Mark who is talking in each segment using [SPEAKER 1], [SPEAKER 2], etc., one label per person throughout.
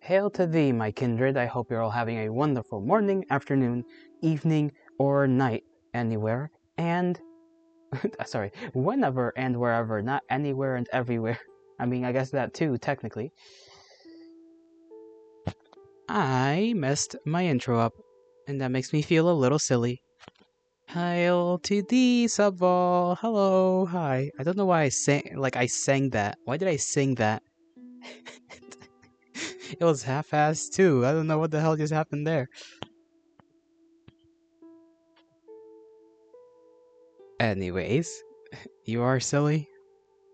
[SPEAKER 1] Hail to thee, my kindred. I hope you're all having a wonderful morning, afternoon, evening, or night, anywhere, and sorry, whenever and wherever, not anywhere and everywhere. I mean, I guess that too, technically. I messed my intro up, and that makes me feel a little silly. Hail to thee, Subval. Hello, hi. I don't know why I sang that. Why did I sing that? It was half-assed too. I don't know what the hell just happened there. Anyways, you are silly?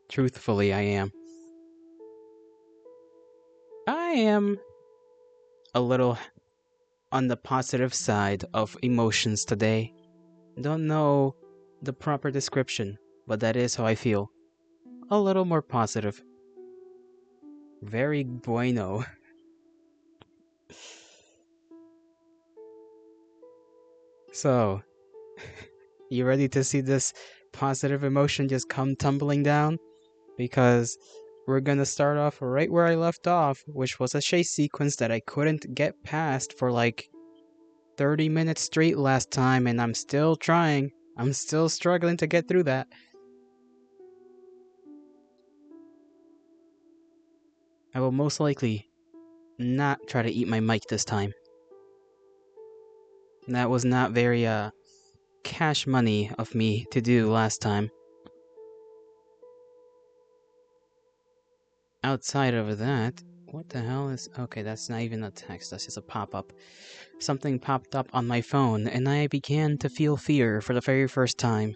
[SPEAKER 1] Truthfully, I am. I am a little on the positive side of emotions today. Don't know the proper description, but that is how I feel. A little more positive. Very bueno. So, you ready to see this positive emotion just come tumbling down? Because we're gonna start off right where I left off, which was a chase sequence that I couldn't get past for like 30 minutes straight last time, and I'm still trying. I'm still struggling to get through that. I will most likely not try to eat my mic this time. That was not very, cash money of me to do last time. Outside of that, what the hell is... Okay, that's not even a text, that's just a pop-up. Something popped up on my phone, and I began to feel fear for the very first time.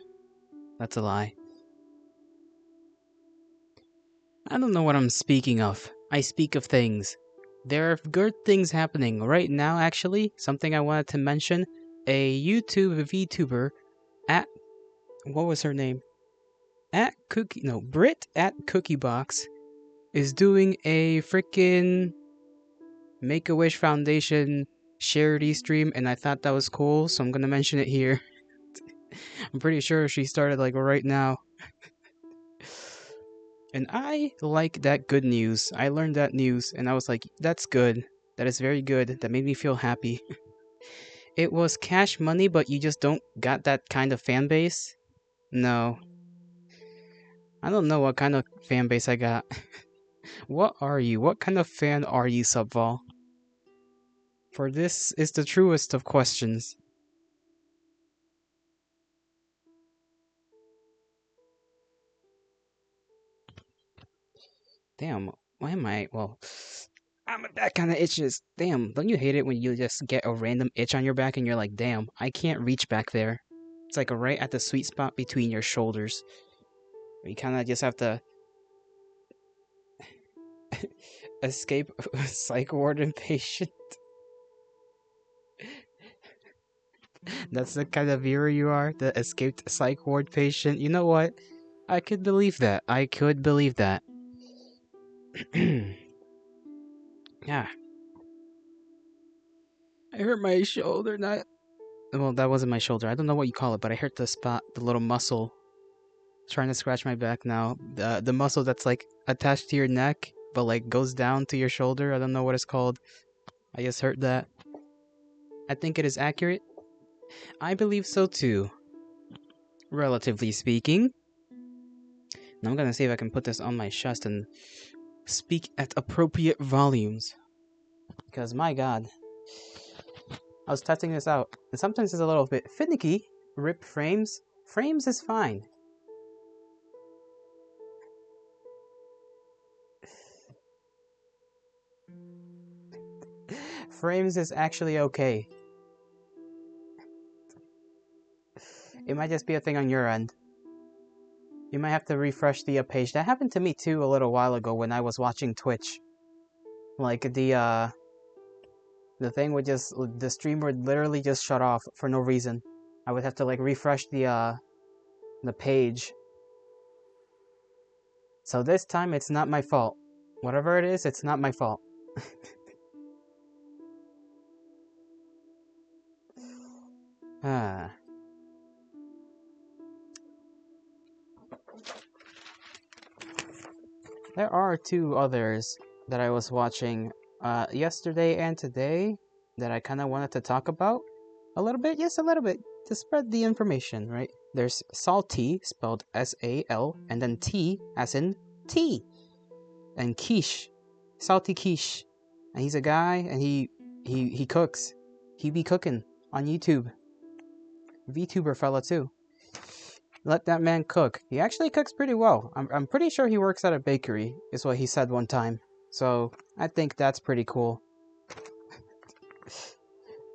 [SPEAKER 1] That's a lie. I don't know what I'm speaking of. I speak of things. There are good things happening right now, actually. Something I wanted to mention. A YouTube VTuber at... What was her name? Brit at Cookiebox is doing a freaking Make-A-Wish Foundation charity stream, and I thought that was cool, so I'm gonna mention it here. I'm pretty sure she started like right now. And I like that good news. I learned that news, and I was like, that's good. That is very good. That made me feel happy. It was cash money, but you just don't got that kind of fan base? No. I don't know what kind of fan base I got. What are you? What kind of fan are you, Subval? For this is the truest of questions. Damn, why am I... Well, that kind of itches. Damn, don't you hate it when you just get a random itch on your back and you're like, damn, I can't reach back there. It's like right at the sweet spot between your shoulders. You kind of just have to escape psych ward patient. That's the kind of viewer you are, the escaped psych ward patient. You know what? I could believe that. I could believe that. Yeah. I hurt my shoulder, not... Well, that wasn't my shoulder. I don't know what you call it, but I hurt the spot, the little muscle. Trying to scratch my back now. The muscle that's like attached to your neck, but like goes down to your shoulder. I don't know what it's called. I just heard that. I think it is accurate. I believe so too. Relatively speaking. Now I'm gonna see if I can put this on my chest and speak at appropriate volumes. Because my god. I was testing this out, and sometimes it's a little bit finicky. Rip frames. Frames is fine. Frames is actually okay. It might just be a thing on your end. You might have to refresh the page. That happened to me too a little while ago when I was watching Twitch. Like the thing would just... The stream would literally just shut off for no reason. I would have to like refresh the page. So this time it's not my fault. Whatever it is, it's not my fault. Ah. There are two others that I was watching yesterday and today that I kind of wanted to talk about a little bit. Yes, a little bit to spread the information, right? There's Salty, spelled S-A-L, and then T as in tea, and Quiche, Salty Quiche, and he's a guy, and he cooks. He be cooking on YouTube. VTuber fella too. Let that man cook. He actually cooks pretty well. I'm pretty sure he works at a bakery, is what he said one time. So I think that's pretty cool.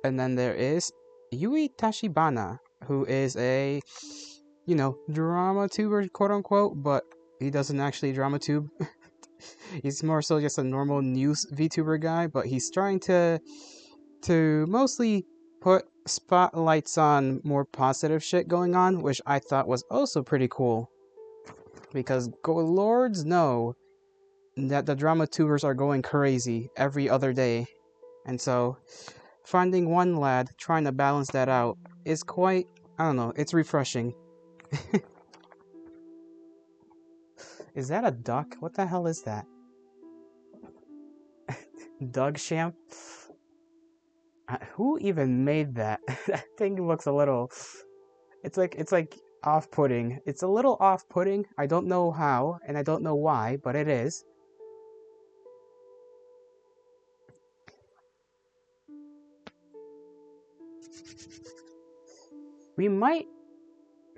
[SPEAKER 1] And then there is Yui Tashibana, who is a, drama tuber, quote unquote, but he doesn't actually drama tube. He's more so just a normal news VTuber guy, but he's trying to mostly put spotlights on more positive shit going on, which I thought was also pretty cool. Because good lords know that the drama tubers are going crazy every other day. And so finding one lad trying to balance that out is quite, I don't know, it's refreshing. Is that a duck? What the hell is that? Doug Champ? Who even made that? That thing looks a little... It's like off-putting. It's a little off-putting. I don't know how, and I don't know why, but it is. We might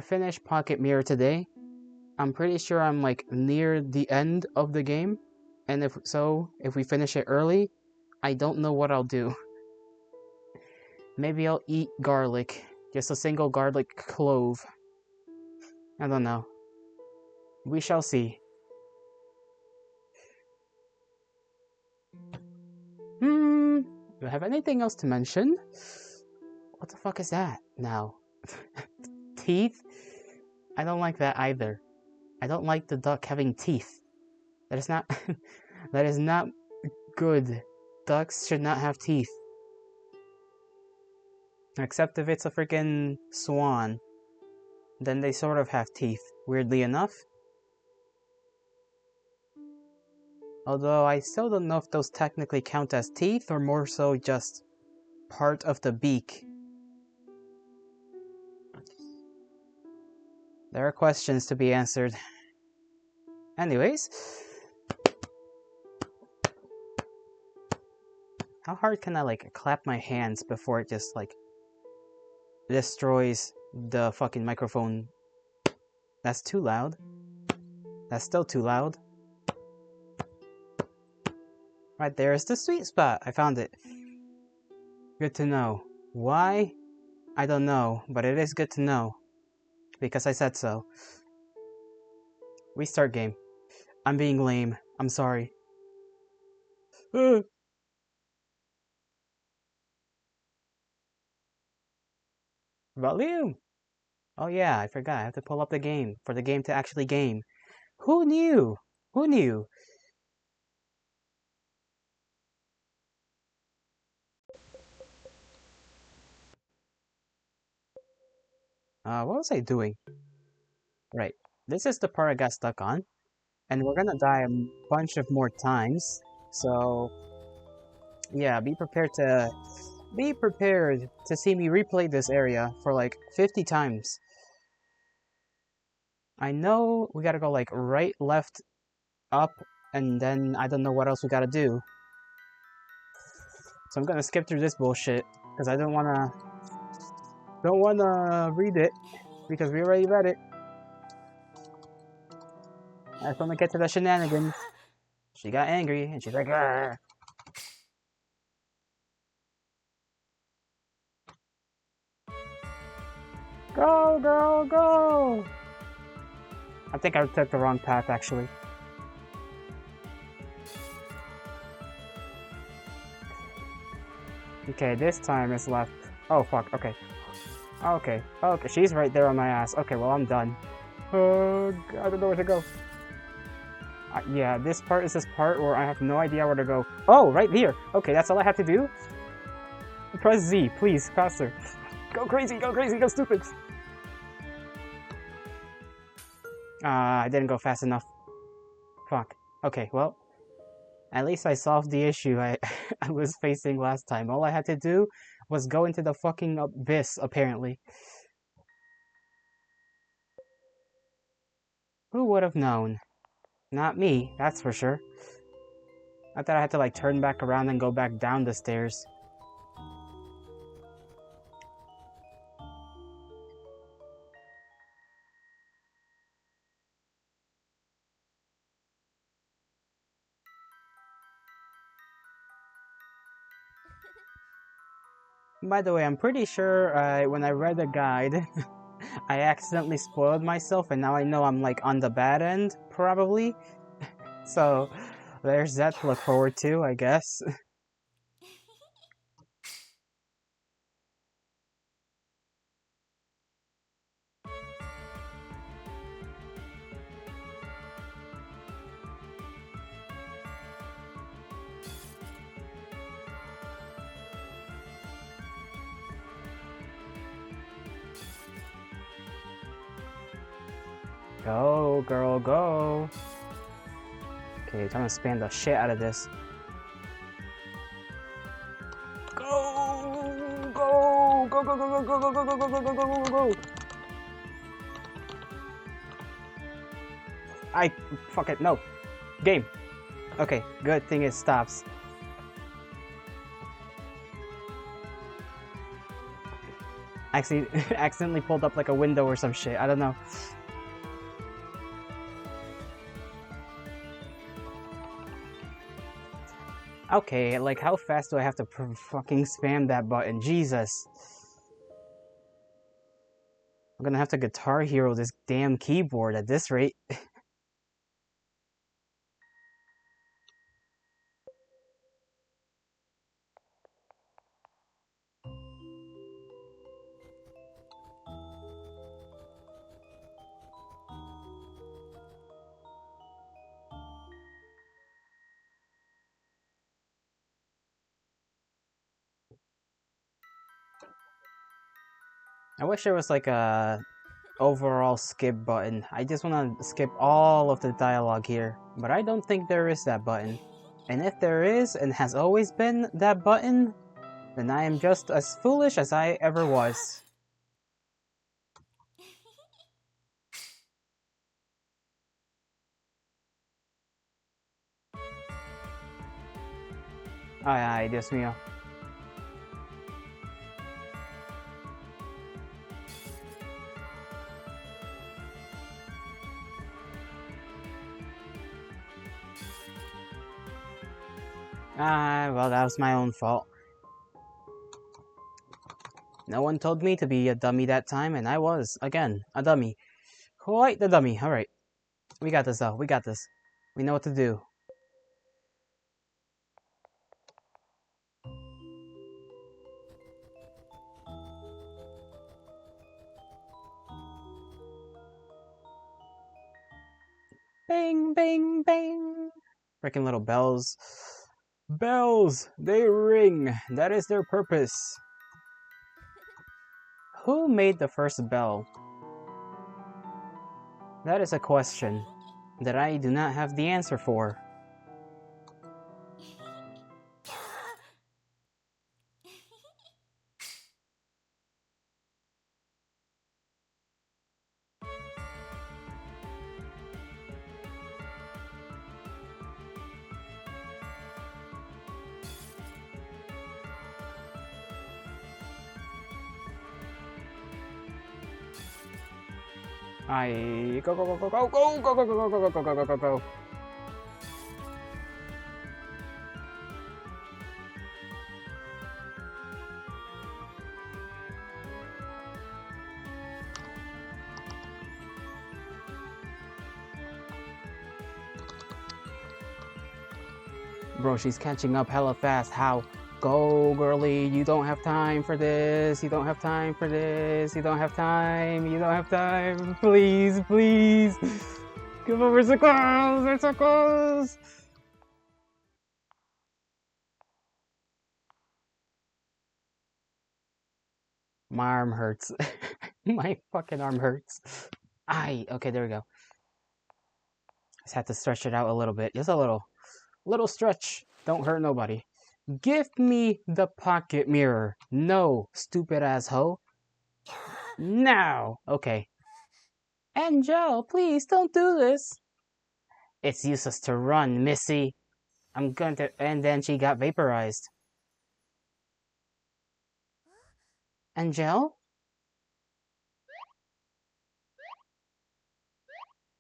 [SPEAKER 1] finish Pocket Mirror today. I'm pretty sure I'm like near the end of the game. And if we finish it early, I don't know what I'll do. Maybe I'll eat garlic. Just a single garlic clove. I don't know. We shall see. Do I have anything else to mention? What the fuck is that now? Teeth? I don't like that either. I don't like the duck having teeth. That is not that is not good. Ducks should not have teeth. Except if it's a freaking swan. Then they sort of have teeth, weirdly enough. Although I still don't know if those technically count as teeth or more so just part of the beak. There are questions to be answered. Anyways. How hard can I like clap my hands before it just like destroys the fucking microphone? That's too loud. That's still too loud. Right there is the sweet spot. I found it. Good to know. Why? I don't know, but it is good to know. Because I said so. Restart game. I'm being lame. I'm sorry. Volume! Oh yeah, I forgot. I have to pull up the game for the game to actually game. Who knew? Who knew? What was I doing? Right. This is the part I got stuck on. And we're gonna die a bunch of more times. So, yeah, be prepared to see me replay this area for like 50 times. I know we gotta go like right, left, up, and then I don't know what else we gotta do. So I'm gonna skip through this bullshit, because I don't wanna read it, because we already read it. I just wanna get to the shenanigans. She got angry, and she's like, "Argh." Go, go, go! I think I took the wrong path, actually. Okay, this time it's left. Oh, fuck, okay. Okay, okay, she's right there on my ass. Okay, well, I'm done. I don't know where to go. Yeah, this part is this part where I have no idea where to go. Oh, right here! Okay, that's all I have to do? Press Z, please, faster. Go crazy, go stupid! I didn't go fast enough. Fuck. Okay, well, at least I solved the issue. I was facing last time. All I had to do was go into the fucking abyss, apparently. Who would have known? Not me, that's for sure. I thought I had to like turn back around and go back down the stairs. By the way, I'm pretty sure when I read the guide, I accidentally spoiled myself and now I know I'm like on the bad end, probably. So, there's that to look forward to, I guess. Go, girl, go. Okay, time to spam the shit out of this. Go! Go! Go, go, go, go, go, go, go, go, go, go, go, go, go, go! Fuck it, no. Game. Okay, good thing it stops. Actually, accidentally pulled up like a window or some shit, I don't know. Okay, like how fast do I have to fucking spam that button? Jesus. I'm gonna have to Guitar Hero this damn keyboard at this rate. I wish there was like a overall skip button. I just want to skip all of the dialogue here, but I don't think there is that button. And if there is, and has always been that button, then I am just as foolish as I ever was. Ay, Dios mío. Well, that was my own fault. No one told me to be a dummy that time, and I was, again, a dummy. Quite the dummy, alright. We got this though, we got this. We know what to do. Bang, bang, bang! Freaking little bells. Bells! They ring! That is their purpose. Who made the first bell? That is a question that I do not have the answer for. Go, go, go, go, go, go, go, go, go, go, go, go, go, go, go, go. Bro, she's catching up hella fast. How? Go, girly. You don't have time for this. You don't have time for this. You don't have time. You don't have time. Please, please. Come over, so close. We're so close. My arm hurts. My fucking arm hurts. Okay, there we go. Just have to stretch it out a little bit. Just a little stretch. Don't hurt nobody. Give me the pocket mirror. No, stupid ass hoe. Now! Okay. Angel, please don't do this. It's useless to run, Missy. I'm going to. And then she got vaporized. Angel?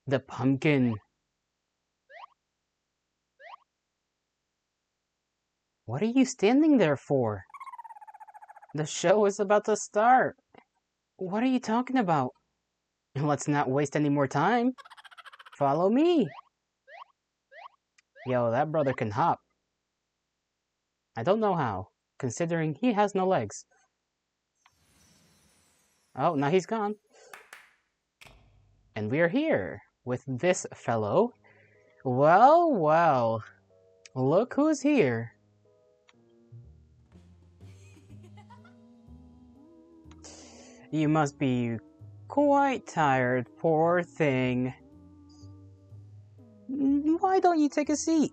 [SPEAKER 1] The pumpkin. What are you standing there for? The show is about to start. What are you talking about? Let's not waste any more time. Follow me. Yo, that brother can hop. I don't know how, considering he has no legs. Oh, now he's gone. And we're here with this fellow. Well, well. Look who's here. You must be quite tired, poor thing. Why don't you take a seat?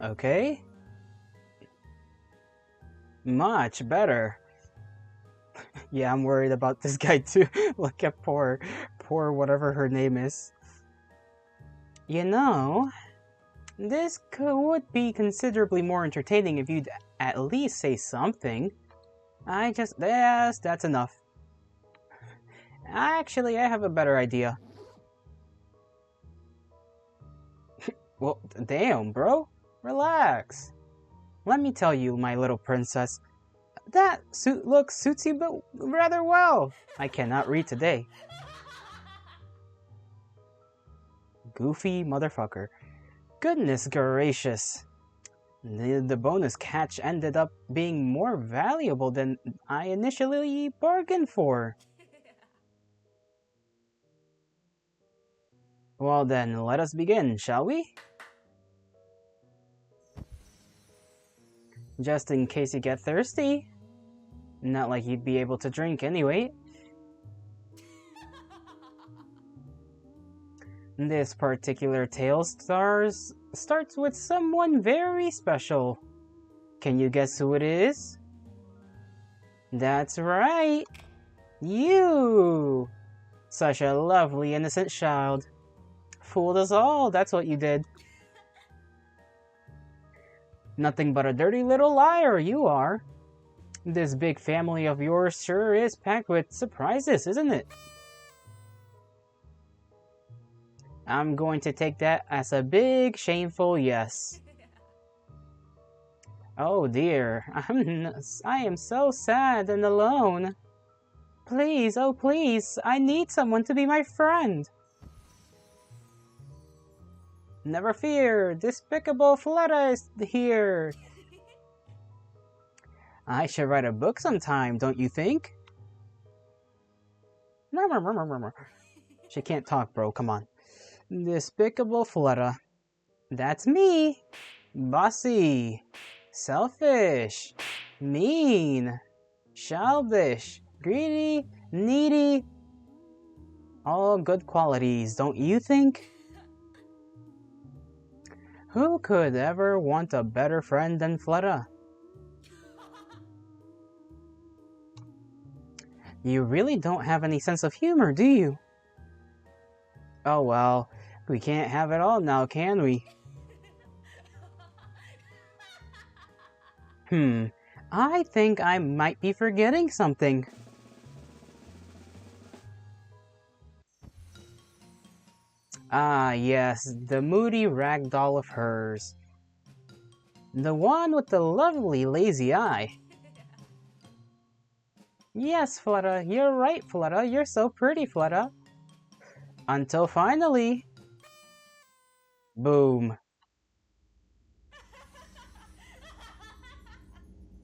[SPEAKER 1] Okay. Much better. Yeah, I'm worried about this guy too. Look at poor whatever her name is. You know, this would be considerably more entertaining if you'd at least say something. Yes, that's enough. Actually, I have a better idea. Well, damn, bro. Relax. Let me tell you, my little princess. That look suits you but rather well. I cannot read today. Goofy motherfucker. Goodness gracious. The bonus catch ended up being more valuable than I initially bargained for. Well then, let us begin, shall we? Just in case you get thirsty. Not like you'd be able to drink anyway. This particular tale starts with someone very special. Can you guess who it is? That's right! You! Such a lovely innocent child. Fooled us all, that's what you did. Nothing but a dirty little liar, you are. This big family of yours sure is packed with surprises, isn't it? I'm going to take that as a big, shameful yes. Oh dear, I am so sad and alone. Please, oh please, I need someone to be my friend. Never fear, Despicable Fleta is here. I should write a book sometime, don't you think? She can't talk, bro, come on. Despicable Fleta. That's me. Bossy. Selfish. Mean. Childish. Greedy. Needy. All good qualities, don't you think? Who could ever want a better friend than Fleta? You really don't have any sense of humor, do you? Oh well, we can't have it all now, can we? I think I might be forgetting something. Ah, yes, the moody ragdoll of hers. The one with the lovely lazy eye. Yes, Fleta, you're right, Fleta. You're so pretty, Fleta. Until finally... Boom.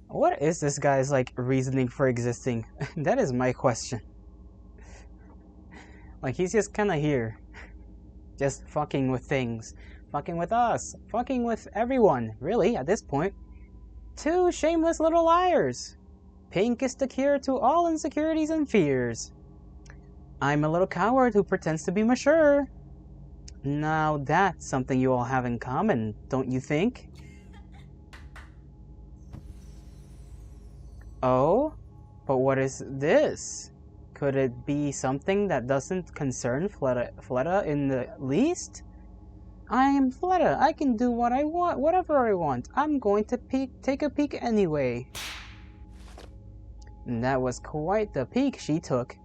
[SPEAKER 1] What is this guy's, like, reasoning for existing? That is my question. Like, he's just kinda here. Just fucking with things. Fucking with us. Fucking with everyone, really, at this point. Two shameless little liars. Pink is the cure to all insecurities and fears. I'm a little coward who pretends to be mature. Now that's something you all have in common, don't you think? Oh? But what is this? Could it be something that doesn't concern Fleta in the least? I am Fleta. I can do what I want, whatever I want. I'm going to take a peek anyway. And that was quite the peek she took.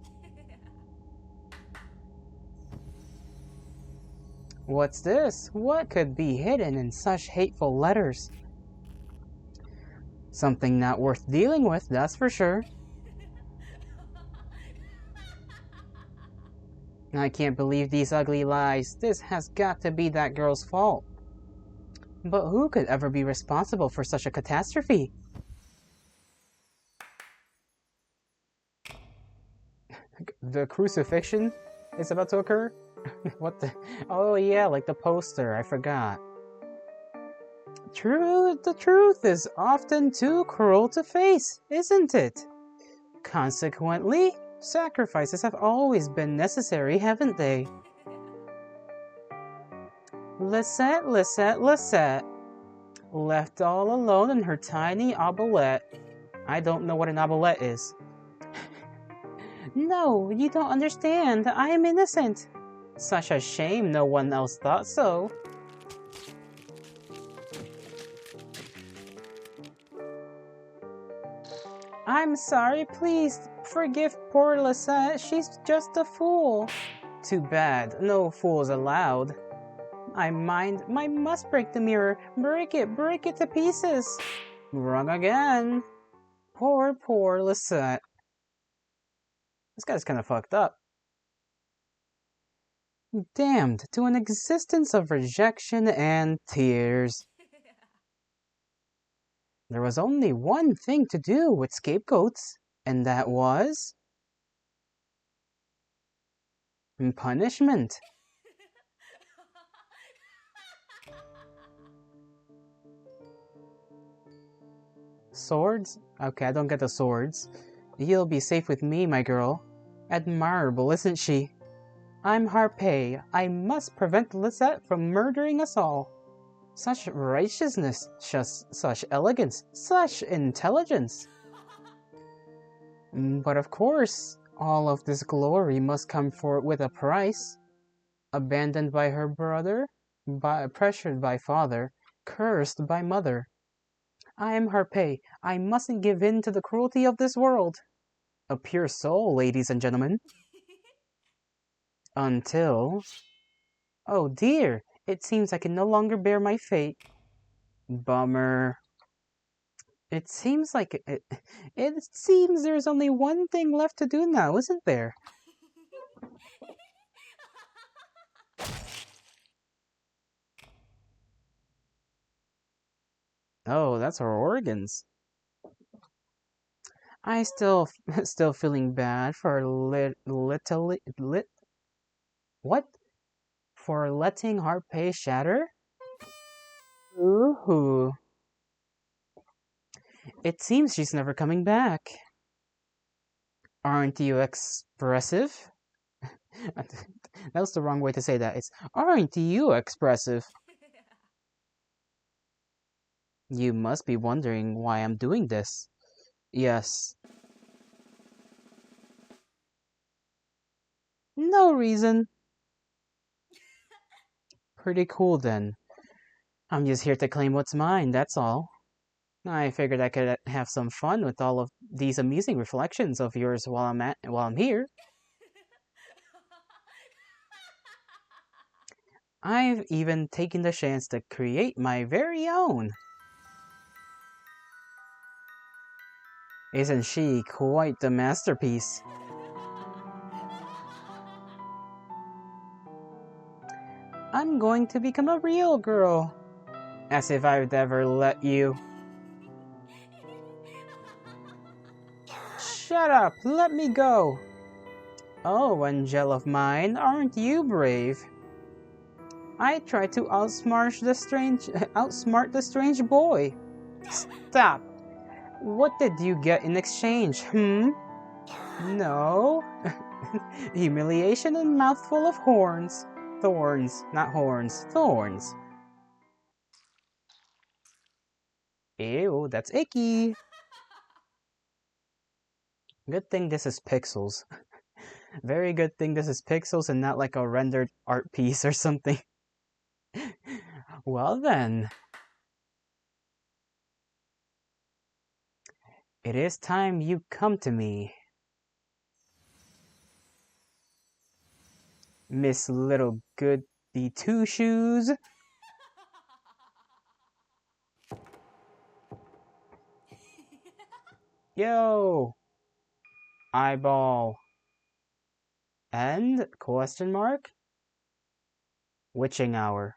[SPEAKER 1] What's this? What could be hidden in such hateful letters? Something not worth dealing with, that's for sure. I can't believe these ugly lies. This has got to be that girl's fault. But who could ever be responsible for such a catastrophe? The crucifixion is about to occur? What the? Oh yeah, like the poster, I forgot. The truth is often too cruel to face, isn't it? Consequently, sacrifices have always been necessary, haven't they? Lisette, Lisette, Lisette. Left all alone in her tiny obolette. I don't know what an obolette is. No, you don't understand. I am innocent. Such a shame no one else thought so. I'm sorry, please forgive poor Lisette. She's just a fool. Too bad, no fools allowed. I must break the mirror. Break it to pieces. Wrong again. Poor Lisette. This guy's kind of fucked up. Damned to an existence of rejection and tears. There was only one thing to do with scapegoats, and that was punishment. Swords? Okay, I don't get the swords. You'll be safe with me, my girl. Admirable, isn't she? I'm Harpay. I must prevent Lisette from murdering us all. Such righteousness, such elegance, such intelligence. But of course, all of this glory must come with a price. Abandoned by her brother, pressured by father, cursed by mother. I am Harpay. I mustn't give in to the cruelty of this world. A pure soul, ladies and gentlemen. Until... Oh dear, it seems I can no longer bear my fate. Bummer. It seems there's only one thing left to do now, isn't there? Oh, that's our organs. I still feeling bad for what? For letting Harpay shatter? Ooh. It seems she's never coming back. Aren't you expressive? That was the wrong way to say that. It's, aren't you expressive? You must be wondering why I'm doing this. Yes. No reason. Pretty cool then. I'm just here to claim what's mine, that's all. I figured I could have some fun with all of these amusing reflections of yours while I'm here. I've even taken the chance to create my very own. Isn't she quite the masterpiece? I'm going to become a real girl. As if I'd ever let you. Shut up! Let me go! Oh, Angel of mine, aren't you brave? I tried to outsmart the strange boy. Stop! What did you get in exchange, No? Humiliation and mouthful of horns. Thorns, not horns. Thorns. Ew, that's icky. Good thing this is pixels. Very good thing this is pixels and not like a rendered art piece or something. Well then. It is time you come to me. Miss Little Goody Two Shoes. Yo! Eyeball. And? Question mark? Witching hour.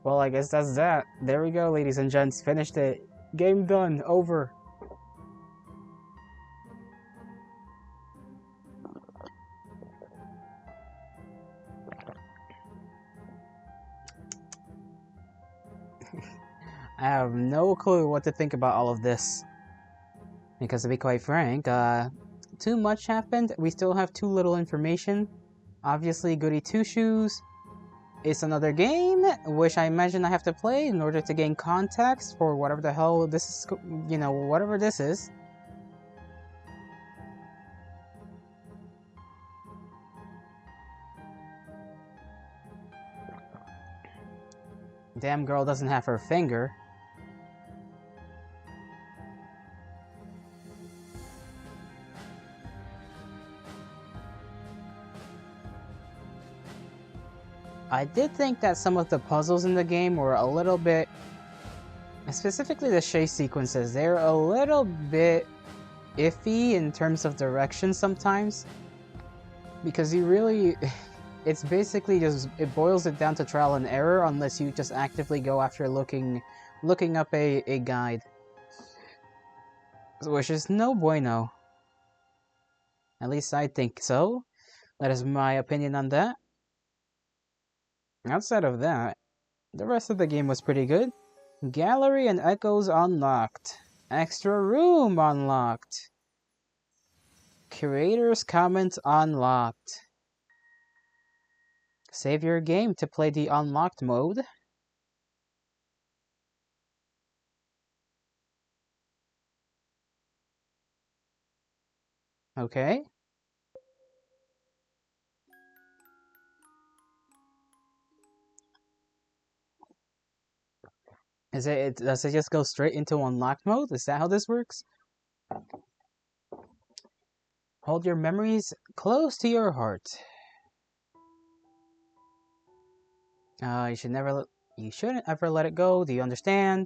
[SPEAKER 1] Well, I guess that's that. There we go, ladies and gents. Finished it. Game done. Over. I have no clue what to think about all of this. Because to be quite frank, too much happened. We still have too little information. Obviously, Goody Two Shoes is another game, which I imagine I have to play in order to gain context for whatever the hell this is, whatever this is. Damn girl doesn't have her finger. I did think that some of the puzzles in the game were a little bit, specifically the chase sequences, they're a little bit iffy in terms of direction sometimes. Because you really, it's basically just, it boils it down to trial and error unless you just actively go after looking up a guide. Which is no bueno. At least I think so. That is my opinion on that. Outside of that, the rest of the game was pretty good. Gallery and Echoes unlocked. Extra room unlocked. Creators comments unlocked. Save your game to play the unlocked mode. Okay. Does it just go straight into unlocked mode? Is that how this works? Hold your memories close to your heart. You shouldn't ever let it go. Do you understand?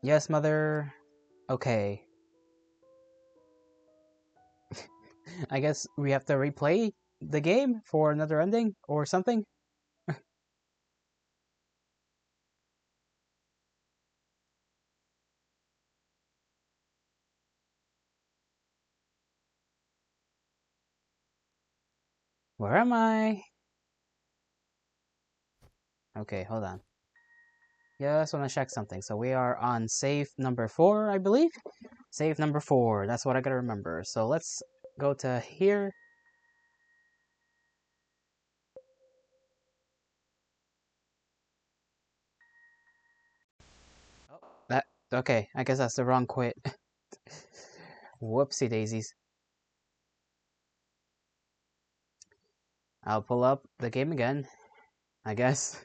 [SPEAKER 1] Yes, mother. Okay. I guess we have to replay the game for another ending or something. Where am I? Okay, hold on. Just want to check something. So we are on save number 4, I believe? Save number 4. That's what I gotta remember. So let's go to here. Okay, I guess that's the wrong quit. Whoopsie daisies. I'll pull up the game again, I guess.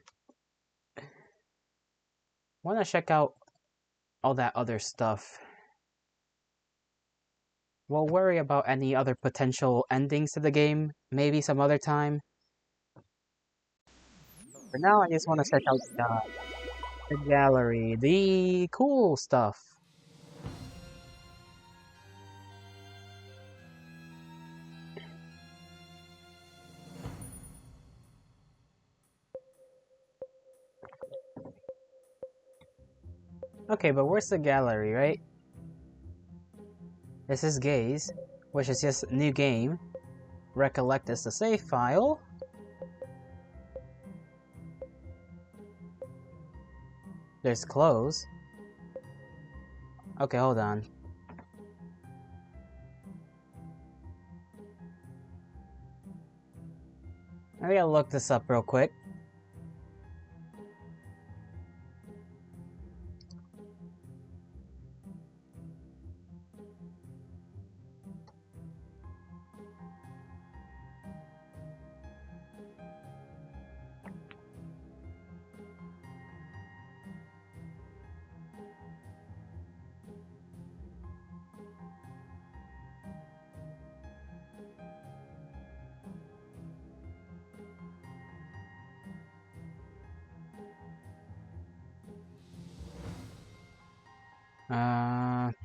[SPEAKER 1] Wanna check out all that other stuff. We'll worry about any other potential endings to the game, maybe some other time. For now, I just want to check out the gallery, the cool stuff. Okay, but where's the gallery, right? This is Gaze, which is just new game. Recollect is the save file. There's clothes. Okay, hold on. I gotta look this up real quick.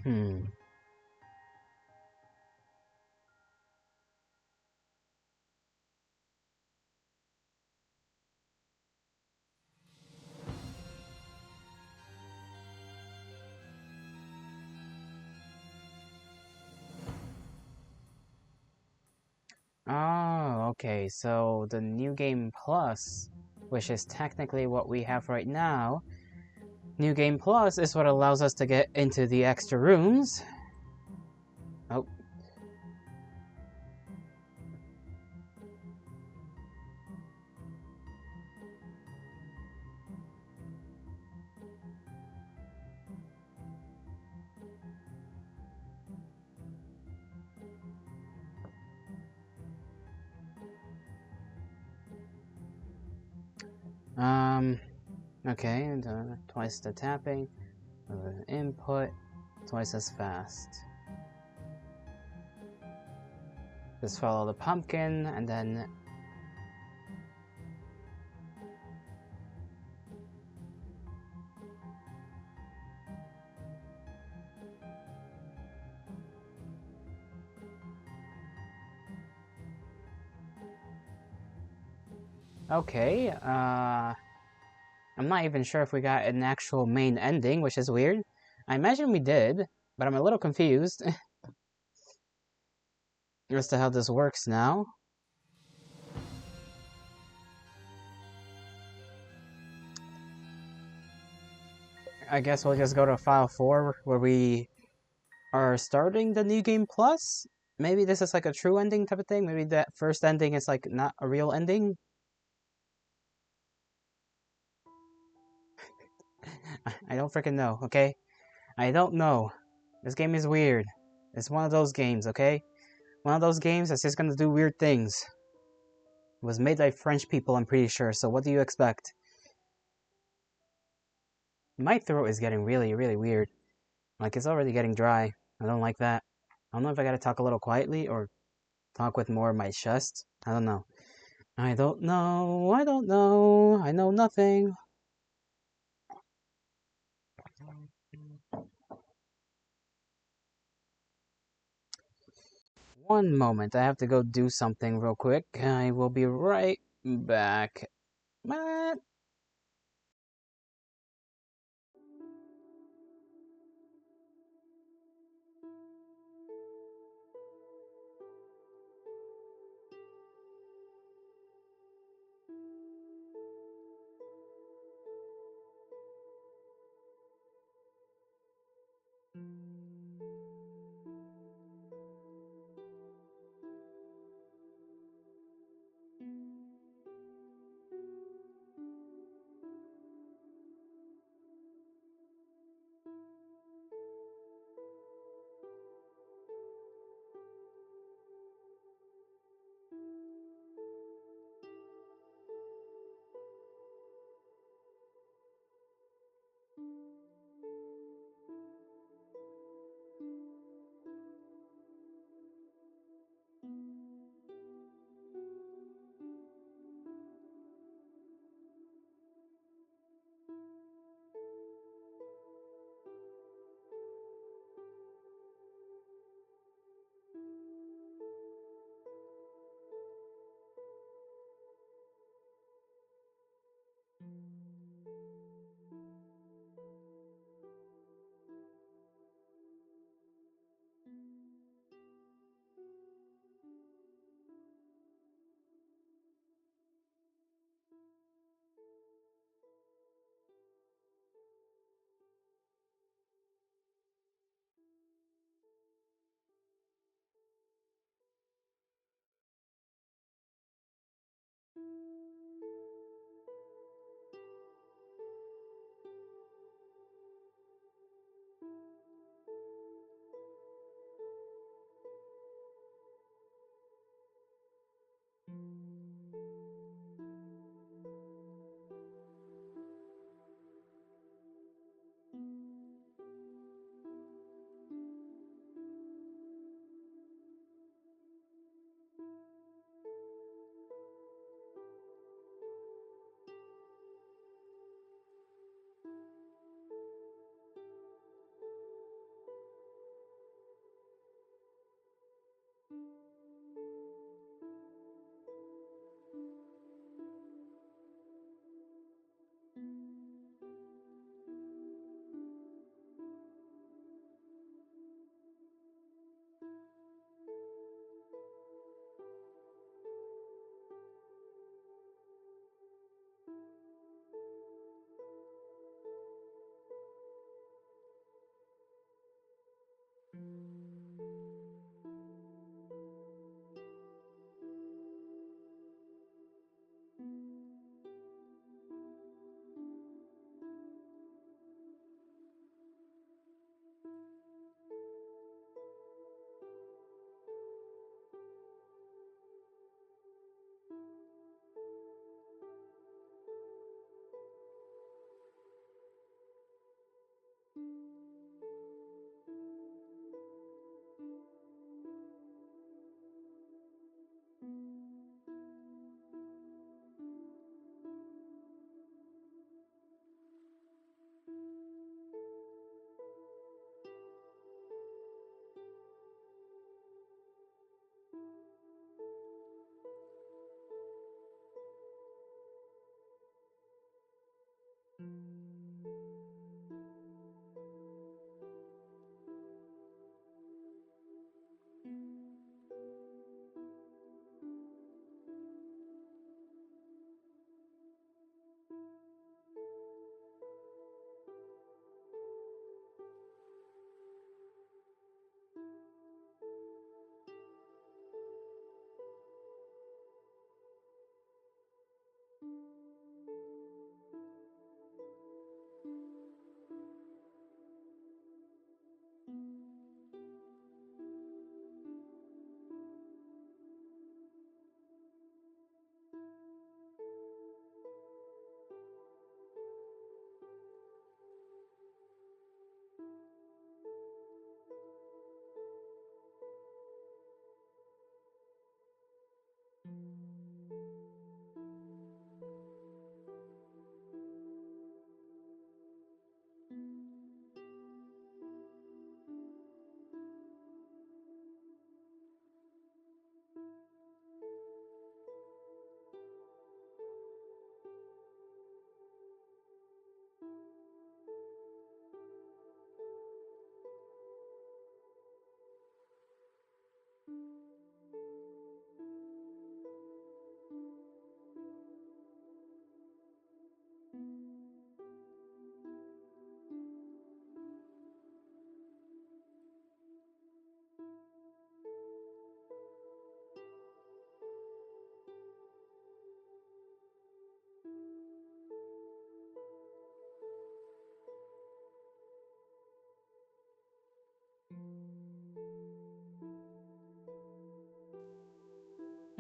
[SPEAKER 1] Hmm. Oh, okay, so the New Game Plus, which is technically what we have right now, New Game Plus is what allows us to get into the extra rooms. Oh. Okay, and twice the tapping, input, twice as fast. Just follow the pumpkin, and then... Okay, I'm not even sure if we got an actual main ending, which is weird. I imagine we did, but I'm a little confused as to how this works now. I guess we'll just go to File 4, where we are starting the New Game Plus? Maybe this is like a true ending type of thing? Maybe that first ending is like not a real ending? I don't freaking know, okay? I don't know. This game is weird. It's one of those games, okay? One of those games that's just gonna do weird things. It was made by French people, I'm pretty sure, so what do you expect? My throat is getting really, really weird. Like, it's already getting dry. I don't like that. I don't know if I gotta talk a little quietly or talk with more of my chest. I don't know. I don't know. I don't know. I know nothing. One moment. I have to go do something real quick. I will be right back. What?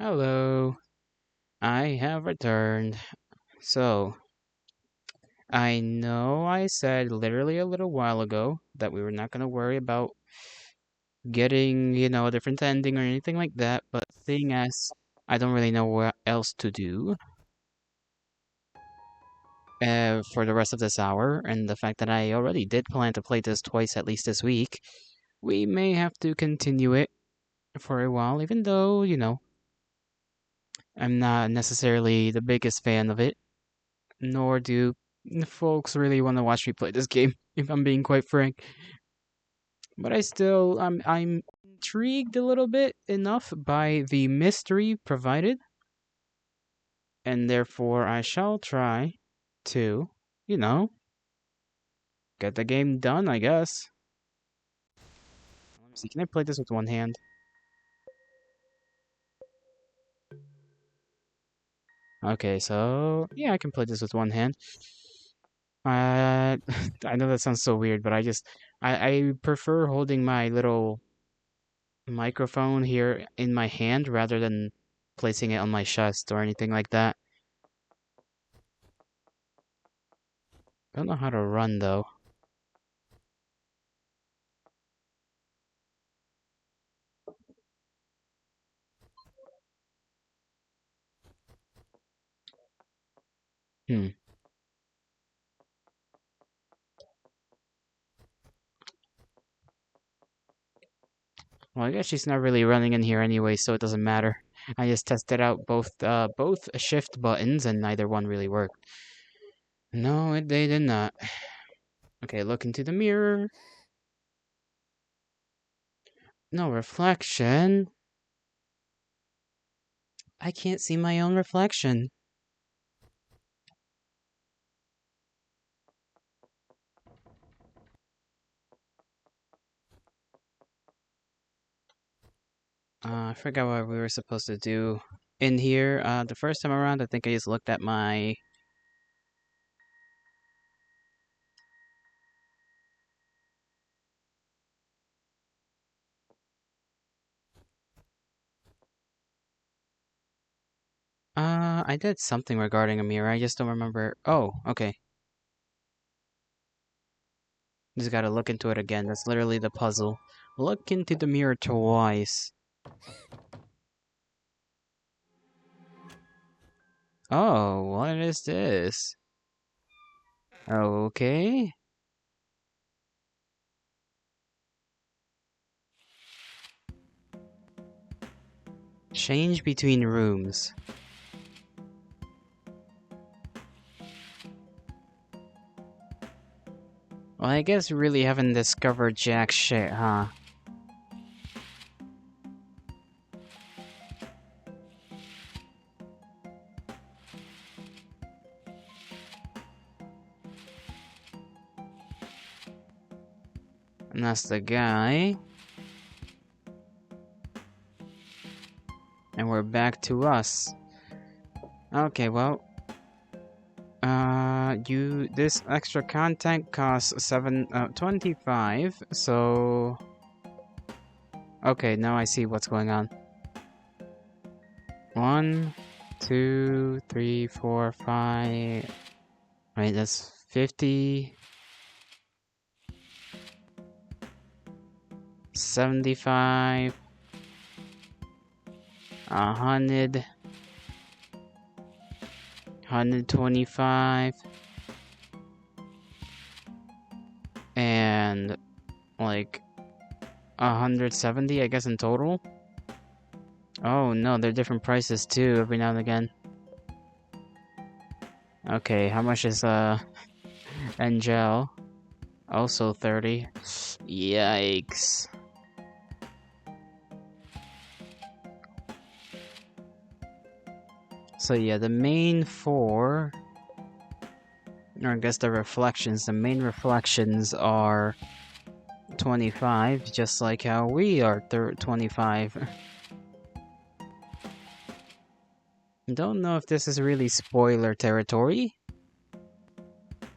[SPEAKER 1] Hello, I have returned. So, I know I said literally a little while ago that we were not going to worry about getting, a different ending or anything like that, but seeing as I don't really know what else to do for the rest of this hour, and the fact that I already did plan to play this twice at least this week, we may have to continue it for a while, even though, I'm not necessarily the biggest fan of it, nor do folks really want to watch me play this game, if I'm being quite frank. But I'm intrigued a little bit enough by the mystery provided, and therefore I shall try to, you know, get the game done, I guess. Let me see, can I play this with one hand? Okay, so yeah, I can play this with one hand. I know that sounds so weird, but I prefer holding my little microphone here in my hand rather than placing it on my chest or anything like that. I don't know how to run though. Hmm. Well, I guess she's not really running in here anyway, so it doesn't matter. I just tested out both shift buttons and neither one really worked. No, they did not. Okay, look into the mirror. No reflection. I can't see my own reflection. I forgot what we were supposed to do in here. The first time around, I think I just looked at my... I did something regarding a mirror. I just don't remember. Oh, okay. Just gotta look into it again. That's literally the puzzle. Look into the mirror twice. Oh, what is this? Okay. Change between rooms. Well, I guess we really haven't discovered jack shit, huh? And that's the guy. And we're back to us. Okay, well, this extra content costs 25, so... Okay, now I see what's going on. 1, 2, 3, 4, 5... Right, that's 50... 75... 100... 125... And... like... 170, I guess, in total? Oh no, they're different prices too, every now and again. Okay, how much is, Angel? Also 30. Yikes. So yeah, the main four... Or I guess the main reflections are 25, just like how we are 25. Don't know if this is really spoiler territory.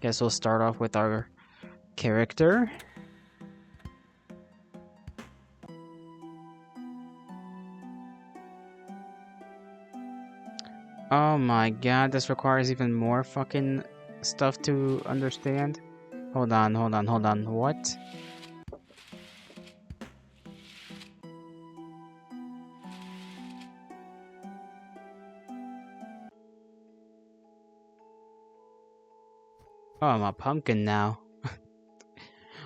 [SPEAKER 1] Guess we'll start off with our character. Oh my god, this requires even more fucking stuff to understand. Hold on, hold on, hold on. What? Oh, I'm a pumpkin now.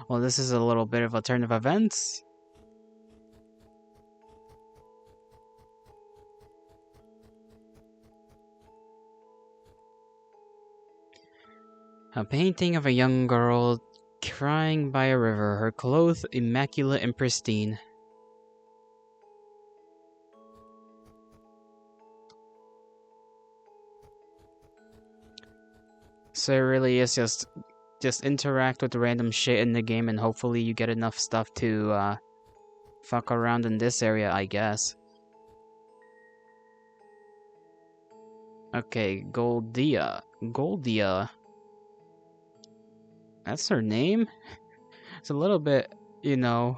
[SPEAKER 1] Well, this is a little bit of a turn of events. A painting of a young girl crying by a river, her clothes immaculate and pristine. So it really is just interact with random shit in the game and hopefully you get enough stuff to fuck around in this area, I guess. Okay, Goldia. Goldia. That's her name? It's a little bit, you know.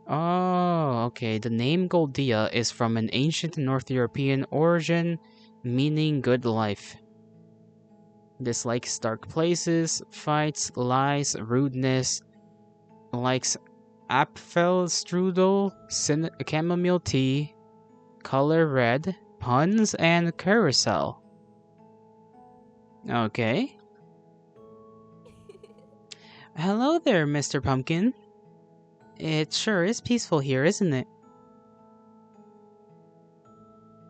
[SPEAKER 1] Oh, okay. The name Goldia is from an ancient North European origin, meaning good life. Dislikes dark places, fights, lies, rudeness. Likes Apfelstrudel, chamomile tea, color red, puns, and carousel. Okay. Hello there, Mr. Pumpkin. It sure is peaceful here, isn't it?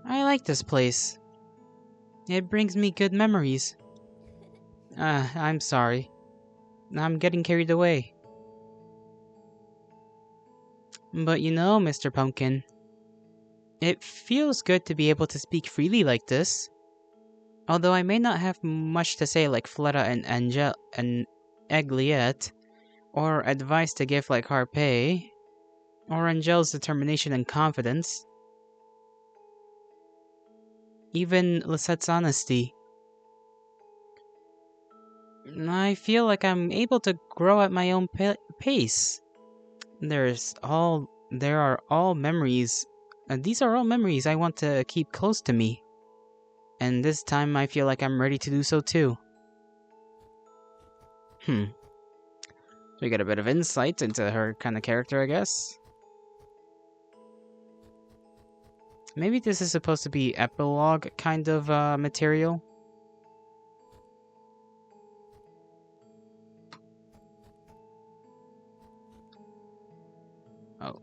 [SPEAKER 1] I like this place. It brings me good memories. I'm sorry. I'm getting carried away. But you know, Mr. Pumpkin, it feels good to be able to speak freely like this. Although I may not have much to say like Fleta and Angel and Egliette, or advice to give like Harpe, or Angel's determination and confidence. Even Lisette's honesty. I feel like I'm able to grow at my own pace. There are all memories. These are all memories I want to keep close to me. And this time I feel like I'm ready to do so too. We get a bit of insight into her kind of character, I guess. Maybe this is supposed to be epilogue kind of material. Oh.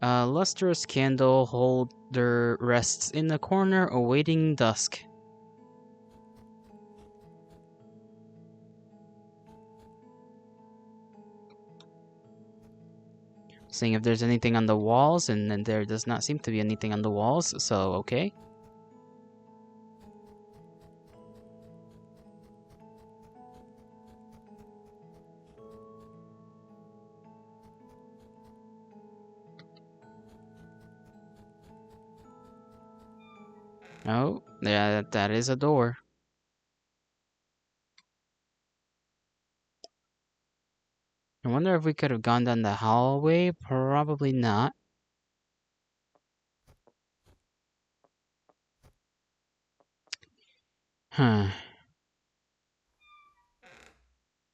[SPEAKER 1] A lustrous candle holder rests in the corner awaiting dusk. Seeing if there's anything on the walls, and then there does not seem to be anything on the walls, so okay. Oh, yeah, that is a door. I wonder if we could have gone down the hallway. Probably not. Huh.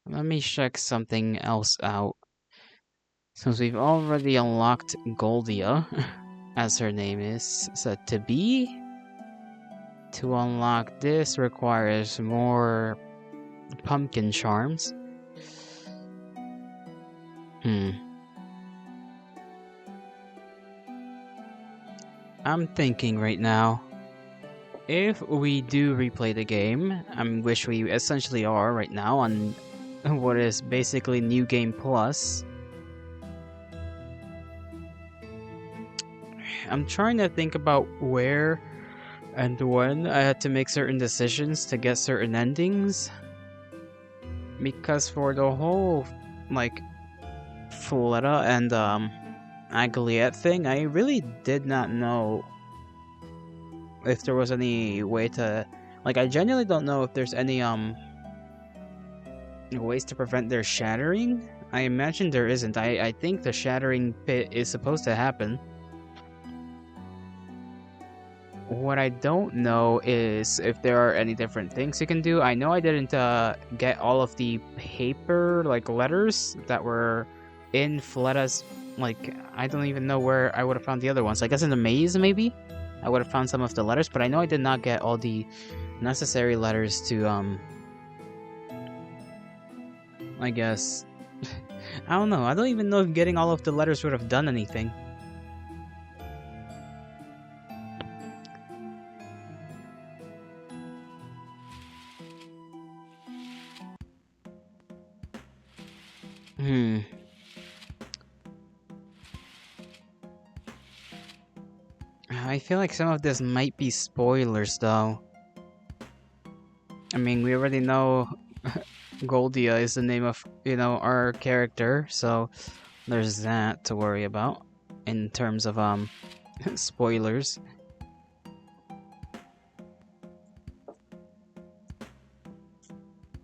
[SPEAKER 1] Let me check something else out. Since we've already unlocked Goldia, as her name is said to be, to unlock this requires more pumpkin charms. I'm thinking right now, if we do replay the game, which we essentially are right now on what is basically New Game Plus, I'm trying to think about where and when I had to make certain decisions to get certain endings. Because for the whole, like, Fleta and, Agliette thing, I really did not know if there was any way to... Like, I genuinely don't know if there's any, ways to prevent their shattering. I imagine there isn't. I think the shattering pit is supposed to happen. What I don't know is if there are any different things you can do. I know I didn't get all of the paper like letters that were in Floretta's. Like I don't even know where I would have found the other ones. I guess in the maze maybe I would have found some of the letters, but I know I did not get all the necessary letters to I guess I don't know. I don't even know if getting all of the letters would have done anything. Hmm. I feel like some of this might be spoilers though. I mean, we already know Goldia is the name of, our character, so there's that to worry about in terms of spoilers.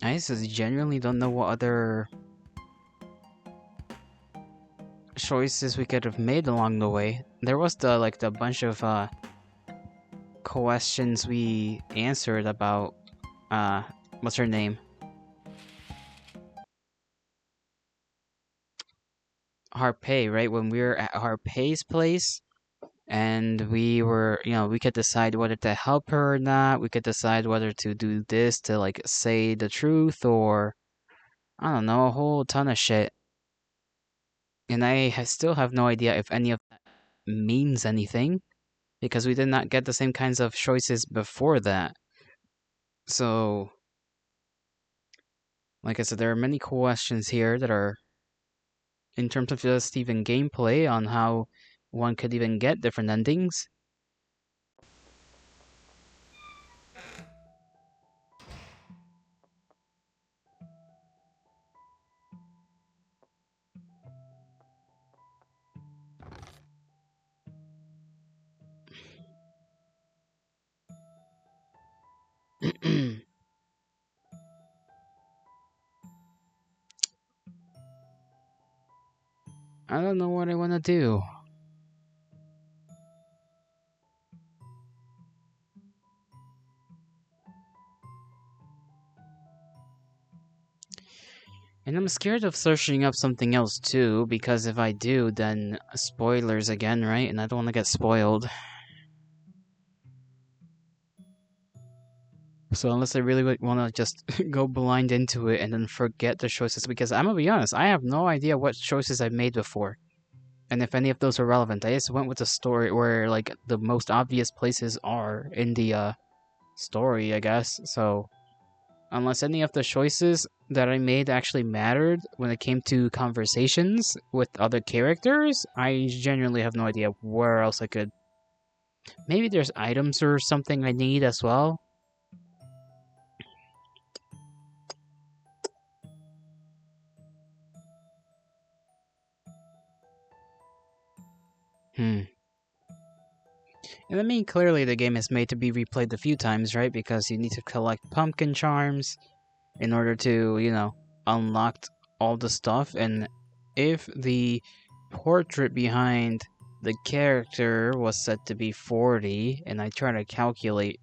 [SPEAKER 1] I just genuinely don't know what other choices we could have made along the way. There was the bunch of questions we answered about what's her name? Harpay, right? When we were at Harpay's place and we were, we could decide whether to help her or not. We could decide whether to do this to like say the truth or I don't know, a whole ton of shit. And still have no idea if any of that means anything because we did not get the same kinds of choices before that. So, like I said, there are many questions here that are in terms of just even gameplay on how one could even get different endings. I don't know what I want to do. And I'm scared of searching up something else too, because if I do, then spoilers again, right? And I don't want to get spoiled. So unless I really want to just go blind into it and then forget the choices, because I'm gonna be honest, I have no idea what choices I've made before, and if any of those are relevant. I just went with the story where like the most obvious places are in the story, I guess. So unless any of the choices that I made actually mattered when it came to conversations with other characters, I genuinely have no idea where else I could. Maybe there's items or something I need as well. Hmm. And I mean, clearly the game is made to be replayed a few times, right? Because you need to collect pumpkin charms in order to, unlock all the stuff. And if the portrait behind the character was set to be 40, and I try to calculate,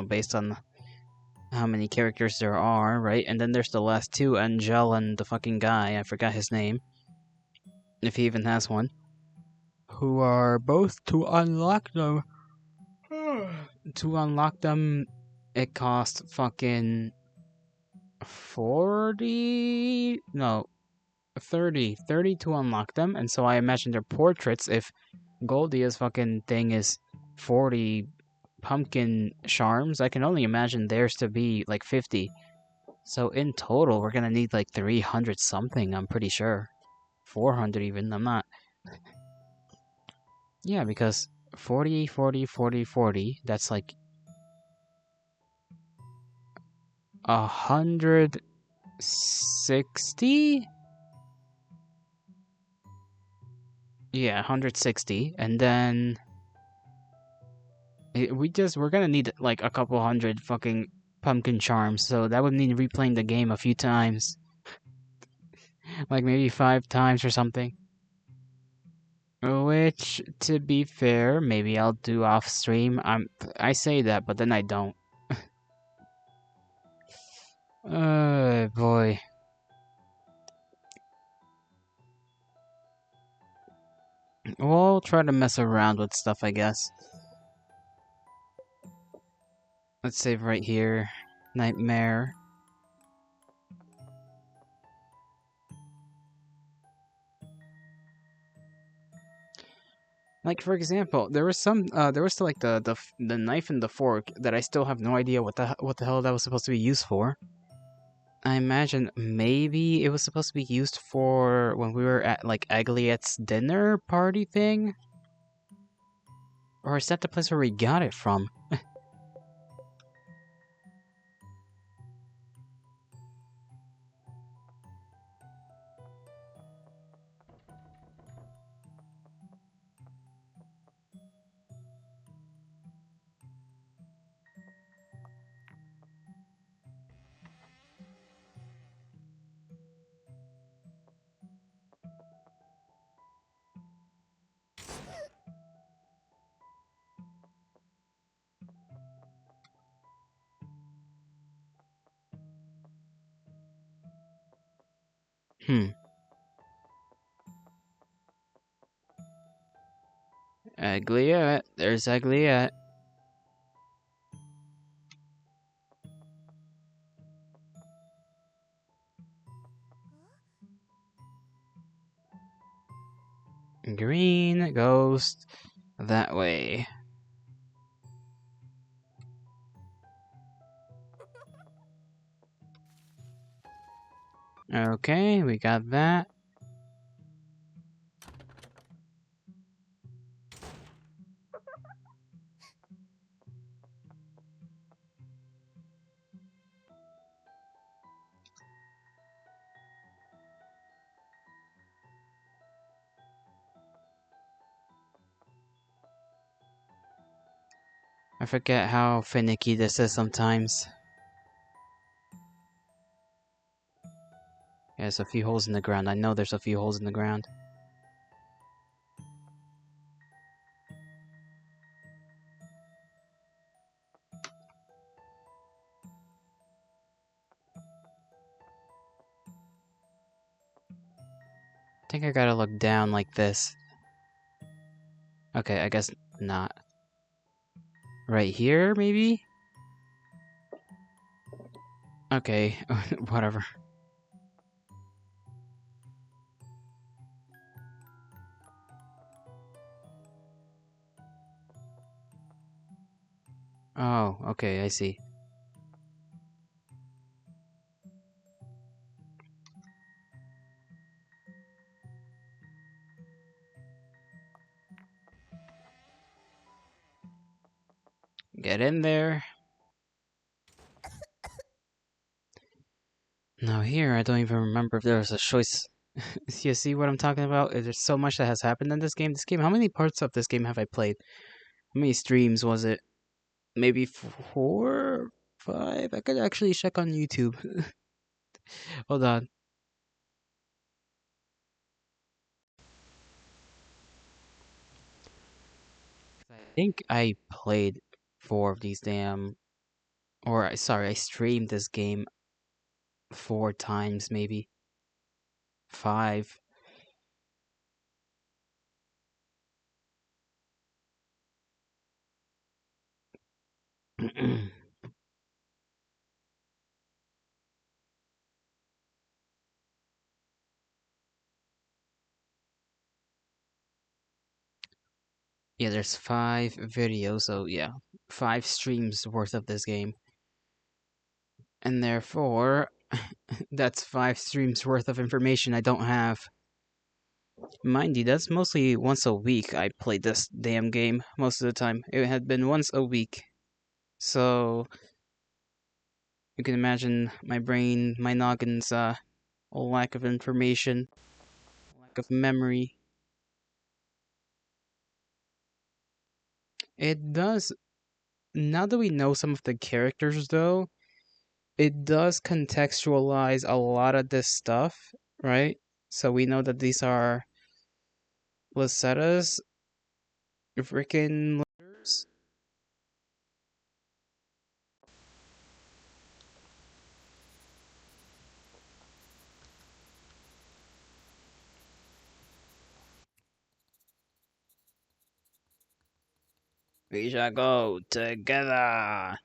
[SPEAKER 1] based on how many characters there are, right? And then there's the last two, Angel and the fucking guy, I forgot his name, if he even has one, who are both to unlock them. To unlock them, it costs fucking 40? No, 30 to unlock them. And so I imagine their portraits, if Goldia's fucking thing is 40 pumpkin charms, I can only imagine theirs to be like 50. So in total, we're gonna need like 300 something, I'm pretty sure. 400 even, I'm not. Yeah, because 40, 40, 40, 40, that's like 160? Yeah, 160. And then we're gonna need like a couple hundred fucking pumpkin charms, so that would mean replaying the game a few times. Like maybe 5 times or something. Oh, wait. Which, to be fair, maybe I'll do off stream. I say that, but then I don't. Boy. We'll try to mess around with stuff, I guess. Let's save right here. Nightmare. Like, for example, there was still like the knife and the fork that I still have no idea what the hell that was supposed to be used for. I imagine maybe it was supposed to be used for when we were at like Agliette's dinner party thing, or is that the place where we got it from? Hmm. Agliette. There's Agliette. Green ghost that way. Okay, we got that. I forget how finicky this is sometimes. Yeah, there's a few holes in the ground. I know there's a few holes in the ground. I think I gotta look down like this. Okay, I guess not. Right here, maybe? Okay, whatever. Oh, okay, I see. Get in there. Now here, I don't even remember if there was a choice. You see what I'm talking about? There's so much that has happened in this game. How many parts of this game have I played? How many streams was it? Maybe 4? 5? I could actually check on YouTube. Hold on. I think I played 4 of these damn... Or, sorry, I streamed this game 4 times, maybe. 5. Yeah, there's 5 videos, so yeah. 5 streams worth of this game. And therefore, that's 5 streams worth of information I don't have. Mind you, that's mostly once a week I played this damn game most of the time. It had been once a week. So, you can imagine my brain, my noggin's lack of information, lack of memory. It does, now that we know some of the characters though, it does contextualize a lot of this stuff, right? So we know that these are Lacetta's freaking letters. We shall go together.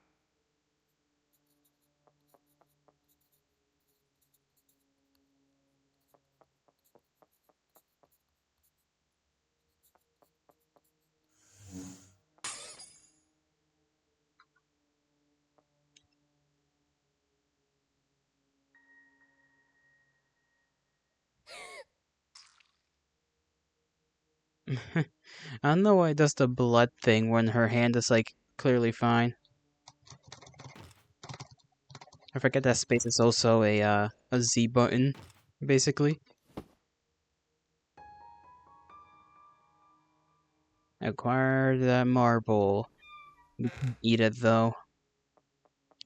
[SPEAKER 1] I don't know why it does the blood thing when her hand is like clearly fine. I forget that space is also a Z button, basically. Acquire that marble. Eat it though.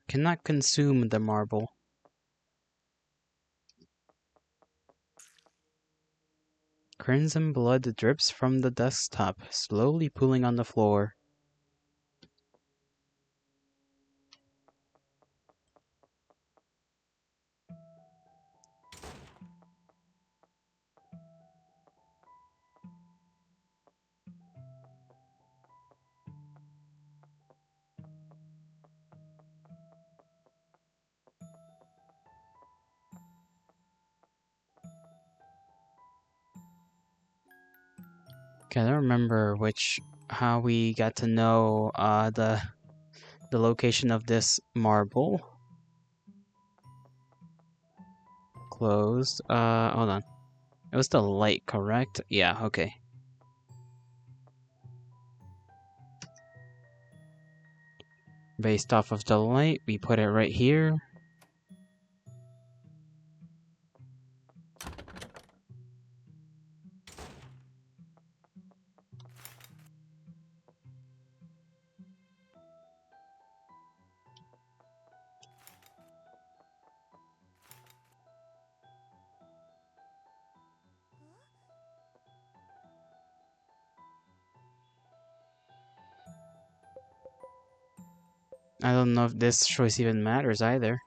[SPEAKER 1] Cannot consume the marble. Crimson blood drips from the desktop, slowly pooling on the floor. Okay, I don't remember how we got to know the location of this marble. Closed. Hold on. It was the light, correct? Yeah, okay. Based off of the light, we put it right here. I don't know if this choice even matters either.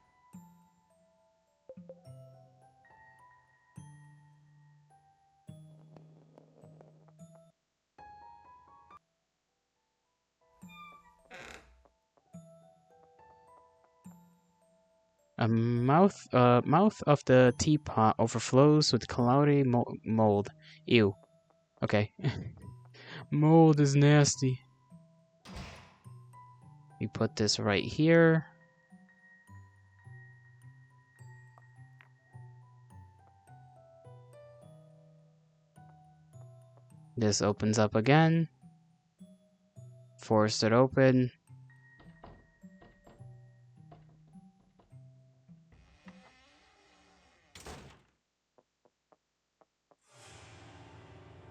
[SPEAKER 1] Mouth of the teapot overflows with cloudy mold. Ew. Okay. Mold is nasty. We put this right here. This opens up again. Force it open.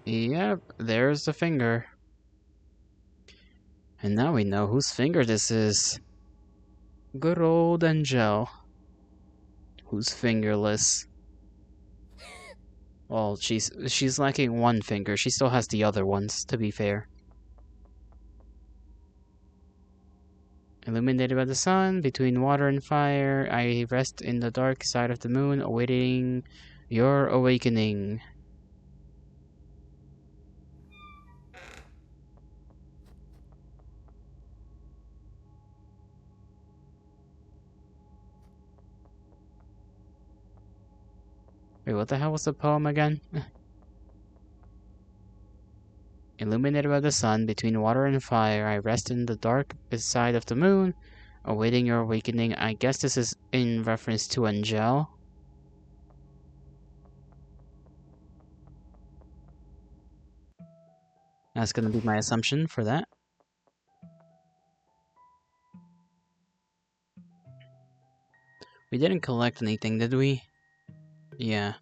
[SPEAKER 1] Yep, there's the finger. And now we know whose finger this is. Good old Angel. Who's fingerless. Well, she's lacking one finger. She still has the other ones, to be fair. Illuminated by the sun, between water and fire, I rest in the dark side of the moon, awaiting your awakening. Wait, what the hell was the poem again? Illuminated by the sun, between water and fire, I rest in the dark side of the moon, awaiting your awakening. I guess this is in reference to Angel. That's gonna be my assumption for that. We didn't collect anything, did we? Yeah.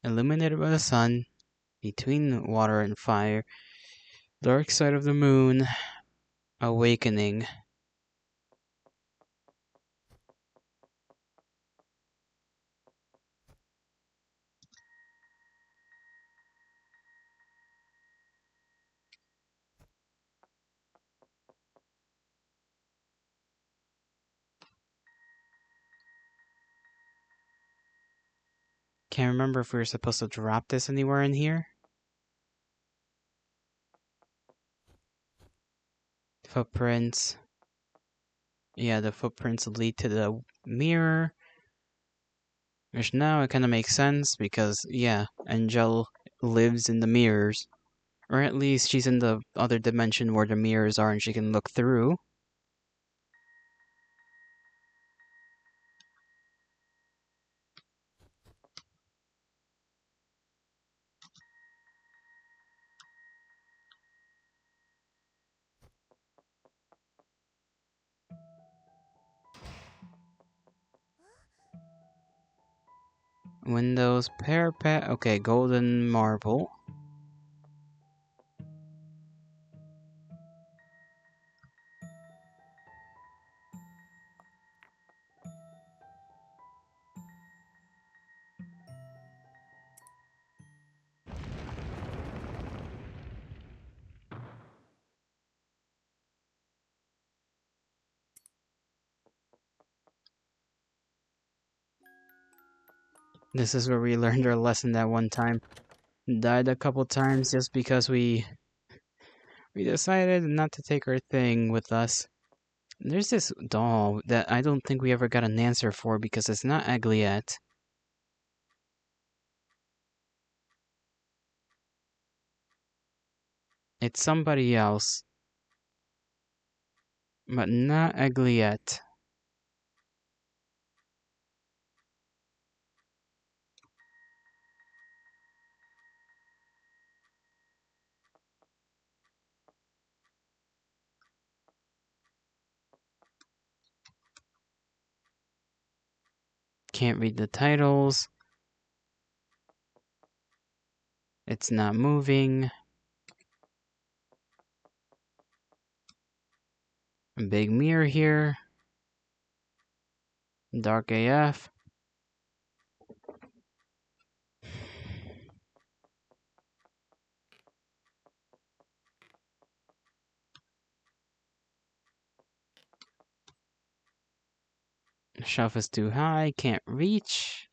[SPEAKER 1] illuminated by the sun, between water and fire, dark side of the moon, awakening. Can't remember if we were supposed to drop this anywhere in here. Footprints. Yeah, the footprints lead to the mirror. Which now it kind of makes sense because, yeah, Angel lives in the mirrors. Or at least she's in the other dimension where the mirrors are and she can look through. Windows, parapet, okay, golden marble. This is where we learned our lesson that one time. Died a couple times just because we decided not to take our thing with us. There's this doll that I don't think we ever got an answer for because it's not Agliette. It's somebody else, but not Agliette. Can't read the titles. It's not moving. A big mirror here. Dark AF. Shelf is too high, can't reach.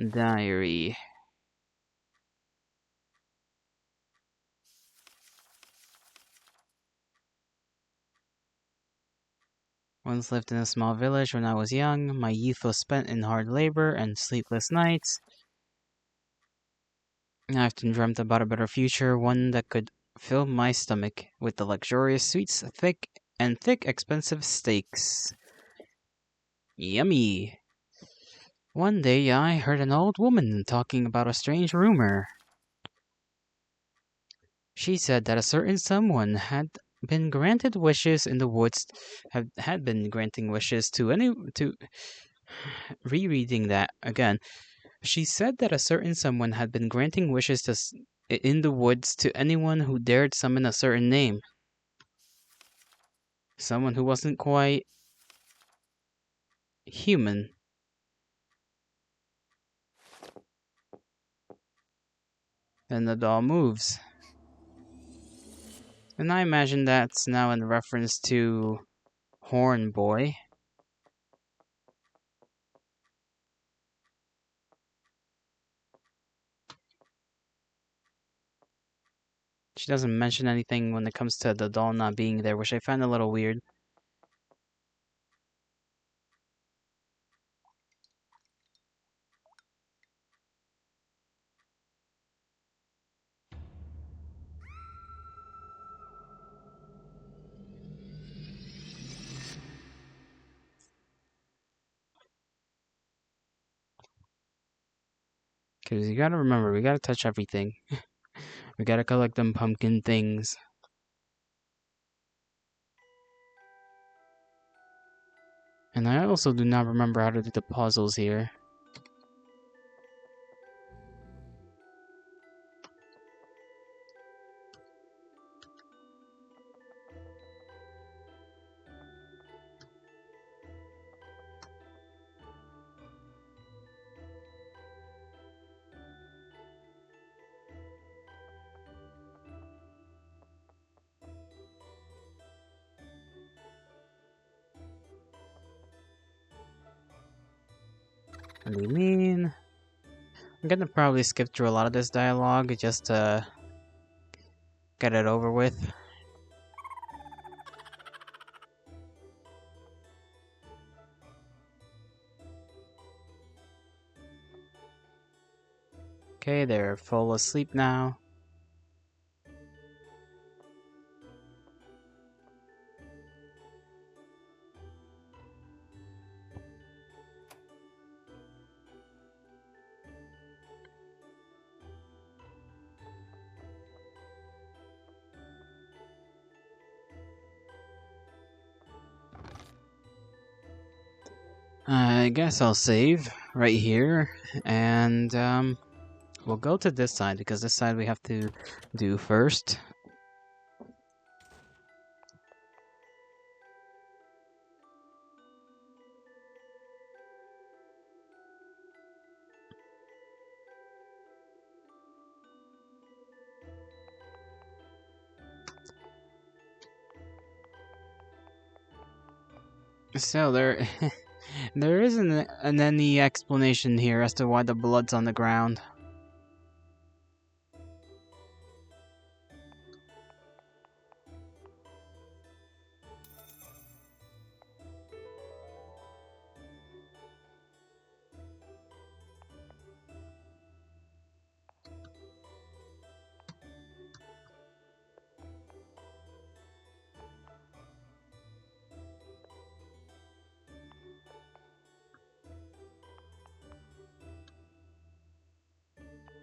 [SPEAKER 1] Diary. Once lived in a small village when I was young. My youth was spent in hard labor and sleepless nights. I often dreamt about a better future, one that could fill my stomach with the luxurious sweets, thick, expensive steaks. Yummy! One day I heard an old woman talking about a strange rumor. She said that a certain someone had been granted wishes in the woods, had been granting wishes to rereading that again. She said that a certain someone had been granting wishes in the woods to anyone who dared summon a certain name. Someone who wasn't quite human. Then the doll moves. And I imagine that's now in reference to Horn Boy. She doesn't mention anything when it comes to the doll not being there, which I find a little weird. Because you gotta remember, we gotta touch everything. We gotta collect them pumpkin things. And I also do not remember how to do the puzzles here. What do you mean? I'm gonna probably skip through a lot of this dialogue just to get it over with. Okay, they're full asleep now. I guess I'll save right here, and we'll go to this side because this side we have to do first. So there, there isn't any explanation here as to why the blood's on the ground.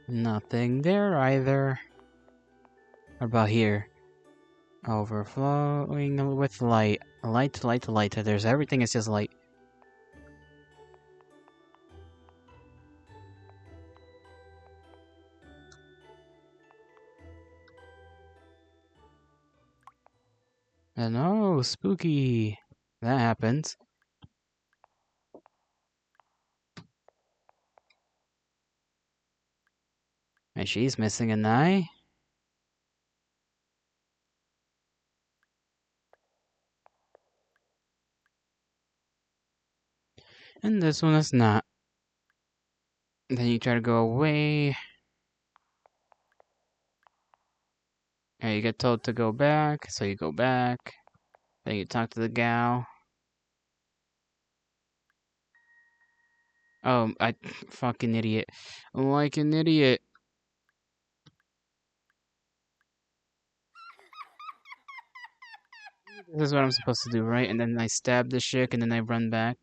[SPEAKER 1] Nothing there either. What about here? Overflowing with light. Light, light, light. There's everything is just light. And oh, spooky. That happens. And she's missing an eye. And this one is not. Then you try to go away. And you get told to go back, so you go back. Then you talk to the gal. Oh, I fucking idiot. Like an idiot. This is what I'm supposed to do, right? And then I stab the chick and then I run back.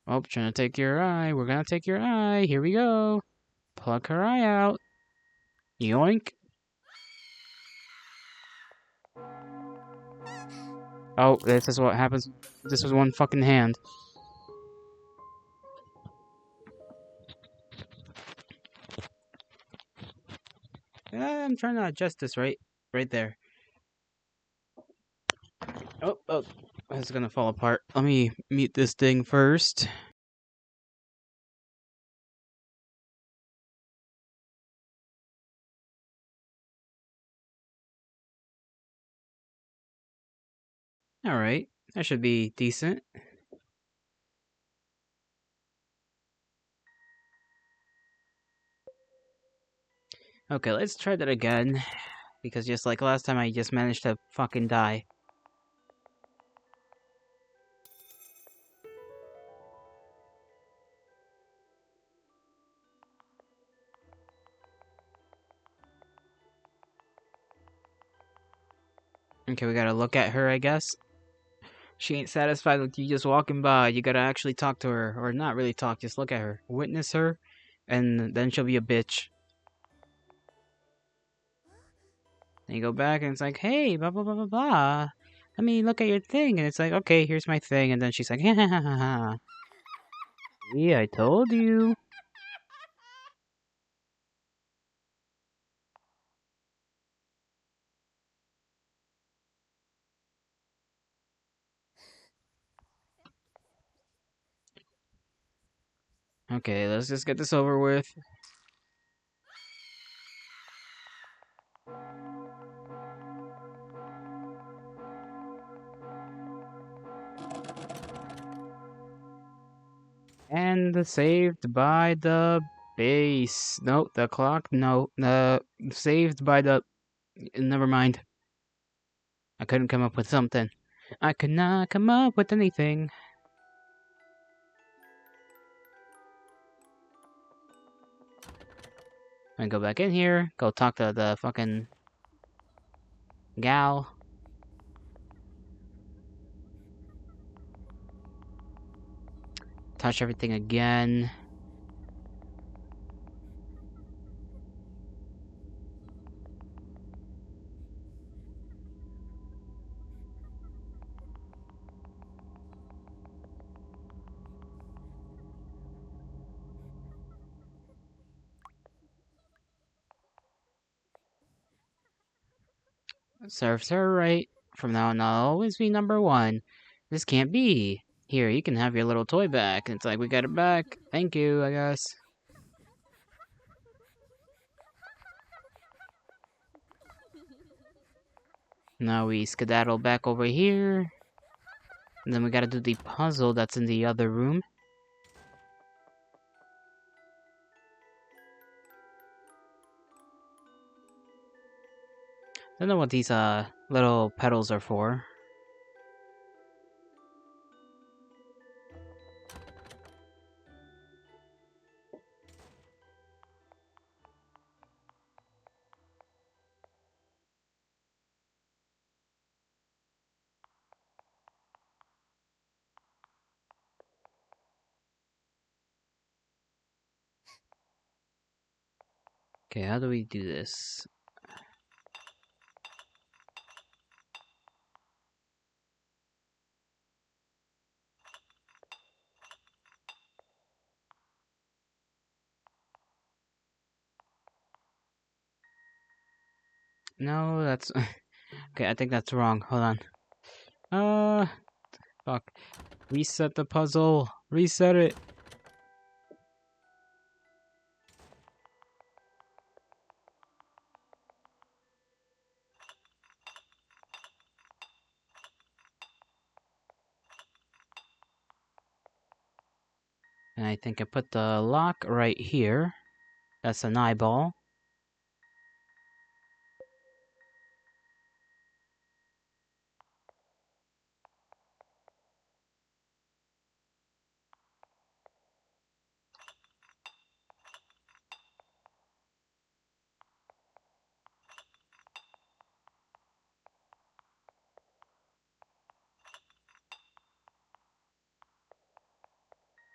[SPEAKER 1] Oh, trying to take your eye. We're gonna take your eye. Here we go. Pluck her eye out. Yoink. Oh, this is what happens. This was one fucking hand. I'm trying to adjust this right there. Oh, it's gonna fall apart. Let me mute this thing first. Alright, that should be decent. Okay, let's try that again. Because just like last time, I just managed to fucking die. Okay, we gotta look at her, I guess. She ain't satisfied with you just walking by. You gotta actually talk to her. Or not really talk, just look at her. Witness her, and then she'll be a bitch. Then you go back and it's like, hey, blah, blah, blah, blah, blah. Let me look at your thing. And it's like, okay, here's my thing. And then she's like, ha ha ha ha ha. Yeah, I told you. Okay, let's just get this over with. And saved by the base. No, the clock. No, saved by the. Never mind. I couldn't come up with something. I could not come up with anything. I go back in here. Go talk to the fucking gal. Touch everything again. Serves her right. From now on, I'll always be number one. This can't be. Here, you can have your little toy back. It's like, we got it back. Thank you, I guess. Now we skedaddle back over here. And then we gotta do the puzzle that's in the other room. Don't know what these little pedals are for. Okay, how do we do this? No, that's... Okay, I think that's wrong. Hold on. Fuck. Reset the puzzle. Reset it. And I think I put the lock right here. That's an eyeball.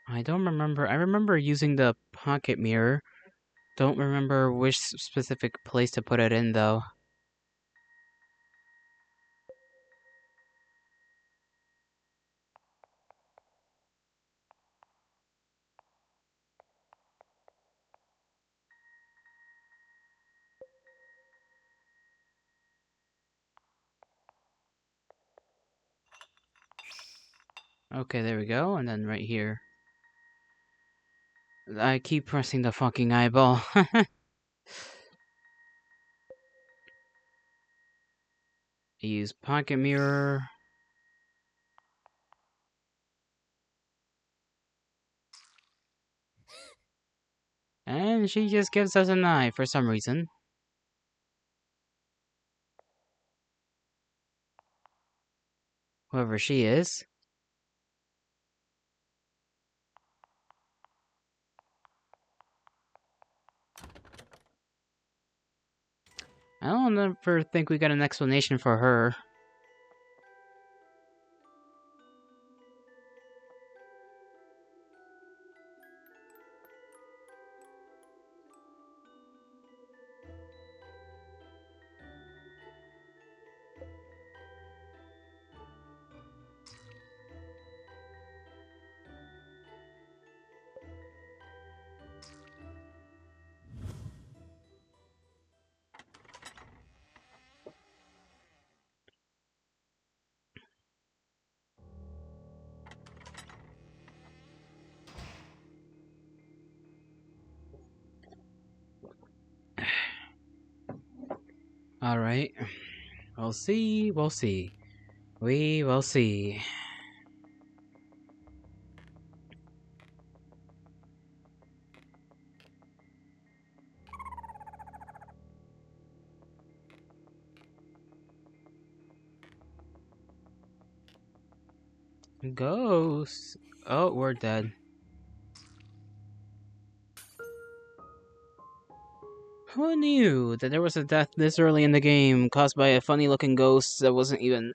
[SPEAKER 1] I don't remember. I remember using the pocket mirror. Don't remember which specific place to put it in, though. Okay, there we go. And then right here. I keep pressing the fucking eyeball. Use pocket mirror. And she just gives us an eye for some reason. Whoever she is. I don't ever think we got an explanation for her. Alright. We'll see, we'll see. We will see. Ghosts. Oh, we're dead. Who knew that there was a death this early in the game caused by a funny looking ghost that wasn't even.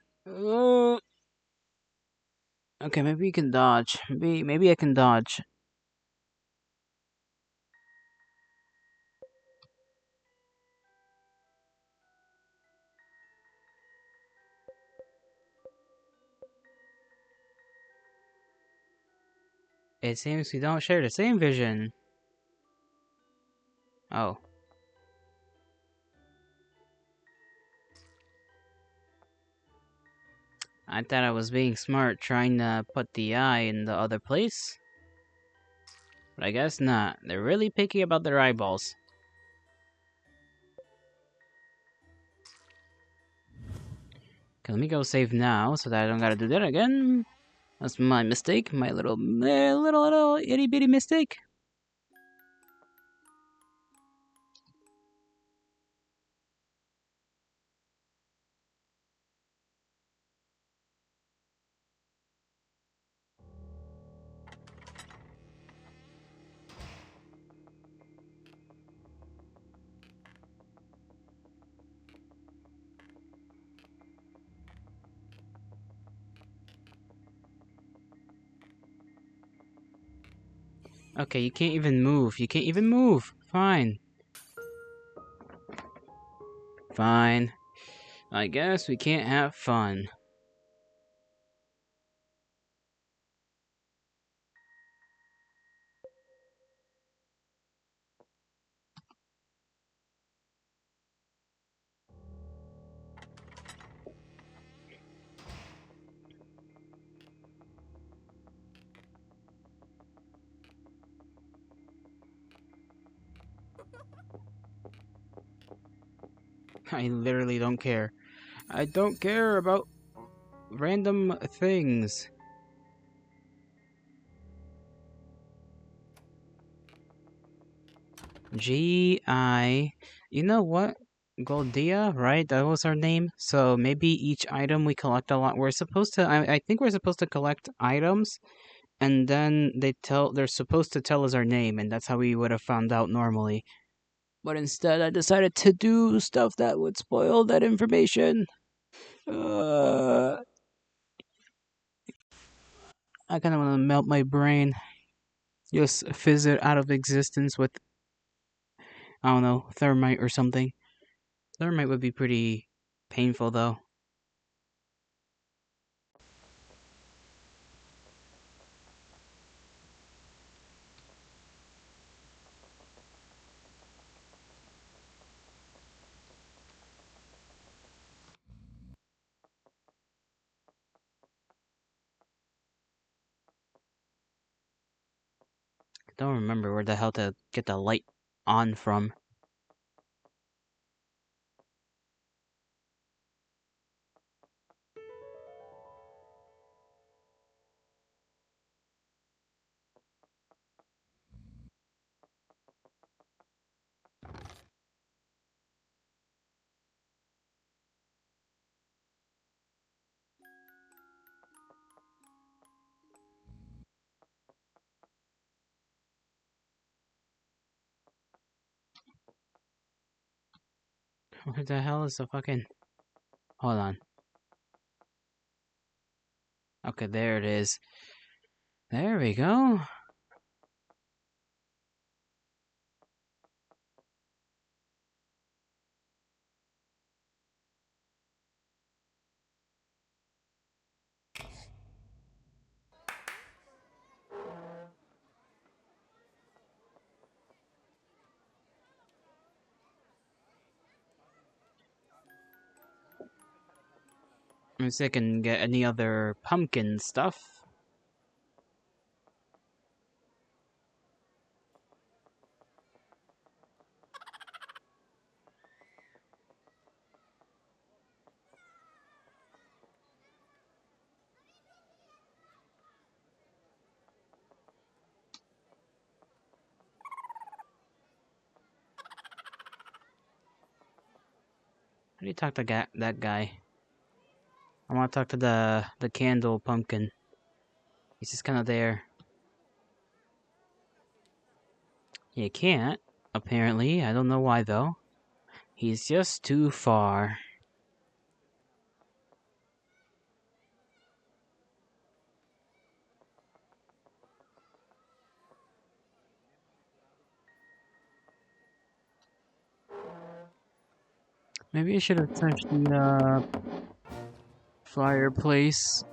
[SPEAKER 1] Okay, maybe we can dodge. Maybe I can dodge. It seems we don't share the same vision. Oh. I thought I was being smart trying to put the eye in the other place. But I guess not. They're really picky about their eyeballs. Okay, let me go save now so that I don't gotta do that again. That's my mistake. My little itty bitty mistake. Okay, you can't even move. You can't even move. Fine. Fine. I guess we can't have fun. I literally don't care. I don't care about random things. G.I. You know what? Goldia, right? That was our name. So maybe each item we collect a lot. We're supposed to. I think we're supposed to collect items, and then they're supposed to tell us our name, and that's how we would have found out normally. But instead, I decided to do stuff that would spoil that information. I kind of want to melt my brain. Just fizz it out of existence with, I don't know, thermite or something. Thermite would be pretty painful, though. I don't remember where the hell to get the light on from. Where the hell is the fucking... Hold on. Okay, there it is. There we go. Let me see if I can get any other pumpkin stuff. How do you talk to that guy? I want to talk to the candle pumpkin. He's just kind of there. You can't, apparently. I don't know why, though. He's just too far. Maybe I should have touched the fireplace.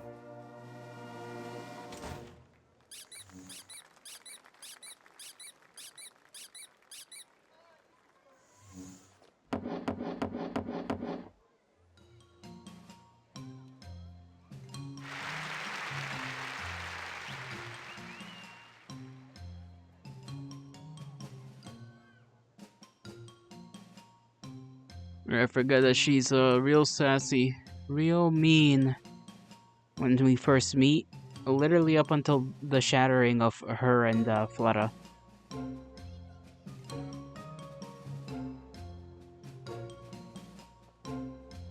[SPEAKER 1] I forgot that she's real sassy, real mean. When we first meet, literally up until the shattering of her and Flora.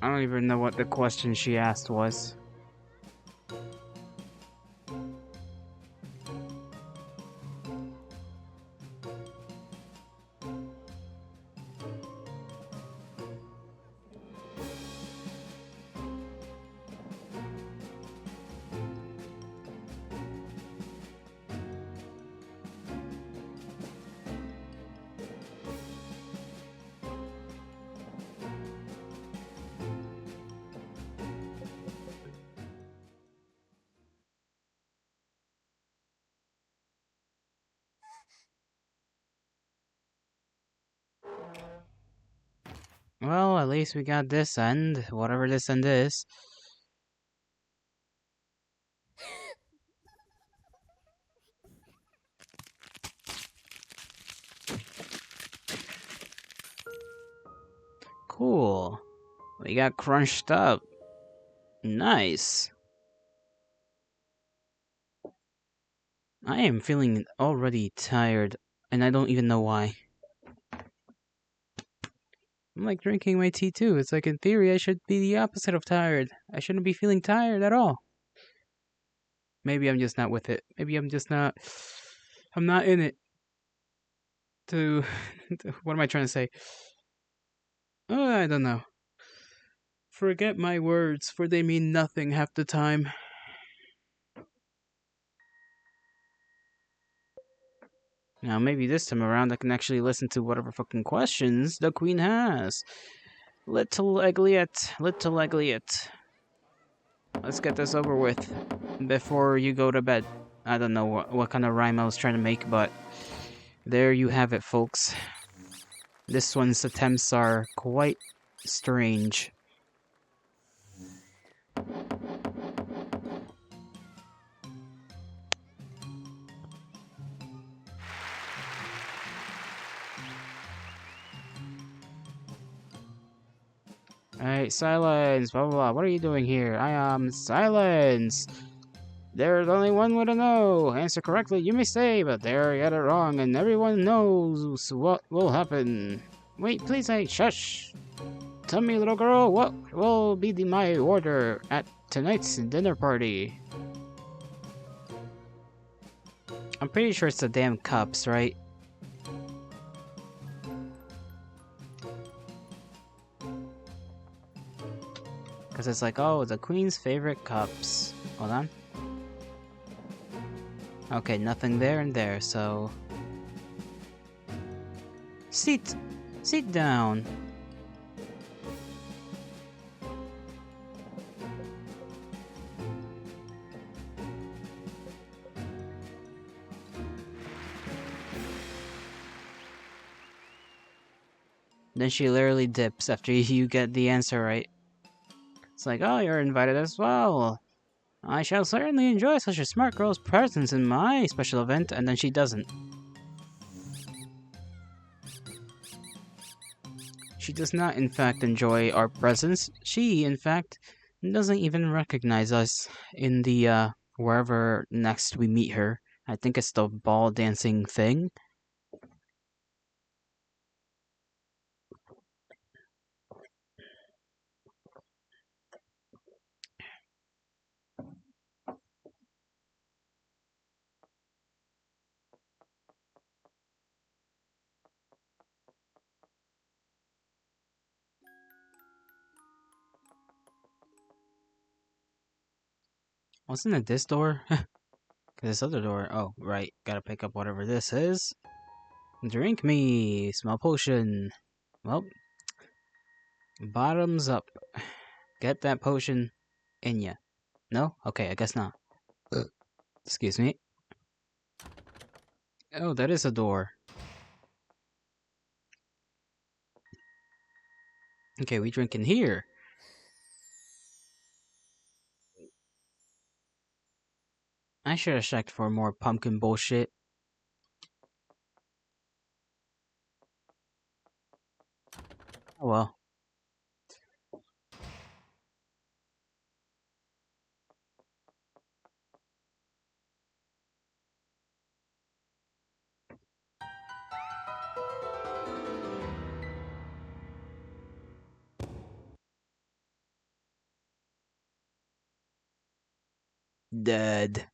[SPEAKER 1] I don't even know what the question she asked was. Well, at least we got this end, whatever this end is. Cool. We got crunched up. Nice. I am feeling already tired, and I don't even know why. I'm like drinking my tea too. It's like in theory I should be the opposite of tired. I shouldn't be feeling tired at all. Maybe I'm just not with it. Maybe I'm just not. I'm not in it. To. What am I trying to say? Oh, I don't know. Forget my words, for they mean nothing half the time. Now, maybe this time around I can actually listen to whatever fucking questions the queen has. Little Egliet, little Egliet. Let's get this over with before you go to bed. I don't know what kind of rhyme I was trying to make, but there you have it, folks. This one's attempts are quite strange. Alright, silence, blah blah blah. What are you doing here? I am silence. There's only one way to know. Answer correctly, you may stay, but there you get it wrong, and everyone knows what will happen. Wait, please, hey, shush. Tell me, little girl, what will be my order at tonight's dinner party? I'm pretty sure it's the damn cups, right? Because it's like, oh, the queen's favorite cups. Hold on. Okay, nothing there and there, so... Sit! Sit down! Then she literally dips after you get the answer right. It's like, oh, you're invited as well. I shall certainly enjoy such a smart girl's presence in my special event, and then she doesn't. She does not, in fact, enjoy our presence. She, in fact, doesn't even recognize us in the, wherever next we meet her. I think it's the ball dancing thing. Wasn't it this door? This other door. Oh, right. Gotta pick up whatever this is. Drink me. Small potion. Well, bottoms up. Get that potion in ya. No? Okay, I guess not. Excuse me. Oh, that is a door. Okay, we drink in here. I should have checked for more pumpkin bullshit. Oh well. Dead.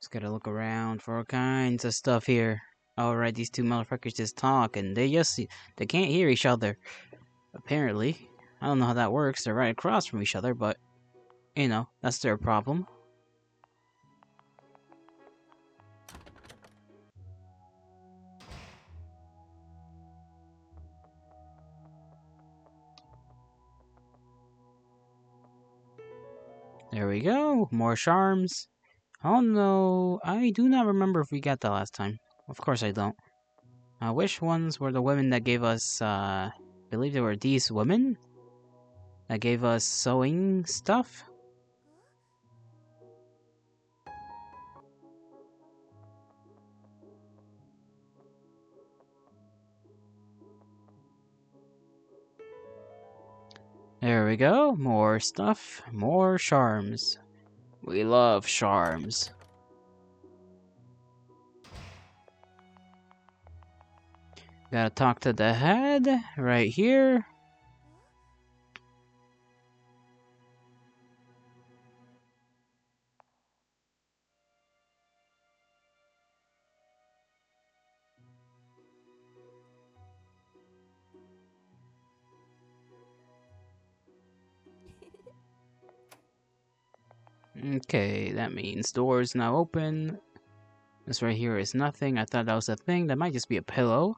[SPEAKER 1] Just gotta look around for all kinds of stuff here. Alright, these two motherfuckers just talk and they can't hear each other. Apparently. I don't know how that works. They're right across from each other, but you know, that's their problem. There we go. More charms. Oh no, I do not remember if we got that last time. Of course I don't. Which ones were the women that gave us, I believe they were these women? That gave us sewing stuff? There we go. More stuff. More charms. We love charms. Gotta talk to the head right here. Okay, that means doors now open. This right here is nothing. I thought that was a thing. That might just be a pillow.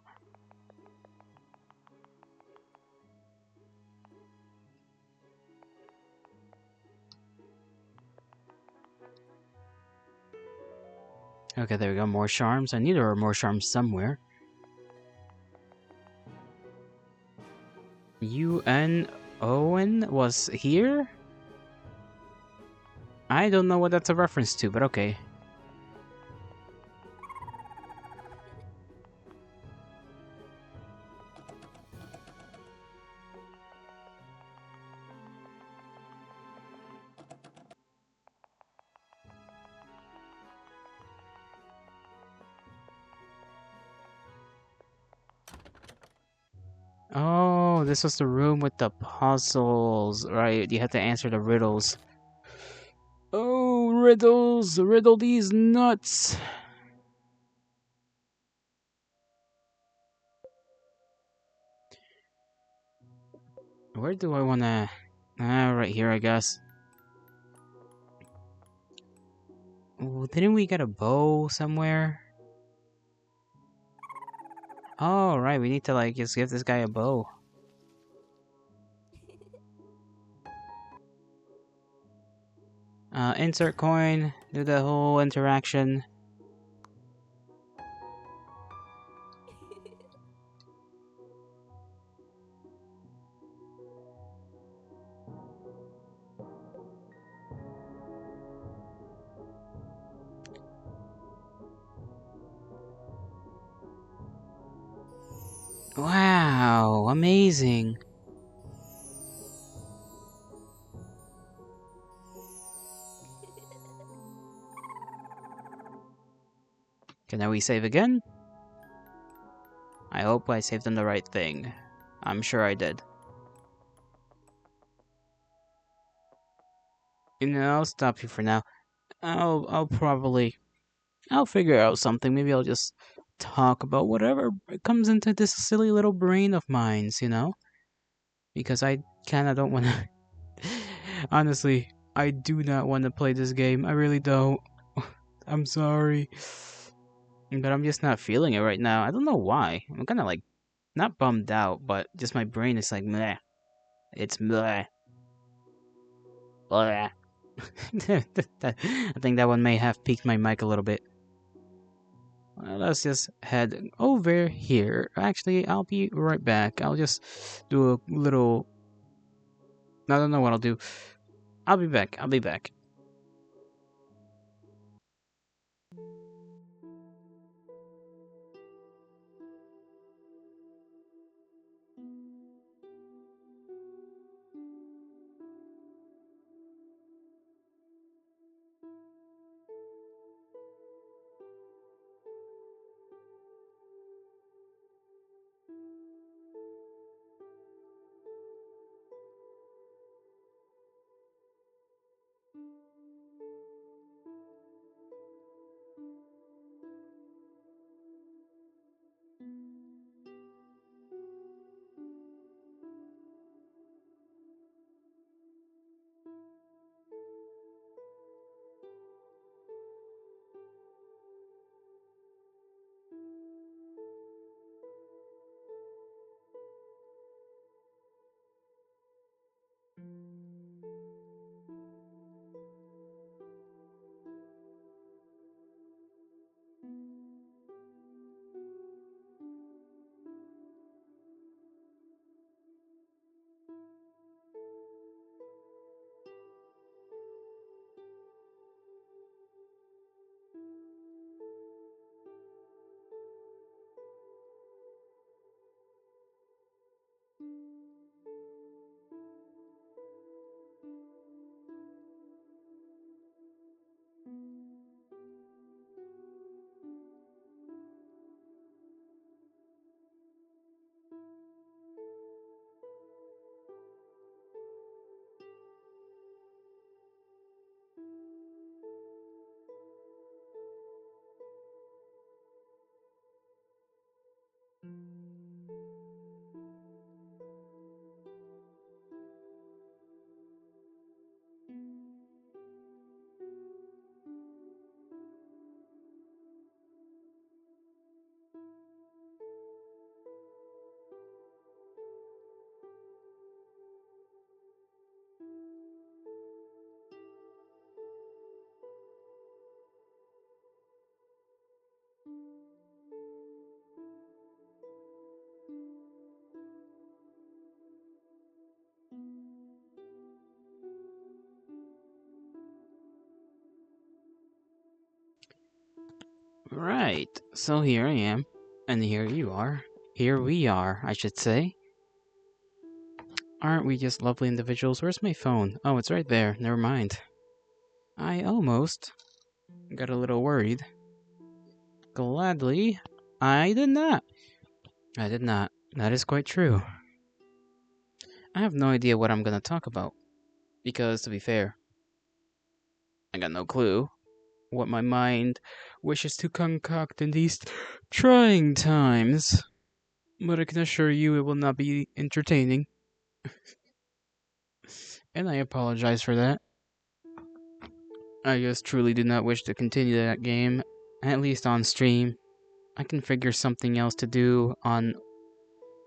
[SPEAKER 1] Okay, there we go. More charms. I knew there were more charms somewhere. UN Owen was here? I don't know what that's a reference to, but okay. Oh, this was the room with the puzzles, right? You had to answer the riddles. Oh, riddles! Riddle these nuts! Where do I wanna... right here, I guess. Ooh, didn't we get a bow somewhere? Oh, right, we need to, like, just give this guy a bow. Insert coin, do the whole interaction. Wow, amazing. Okay, now we save again. I hope I saved on the right thing. I'm sure I did. You know, I'll stop you for now. I'll figure out something. Maybe I'll just talk about whatever comes into this silly little brain of mine's, you know? Because I kinda don't wanna. Honestly, I do not want to play this game. I really don't. I'm sorry. But I'm just not feeling it right now. I don't know why. I'm kinda like, not bummed out, but just my brain is like, meh. It's meh. Bleh. I think that one may have peaked my mic a little bit. Well, let's just head over here. Actually, I'll be right back. I'll just do a little. I don't know what I'll do. I'll be back. I'll be back. Right. So here I am, and here you are. Here we are, I should say. Aren't we just lovely individuals? Where's my phone? Oh, it's right there. Never mind. I almost got a little worried. Gladly, I did not. I did not. That is quite true. I have no idea what I'm gonna talk about. Because, to be fair, I got no clue what my mind wishes to concoct in these trying times. But I can assure you it will not be entertaining. And I apologize for that. I just truly do not wish to continue that game, at least on stream. I can figure something else to do on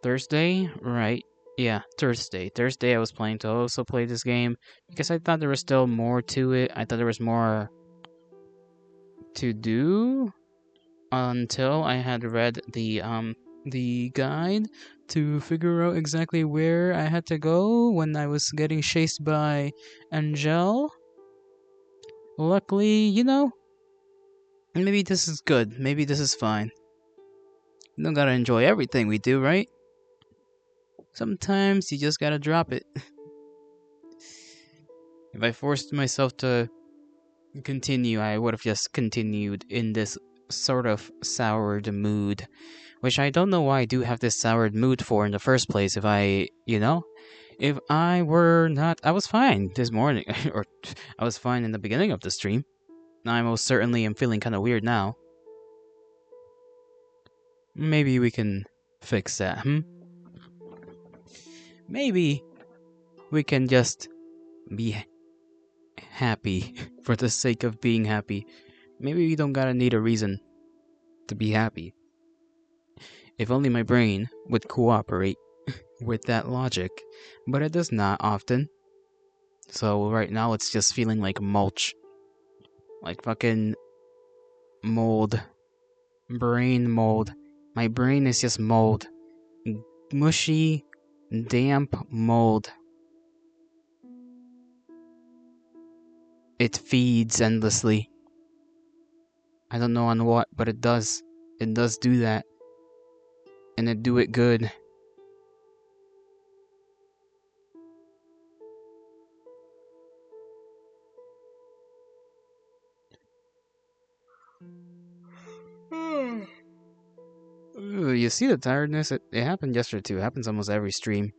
[SPEAKER 1] Thursday, right? Yeah, Thursday. Thursday I was planning to also play this game because I thought there was still more to it. I thought there was more to do until I had read the guide to figure out exactly where I had to go when I was getting chased by Angel. Luckily, you know, maybe this is good. Maybe this is fine. You don't gotta enjoy everything we do, right? Sometimes you just gotta drop it. If I forced myself to continue, I would have just continued in this sort of soured mood Which I don't know why I do have this soured mood for in the first place. If I were not, I was fine this morning, or I was fine in the beginning of the stream. I most certainly am feeling kind of weird now. Maybe we can fix that, Maybe we can just be happy for the sake of being happy. Maybe we don't gotta need a reason to be happy. If only my brain would cooperate with that logic, but it does not often. So right now it's just feeling like mulch. Like fucking mold. Brain mold. My brain is just mold. Mushy, damp mold. It feeds endlessly. I don't know on what, but it does. It does do that. And it do it good. You see the tiredness? It happened yesterday too. It happens almost every stream.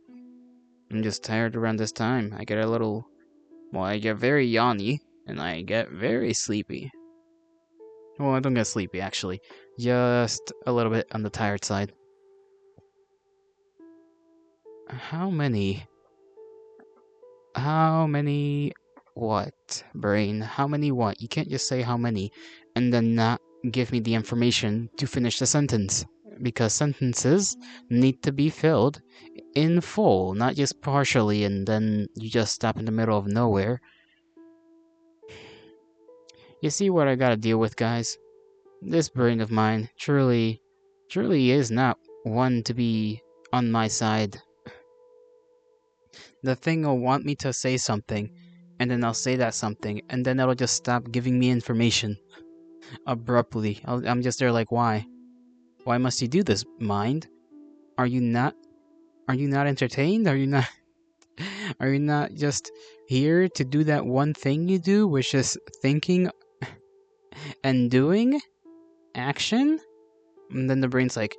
[SPEAKER 1] I'm just tired around this time. I get very yawny, and I get very sleepy. Well, I don't get sleepy, actually. Just a little bit on the tired side. How many? What, brain? How many what? You can't just say how many, and then not give me the information to finish the sentence. Because sentences need to be filled in full, not just partially, and then you just stop in the middle of nowhere. You see what I gotta deal with, guys? This brain of mine truly is not one to be on my side. The thing will want me to say something, and then I'll say that something, and then it'll just stop giving me information abruptly. I'm just there like, why? Why must you do this, mind? Are you not entertained? Are you not are you not just here to do that one thing you do, which is thinking and doing action? And then the brain's like,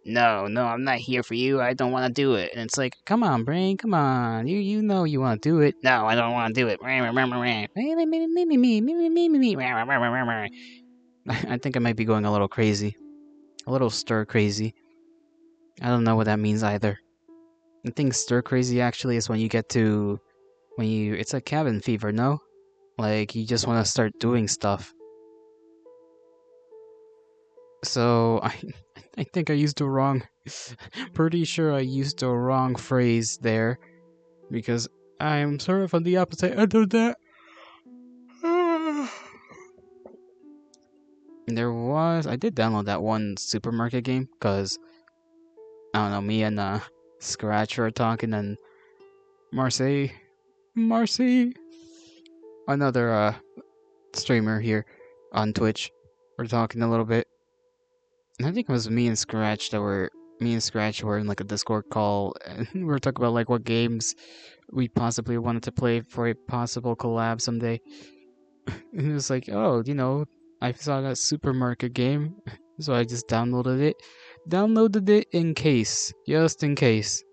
[SPEAKER 1] no, I'm not here for you. I don't want to do it. And it's like, come on, brain, come on. You know you want to do it. No, I don't want to do it. I think I might be going a little crazy. A little stir crazy. I don't know what that means either. I think stir crazy actually is when it's like cabin fever, no? Like you just want to start doing stuff. So I think I used the wrong pretty sure I used the wrong phrase there because I'm sort of on the opposite end of that. I did download that one supermarket game because I don't know, me and Scratch were talking and Marcy, another streamer here on Twitch, we're talking a little bit. And I think it was me and Scratch were in like a Discord call and we were talking about like what games we possibly wanted to play for a possible collab someday. And it was like, oh, I saw that supermarket game, so I just downloaded it. Downloaded it in case, just in case.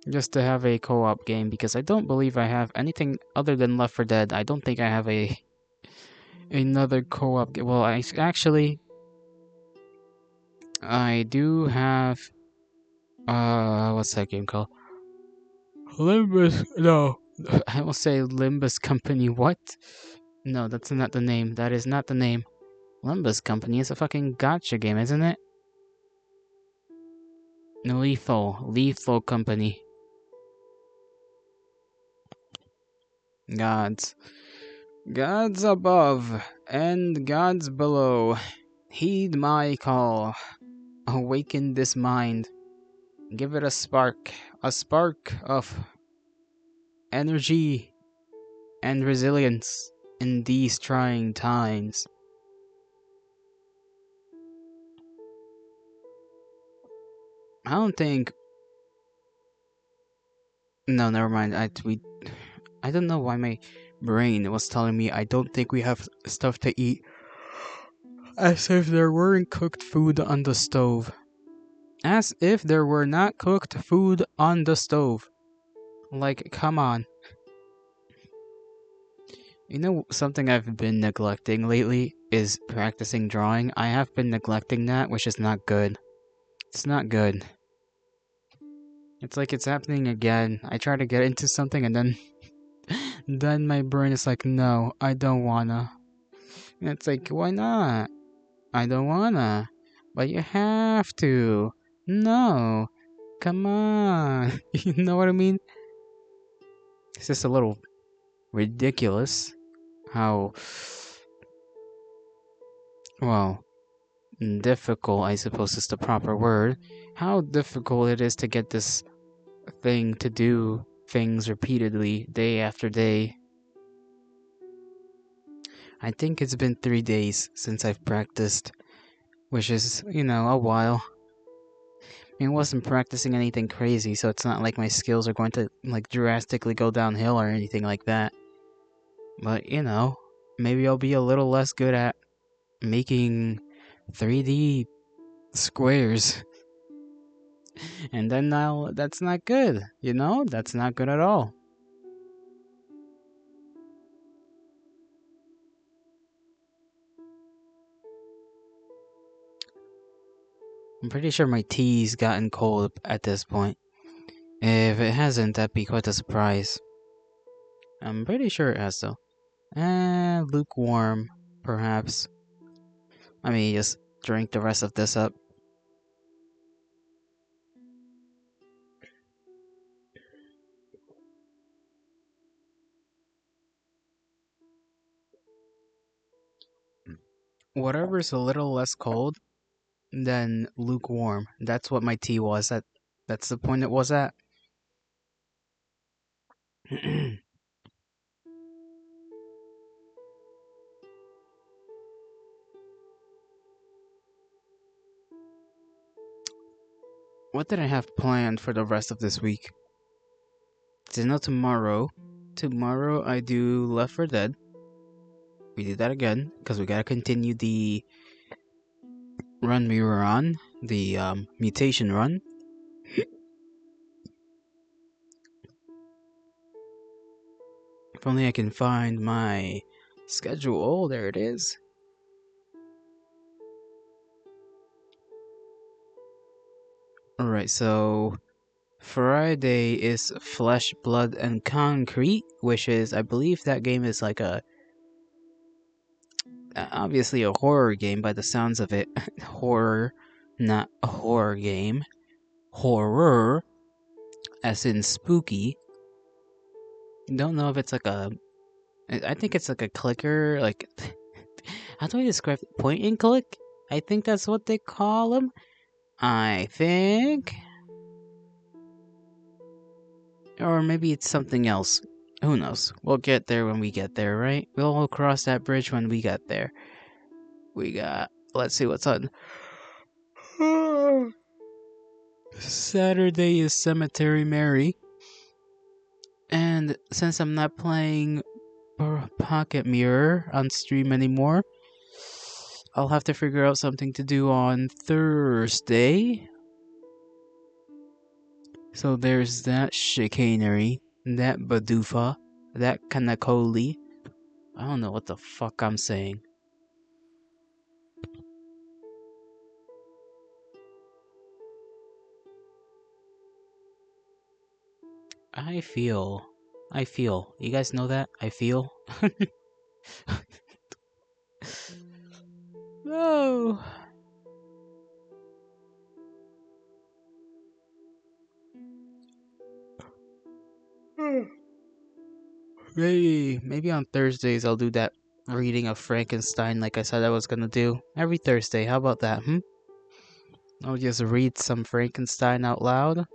[SPEAKER 1] Just to have a co-op game, because I don't believe I have anything other than Left 4 Dead. I don't think I have another co-op game. Well, I do have, what's that game called? Limbus, no. I will say Limbus Company, what? No, that's not the name. That is not the name. Limbus Company is a fucking gacha game, isn't it? Lethal Company. Gods. Gods above and gods below. Heed my call. Awaken this mind. Give it a spark of energy and resilience in these trying times. I don't think. No, never mind. I don't know why my brain was telling me I don't think we have stuff to eat. As if there weren't cooked food on the stove. As if there were not cooked food on the stove. Like, come on. You know, something I've been neglecting lately is practicing drawing. I have been neglecting that, which is not good. It's not good. It's like it's happening again. I try to get into something and then then my brain is like, no, I don't wanna. And it's like, why not? I don't wanna. But you have to. No. Come on. You know what I mean? It's just a little ridiculous how, well, difficult, I suppose is the proper word. How difficult it is to get this thing to do things repeatedly, day after day. I think it's been 3 days since I've practiced, which is, a while. I mean, I wasn't practicing anything crazy, so it's not like my skills are going to, like, drastically go downhill or anything like that. But, maybe I'll be a little less good at making 3D squares. And then that's not good, That's not good at all. I'm pretty sure my tea's gotten cold at this point. If it hasn't, that'd be quite a surprise. I'm pretty sure it has, though. Lukewarm, perhaps. Let me just drink the rest of this up. Whatever's a little less cold than lukewarm. That's what my tea was. That's the point it was at. What did I have planned for the rest of this week? Tomorrow I do Left 4 Dead. We do that again because we gotta continue the run we were on, the mutation run. If only I can find my schedule. Oh, there it is. Alright, so Friday is Flesh, Blood, and Concrete, which is, I believe that game is like obviously a horror game by the sounds of it. Horror, not a horror game. Horror, as in spooky. Don't know if it's like I think it's like a clicker, like, how do I describe it? Point and click? I think that's what they call them. I think. Or maybe it's something else. Who knows? We'll get there when we get there, right? We'll cross that bridge when we get there. Let's see what's on. Saturday is Cemetery Mary. And since I'm not playing Pocket Mirror on stream anymore, I'll have to figure out something to do on Thursday. So there's that chicanery, that Badoofa, that Kanakoli. I don't know what the fuck I'm saying. I feel. You guys know that? I feel. No. Maybe on Thursdays I'll do that reading of Frankenstein like I said I was gonna do. Every Thursday, how about that, I'll just read some Frankenstein out loud.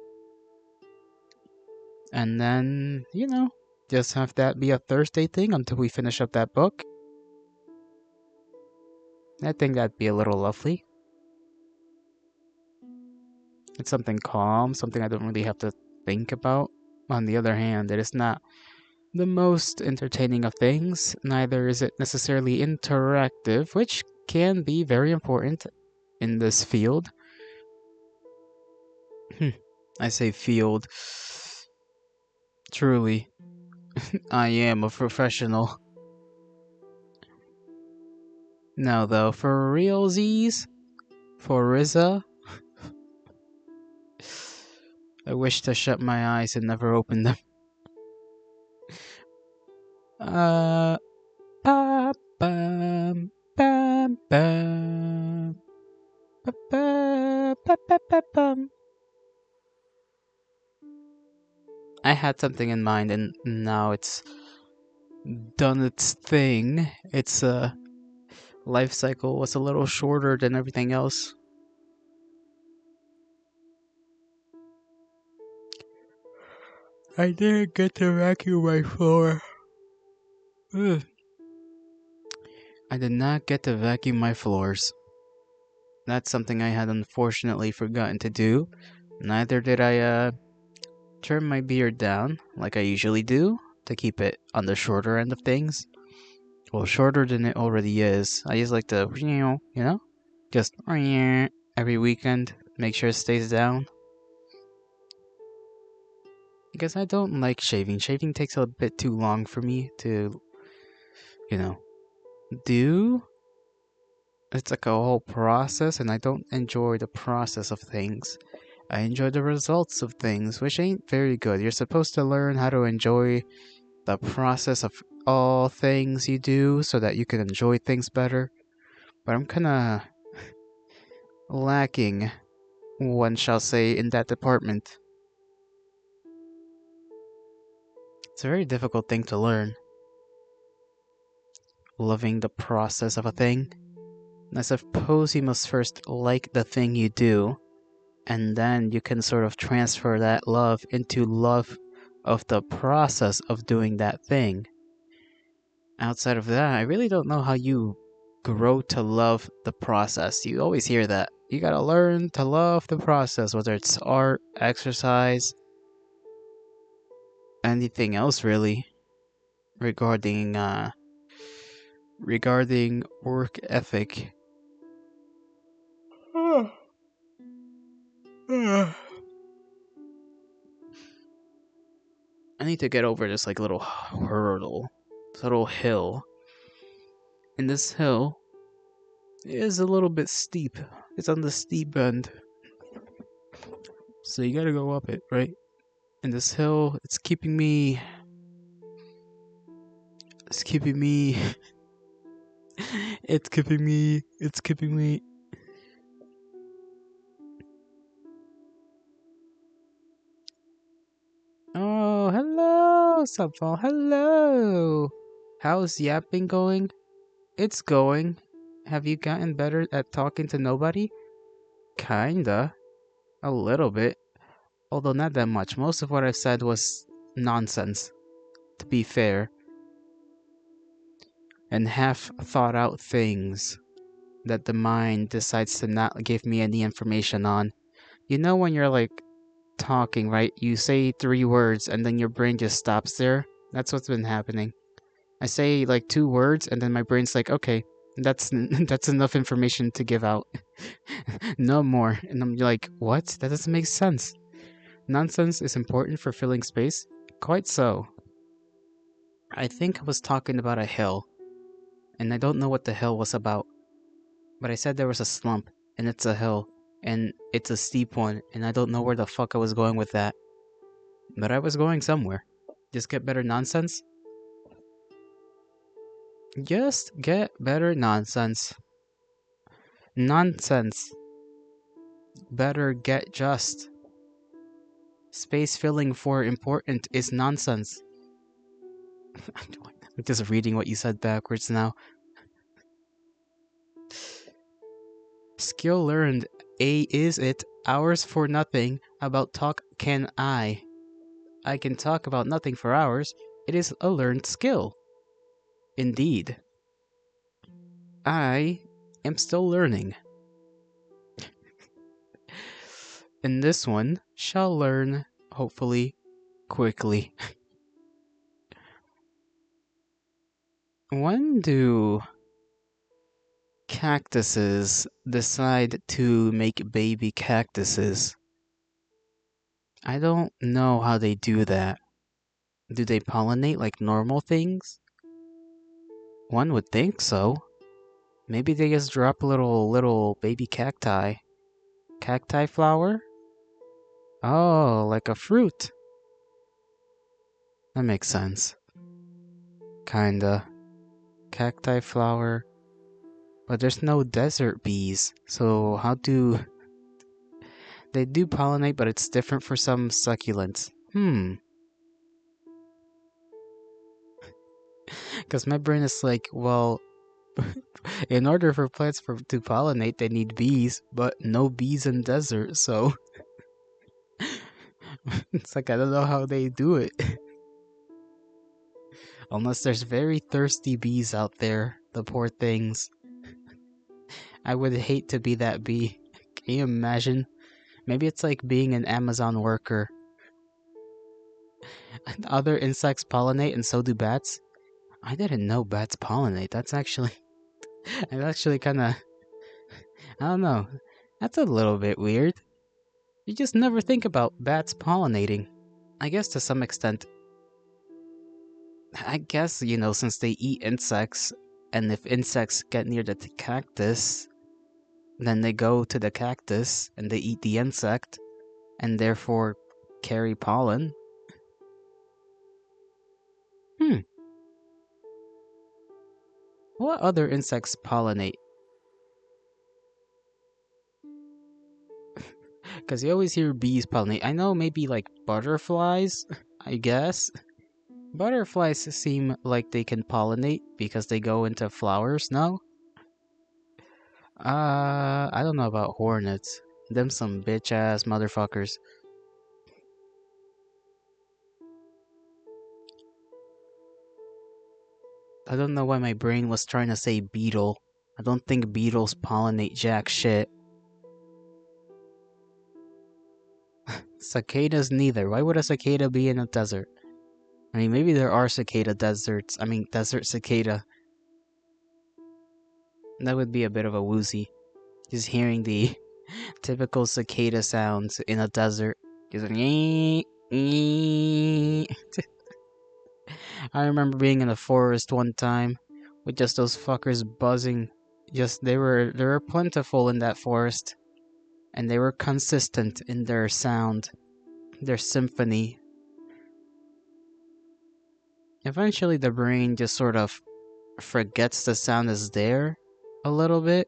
[SPEAKER 1] And then, just have that be a Thursday thing until we finish up that book. I think that'd be a little lovely. It's something calm, something I don't really have to think about. On the other hand, it is not the most entertaining of things, neither is it necessarily interactive, which can be very important in this field. I say field. Truly, I am a professional. Now though, for realsies, for Riza, I wish to shut my eyes and never open them. Uh, ba bum, bum bum, ba ba ba ba ba bum. I had something in mind, and now it's done its thing. Its life cycle was a little shorter than everything else. I didn't get to vacuum my floor. Ugh. I did not get to vacuum my floors. That's something I had unfortunately forgotten to do. Neither did I trim my beard down like I usually do to keep it on the shorter end of things. Well, shorter than it already is. I just like to, just every weekend, make sure it stays down. Because I don't like shaving. Shaving takes a bit too long for me to, do. It's like a whole process, and I don't enjoy the process of things. I enjoy the results of things, which ain't very good. You're supposed to learn how to enjoy the process of all things you do so that you can enjoy things better. But I'm kinda lacking, one shall say, in that department. It's a very difficult thing to learn. Loving the process of a thing. I suppose you must first like the thing you do, and then you can sort of transfer that love into love of the process of doing that thing. Outside of that, I really don't know how you grow to love the process. You always hear that. You gotta learn to love the process, whether it's art, exercise, anything else really, regarding work ethic. I need to get over this like little hurdle, this little hill. And this hill is a little bit steep. It's on the steep end. So you gotta go up it, right? And this hill, it's keeping me. It's keeping me. It's keeping me. It's keeping me. Oh, hello, Subfall. Hello. How's yapping going? It's going. Have you gotten better at talking to nobody? Kinda. A little bit. Although not that much. Most of what I've said was nonsense, to be fair. And half thought out things that the mind decides to not give me any information on. You know when you're like talking, right? You say 3 words and then your brain just stops there? That's what's been happening. I say like 2 words and then my brain's like, okay, that's that's enough information to give out. No more. And I'm like, what? That doesn't make sense. Nonsense is important for filling space? Quite so. I think I was talking about a hill, and I don't know what the hill was about. But I said there was a slump, and it's a hill, and it's a steep one, and I don't know where the fuck I was going with that. But I was going somewhere. Just get better nonsense? Just get better nonsense. Nonsense. Better get just. Space filling for important is nonsense. I'm just reading what you said backwards now. Skill learned. A is it. Hours for nothing. About talk can I. I can talk about nothing for hours. It is a learned skill. Indeed. I am still learning. And this one shall learn, hopefully, quickly. When do cactuses decide to make baby cactuses, I don't know how they do that. Do they pollinate like normal things? One would think so. Maybe they just drop little baby cacti. Cacti flower? Oh, like a fruit. That makes sense. Kinda. Cacti flower. But there's no desert bees. So how do... They do pollinate, but it's different for some succulents. Because my brain is like, well, in order for plants to pollinate, they need bees, but no bees in desert, so... It's like, I don't know how they do it. Unless there's very thirsty bees out there, the poor things. I would hate to be that bee. Can you imagine? Maybe it's like being an Amazon worker. Other insects pollinate and so do bats. I didn't know bats pollinate. That's actually kinda... I don't know. That's a little bit weird. You just never think about bats pollinating. I guess to some extent... I guess, since they eat insects, and if insects get near the cactus, then they go to the cactus, and they eat the insect, and therefore carry pollen. What other insects pollinate? Because you always hear bees pollinate. I know maybe like butterflies, I guess. Butterflies seem like they can pollinate because they go into flowers, no? I don't know about hornets. Them some bitch ass motherfuckers. I don't know why my brain was trying to say beetle. I don't think beetles pollinate jack shit. Cicadas neither. Why would a cicada be in a desert? I mean, maybe there are cicada deserts. I mean, desert cicada. That would be a bit of a woozy. Just hearing the typical cicada sounds in a desert. Just like, I remember being in a forest one time with just those fuckers buzzing. Just they were plentiful in that forest, and they were consistent in their sound, their symphony. Eventually, the brain just sort of forgets the sound is there a little bit,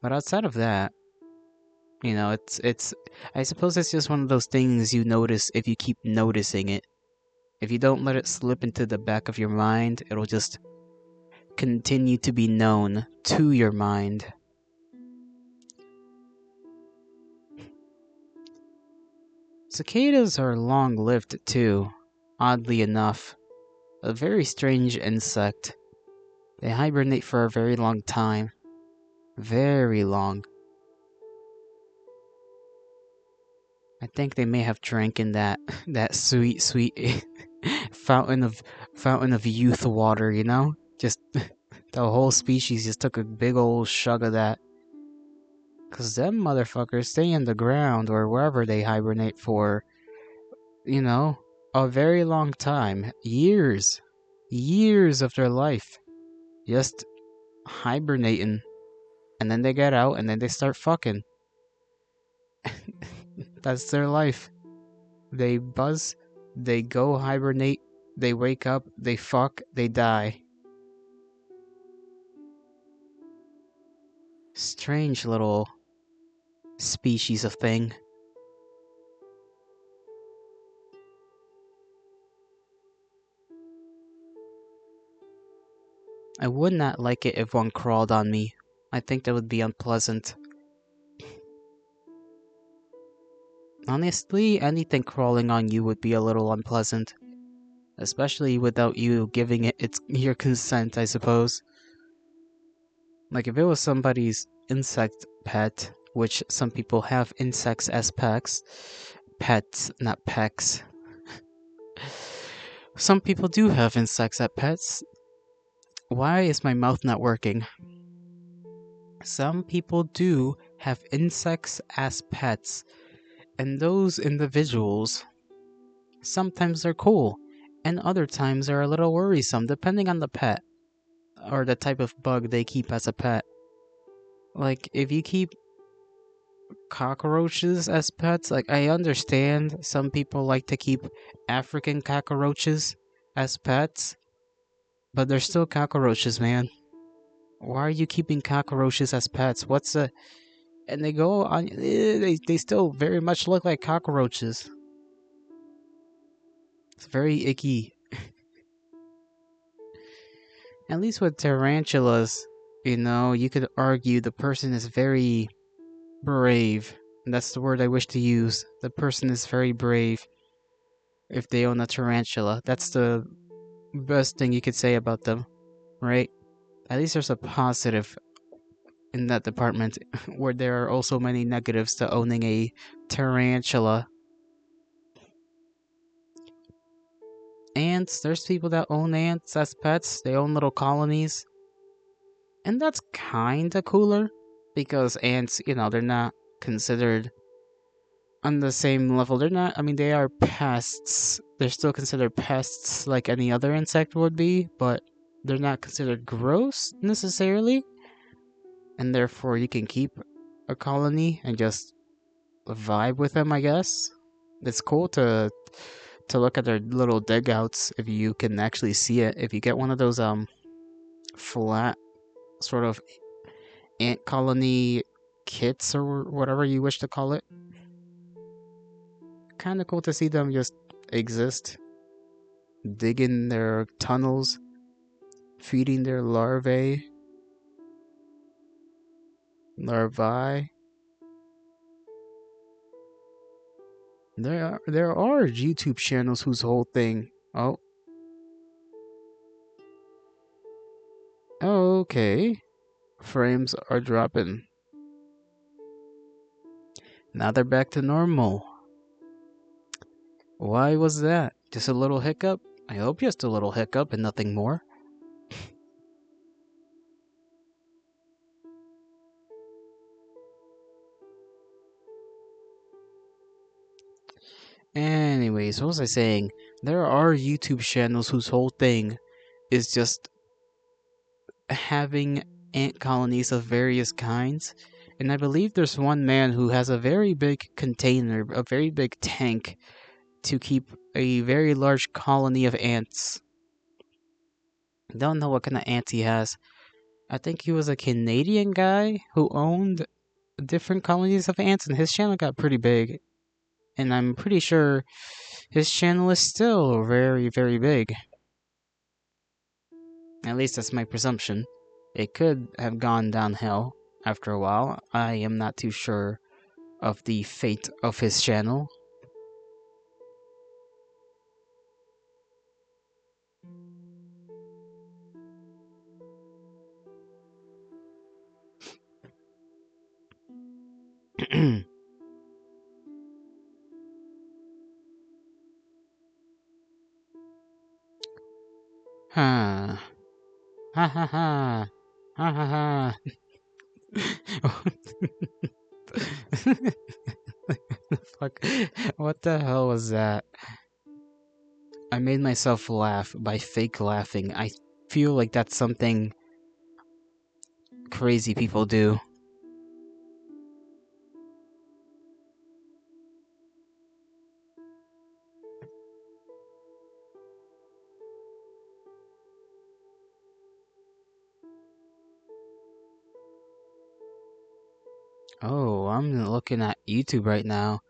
[SPEAKER 1] but outside of that, it's. I suppose it's just one of those things you notice if you keep noticing it. If you don't let it slip into the back of your mind, it'll just continue to be known to your mind. Cicadas are long-lived too, oddly enough. A very strange insect. They hibernate for a very long time. Very long. I think they may have drank in that sweet fountain of youth water, Just the whole species just took a big old shug of that. Cause them motherfuckers stay in the ground or wherever they hibernate for, a very long time. Years. Years of their life. Just hibernating. And then they get out and then they start fucking. That's their life. They buzz, they go hibernate, they wake up, they fuck, they die. Strange little species of thing. I would not like it if one crawled on me. I think that would be unpleasant. Honestly, anything crawling on you would be a little unpleasant. Especially without you giving it your consent, I suppose. Like if it was somebody's insect pet, which some people have insects as pets. Pets, not pecks. Some people do have insects as pets. Why is my mouth not working? Some people do have insects as pets, and those individuals sometimes they're cool, and other times they're a little worrisome depending on the pet or the type of bug they keep as a pet. Like, if you keep cockroaches as pets, like, I understand some people like to keep African cockroaches as pets, but they're still cockroaches, man. Why are you keeping cockroaches as pets? What's the. And they go on. They still very much look like cockroaches. It's very icky. At least with tarantulas, you could argue the person is very brave. That's the word I wish to use. The person is very brave if they own a tarantula. That's the best thing you could say about them, right? At least there's a positive in that department, where there are also many negatives to owning a tarantula. Ants, there's people that own ants as pets. They own little colonies. And that's kinda cooler, because ants, they're not considered on the same level. They're not, I mean, they are pests. They're still considered pests like any other insect would be, but they're not considered gross necessarily. And therefore, you can keep a colony and just vibe with them, I guess. It's cool to look at their little digouts if you can actually see it. If you get one of those flat sort of ant colony kits or whatever you wish to call it, kind of cool to see them just exist, digging their tunnels, feeding their larvae. There are YouTube channels whose whole thing. Oh, okay. Frames are dropping. Now they're back to normal. Why was that? Just a little hiccup? I hope just a little hiccup and nothing more. Anyways, what was I saying? There are YouTube channels whose whole thing is just having ant colonies of various kinds. And I believe there's one man who has a very big container, a very big tank, to keep a very large colony of ants. Don't know what kind of ants he has. I think he was a Canadian guy who owned different colonies of ants, and his channel got pretty big. And I'm pretty sure his channel is still very, very big. At least that's my presumption. It could have gone downhill after a while. I am not too sure of the fate of his channel. Ha. Ha ha ha. Ha ha ha. Fuck. What the hell was that? I made myself laugh by fake laughing. I feel like that's something crazy people do. Oh, I'm looking at YouTube right now.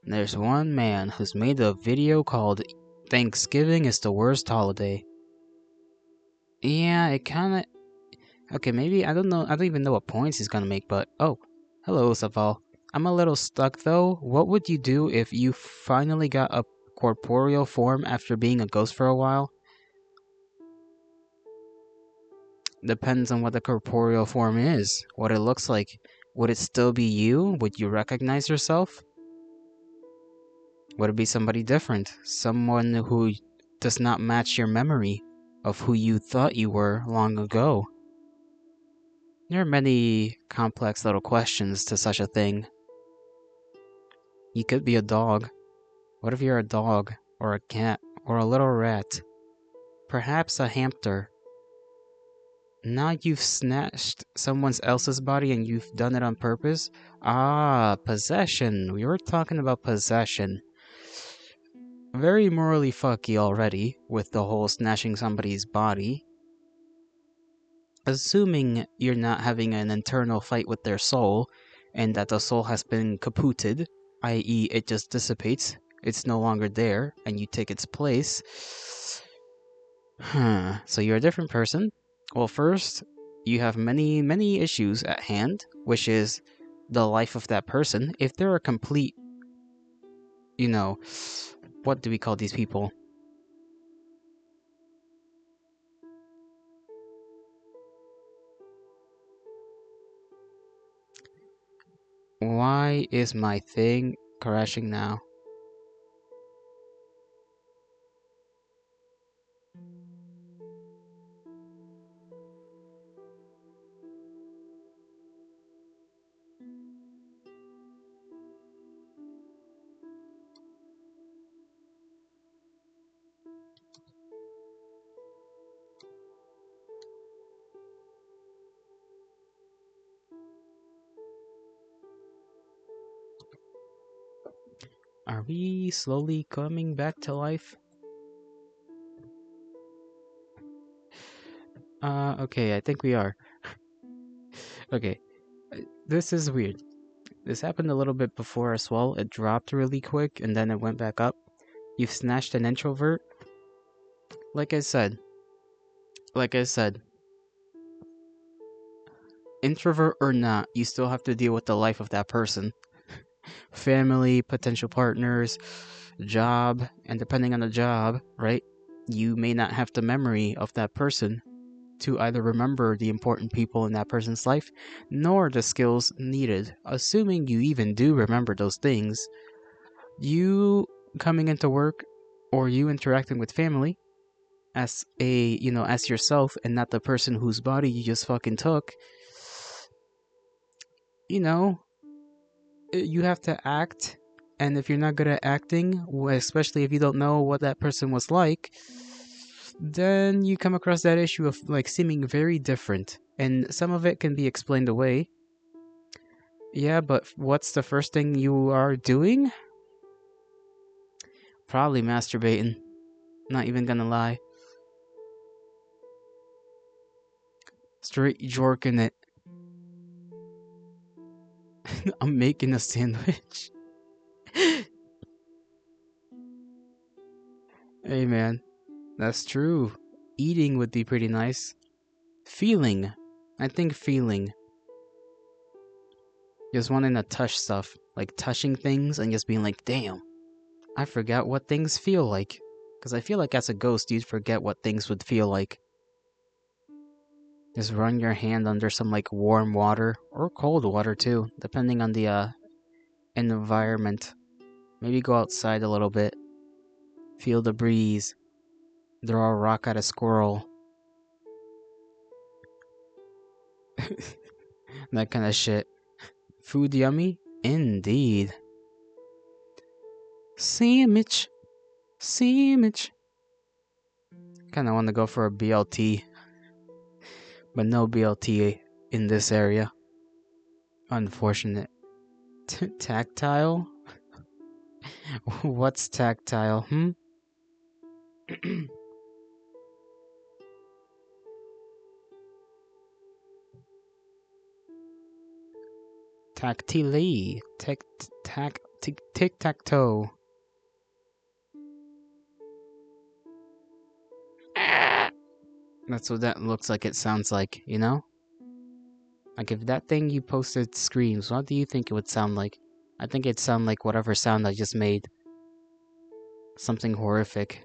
[SPEAKER 1] And there's one man who's made a video called Thanksgiving is the Worst Holiday. Yeah, it kinda... Okay, maybe, I don't know, I don't even know what points he's gonna make, but... Oh, hello, Saval. I'm a little stuck, though. What would you do if you finally got a corporeal form after being a ghost for a while? Depends on what the corporeal form is, what it looks like. Would it still be you? Would you recognize yourself? Would it be somebody different? Someone who does not match your memory of who you thought you were long ago? There are many complex little questions to such a thing. You could be a dog. What if you're a dog, or a cat, or a little rat? Perhaps a hamster. Now you've snatched someone else's body and you've done it on purpose? Ah, possession. We were talking about possession. Very morally fucky already, with the whole snatching somebody's body. Assuming you're not having an internal fight with their soul, and that the soul has been kapooted, i.e. it just dissipates, it's no longer there, and you take its place. So you're a different person. Well, first, you have many issues at hand, which is the life of that person. If they're a complete, you know, what do we call these people? Why is my thing crashing now? Are we slowly coming back to life? Okay, I think we are. Okay, this is weird. This happened a little bit before as well. It dropped really quick and then it went back up. You've snatched an introvert. Like I said, introvert or not, you still have to deal with the life of that person. Family, potential partners, job, and depending on the job, right? You may not have the memory of that person to either remember the important people in that person's life, nor the skills needed. Assuming you even do remember those things, you coming into work or you interacting with family as as yourself and not the person whose body you just fucking took, you know, you have to act. And if you're not good at acting, especially if you don't know what that person was like, then you come across that issue of like seeming very different. And some of it can be explained away. Yeah, but what's the first thing you are doing? Probably masturbating. Not even gonna lie. Straight jorking it. I'm making a sandwich. Hey man, that's true. Eating would be pretty nice. Feeling. I think feeling. Just wanting to touch stuff. Like touching things and just being like, damn, I forgot what things feel like. Because I feel like as a ghost, you'd forget what things would feel like. Just run your hand under some like warm water or cold water too, depending on the environment. Maybe go outside a little bit. Feel the breeze. Throw a rock at a squirrel. That kind of shit. Food yummy? Indeed. Sandwich. Sandwich. Kinda want to go for a BLT. But no BLT in this area. Unfortunate. Tactile? What's tactile, Tactile. Tic-tac-toe. That's what that looks like it sounds like, you know? Like if that thing you posted screams, what do you think it would sound like? I think it'd sound like whatever sound I just made. Something horrific.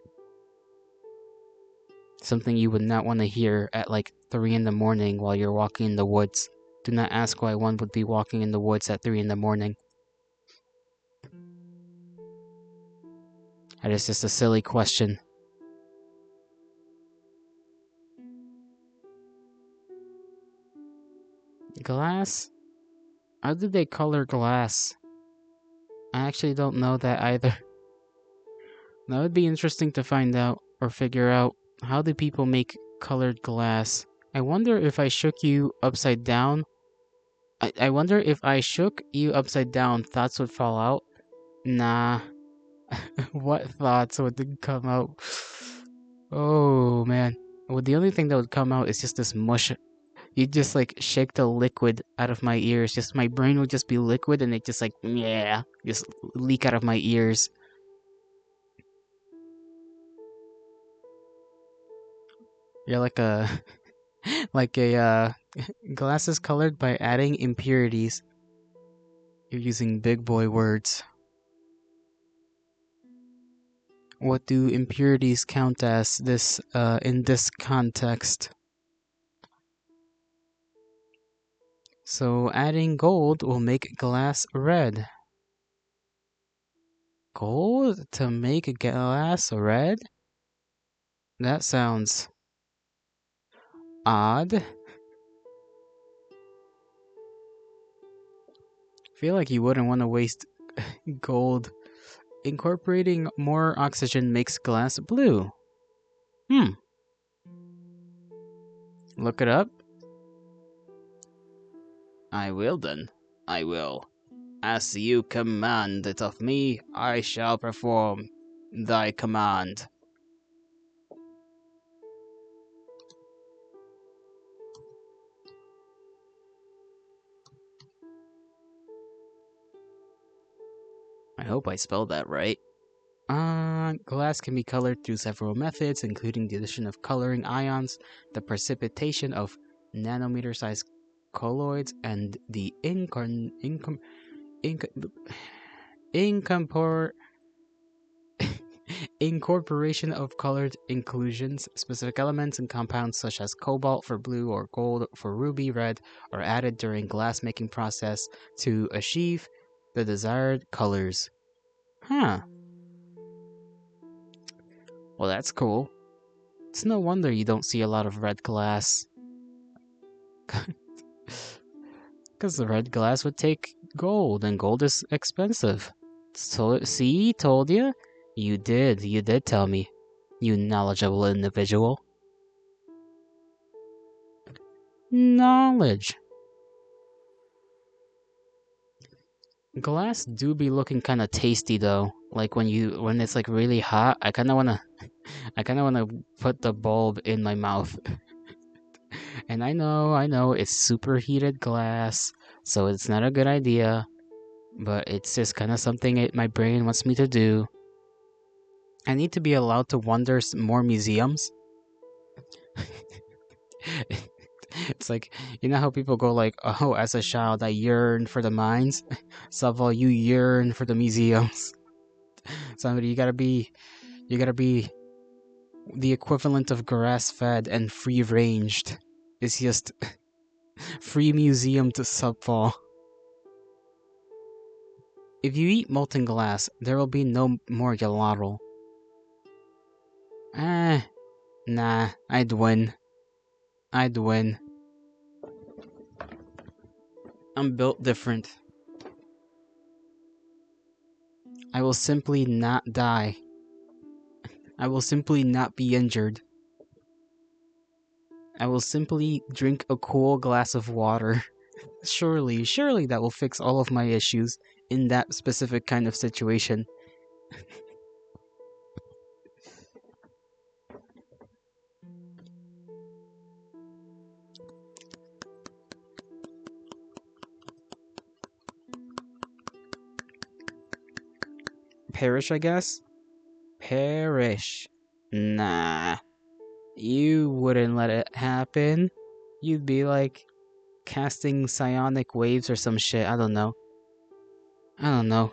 [SPEAKER 1] Something you would not want to hear at like 3 in the morning while you're walking in the woods. Do not ask why one would be walking in the woods at 3 in the morning. That is just a silly question. Glass? How do they color glass? I actually don't know that either. That would be interesting to find out or figure out. How do people make colored glass? I wonder if I shook you upside down. I wonder if I shook you upside down, thoughts would fall out. Nah. What thoughts would come out? Oh man. Well, the only thing that would come out is just this mush. You'd just like shake the liquid out of my ears. Just my brain would just be liquid and it just like, yeah, just leak out of my ears. You're like a like a glasses colored by adding impurities. You're using big boy words. What do impurities count as this in this context? So adding gold will make glass red. Gold to make glass red? That sounds odd. I feel like you wouldn't want to waste gold. Incorporating more oxygen makes glass blue. Look it up. I will then. I will. As you command it of me, I shall perform thy command. I hope I spelled that right. Glass can be colored through several methods, including the addition of coloring ions, the precipitation of nanometer-sized colloids, and the incorporation of colored inclusions. Specific elements and compounds such as cobalt for blue or gold for ruby red are added during glass making process to achieve the desired colors. Huh. Well, that's cool. It's no wonder you don't see a lot of red glass. Because the red glass would take gold, and gold is expensive. So, see, told you? You did tell me. You knowledgeable individual. Knowledge. Glass do be looking kind of tasty though. Like when it's like really hot, I kind of wanna put the bulb in my mouth. And I know, it's superheated glass, so it's not a good idea. But it's just kind of something my brain wants me to do. I need to be allowed to wander more museums. It's like, you know how people go like, oh, as a child, I yearn for the mines. Saval, you yearn for the museums. Somebody, you gotta be the equivalent of grass-fed and free-ranged. It's just free museum to Subfall. If you eat molten glass, there will be no more gelato. Nah, I'd win. I'm built different. I will simply not die. I will simply not be injured. I will simply drink a cool glass of water. Surely that will fix all of my issues in that specific kind of situation. Perish, I guess? Perish. Nah. You wouldn't let it happen. You'd be like casting psionic waves or some shit. I don't know. I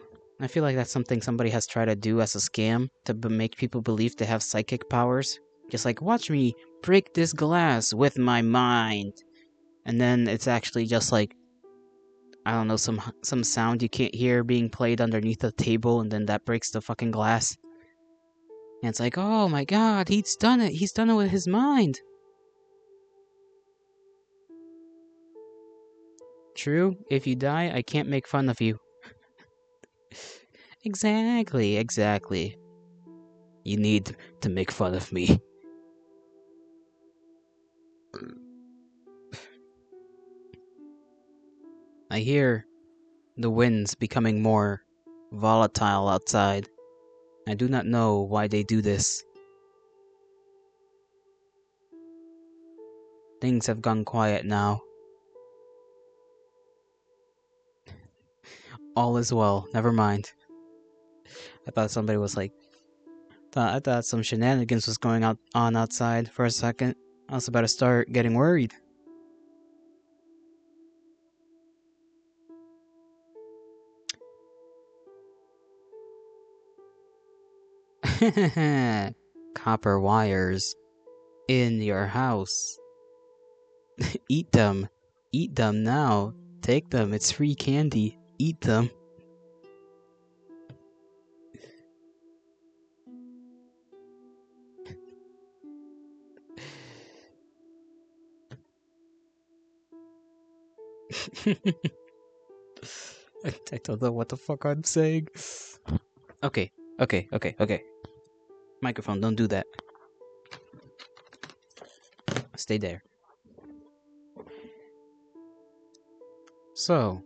[SPEAKER 1] feel like that's something somebody has tried to do as a scam to make people believe they have psychic powers. Just like, watch me break this glass with my mind. And then it's actually just like, I don't know, some sound you can't hear being played underneath the table, and then that breaks the fucking glass. And it's like, oh my god, he's done it with his mind. True, if you die, I can't make fun of you. Exactly, exactly. You need to make fun of me. I hear the winds becoming more volatile outside. I do not know why they do this. Things have gone quiet now. All is well, never mind. I thought somebody was like, I thought some shenanigans was going on outside for a second. I was about to start getting worried. Copper wires in your house. Eat them. Eat them now. Take them. It's free candy. Eat them. I don't know what the fuck I'm saying. Okay, okay. Microphone, don't do that. Stay there. So,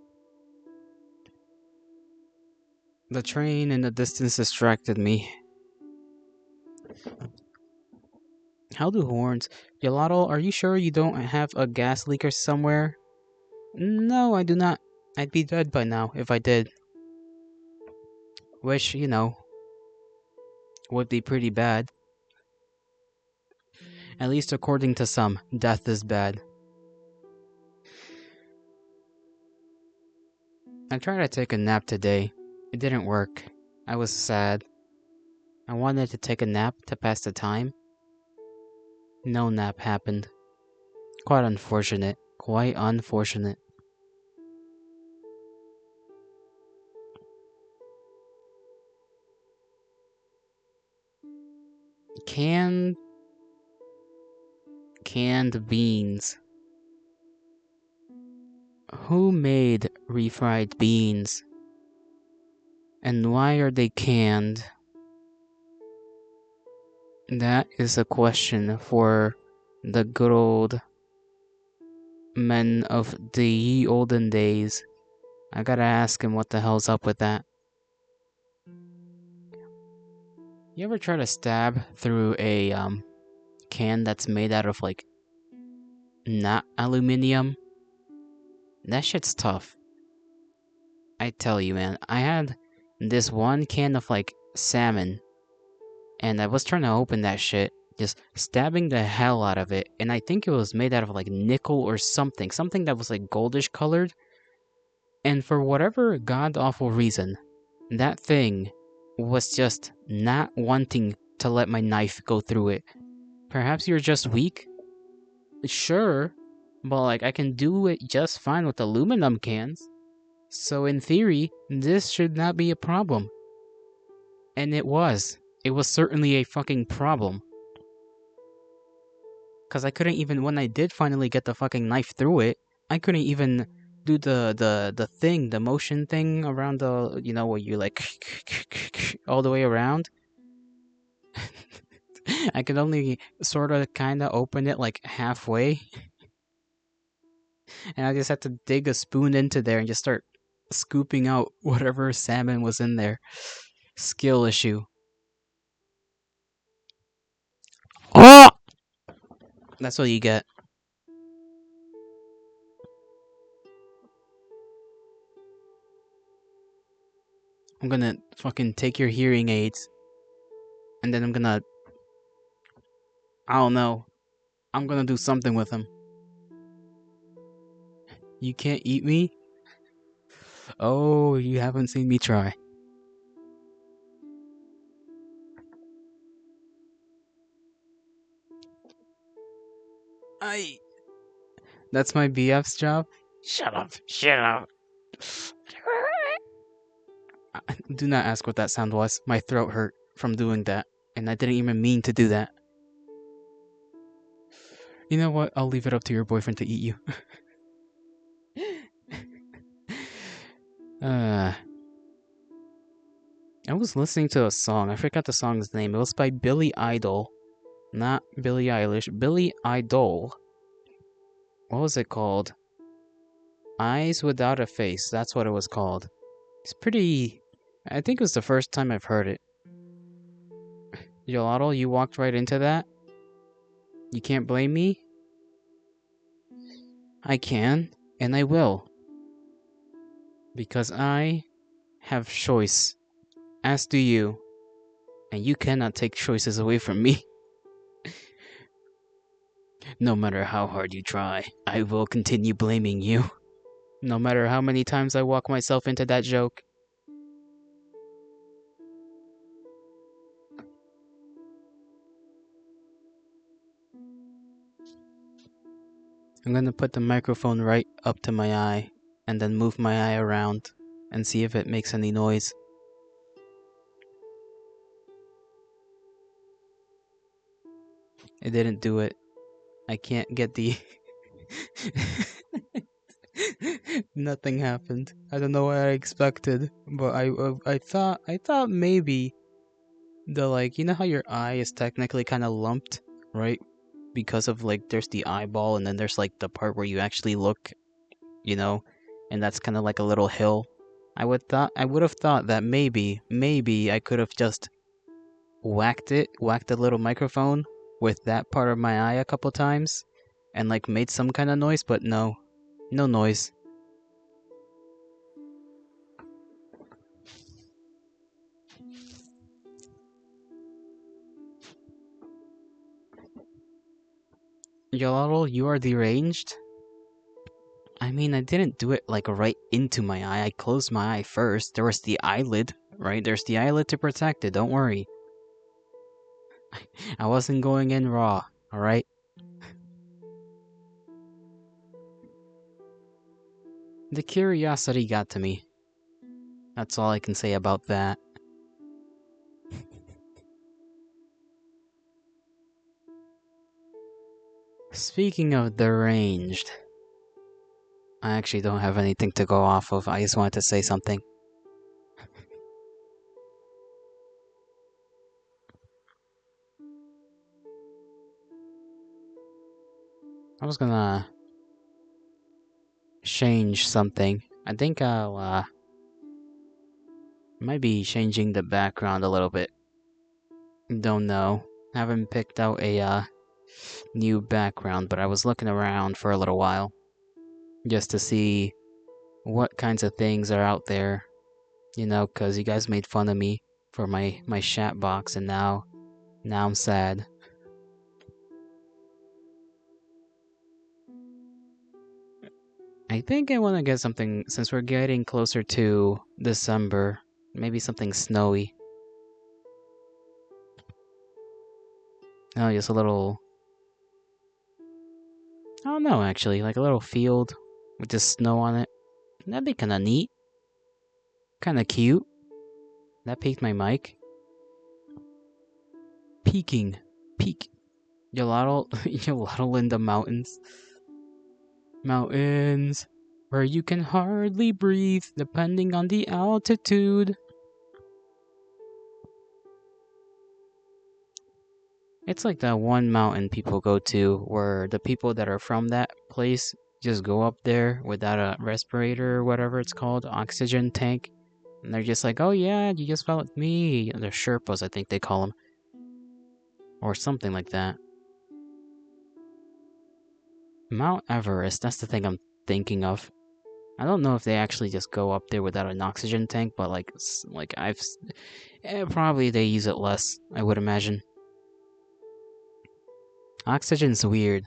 [SPEAKER 1] the train in the distance distracted me. How do horns... Gelato, are you sure you don't have a gas leak or somewhere? No, I do not. I'd be dead by now if I did. Which, would be pretty bad. At least according to some, death is bad. I tried to take a nap today. It didn't work. I was sad. I wanted to take a nap to pass the time. No nap happened. Quite unfortunate. Quite unfortunate. Canned beans. Who made refried beans? And why are they canned? That is a question for the good old men of the ye olden days. I gotta ask him what the hell's up with that. You ever try to stab through a can that's made out of like not aluminium? That shit's tough. I tell you, man. I had this one can of like salmon, and I was trying to open that shit, just stabbing the hell out of it, and I think it was made out of like nickel or something that was like goldish colored. And for whatever god awful reason, that thing was just not wanting to let my knife go through it. Perhaps you're just weak? Sure, but like I can do it just fine with aluminum cans. So in theory, this should not be a problem. And it was. It was certainly a fucking problem. Cause I couldn't even, when I did finally get the fucking knife through it, I couldn't even do the motion thing around the, where you like all the way around. I could only sort of kind of open it like halfway. And I just had to dig a spoon into there and just start scooping out whatever salmon was in there. Skill issue. Oh! That's what you get. I'm gonna fucking take your hearing aids. And then I'm gonna... I don't know. I'm gonna do something with them. You can't eat me? Oh, you haven't seen me try. That's my BF's job? Shut up. Do not ask what that sound was. My throat hurt from doing that. And I didn't even mean to do that. You know what? I'll leave it up to your boyfriend to eat you. I was listening to a song. I forgot the song's name. It was by Billy Idol. Not Billie Eilish. Billy Idol. What was it called? Eyes Without a Face. That's what it was called. It's pretty... I think it was the first time I've heard it. Gelato, you walked right into that? You can't blame me? I can, and I will. Because I have choice, as do you. And you cannot take choices away from me. No matter how hard you try, I will continue blaming you. No matter how many times I walk myself into that joke. I'm gonna put the microphone right up to my eye, and then move my eye around, and see if it makes any noise. It didn't do it. I can't get the... Nothing happened. I don't know what I expected, but I thought maybe the, like, you know how your eye is technically kind of lumped, right? Because of, like, there's the eyeball and then there's like the part where you actually look, you know, and that's kind of like a little hill. I would have thought that maybe I could have just whacked the little microphone with that part of my eye a couple times and like made some kind of noise, but no noise. Yolotl, you are deranged? I mean, I didn't do it like right into my eye. I closed my eye first. There was the eyelid, right? There's the eyelid to protect it, don't worry. I wasn't going in raw, alright? The curiosity got to me. That's all I can say about that. Speaking of deranged, I actually don't have anything to go off of. I just wanted to say something. I was gonna change something. I think I'll might be changing the background a little bit. Don't know. Haven't picked out a new background, but I was looking around for a little while just to see what kinds of things are out there, you know, because you guys made fun of me for my chat box, and now I'm sad. I think I want to get something, since we're getting closer to December, maybe something snowy. Oh, just a little, I don't know actually, like a little field with just snow on it. That'd be kinda neat. Kinda cute. That peaked my mic. Peaking. Peak. Gelato, gelato in the mountains. Mountains. Where you can hardly breathe depending on the altitude. It's like that one mountain people go to where the people that are from that place just go up there without a respirator or whatever it's called, oxygen tank. And they're just like, oh yeah, you just fell with me. They're Sherpas, I think they call them. Or something like that. Mount Everest, that's the thing I'm thinking of. I don't know if they actually just go up there without an oxygen tank, but probably they use it less, I would imagine. Oxygen's weird,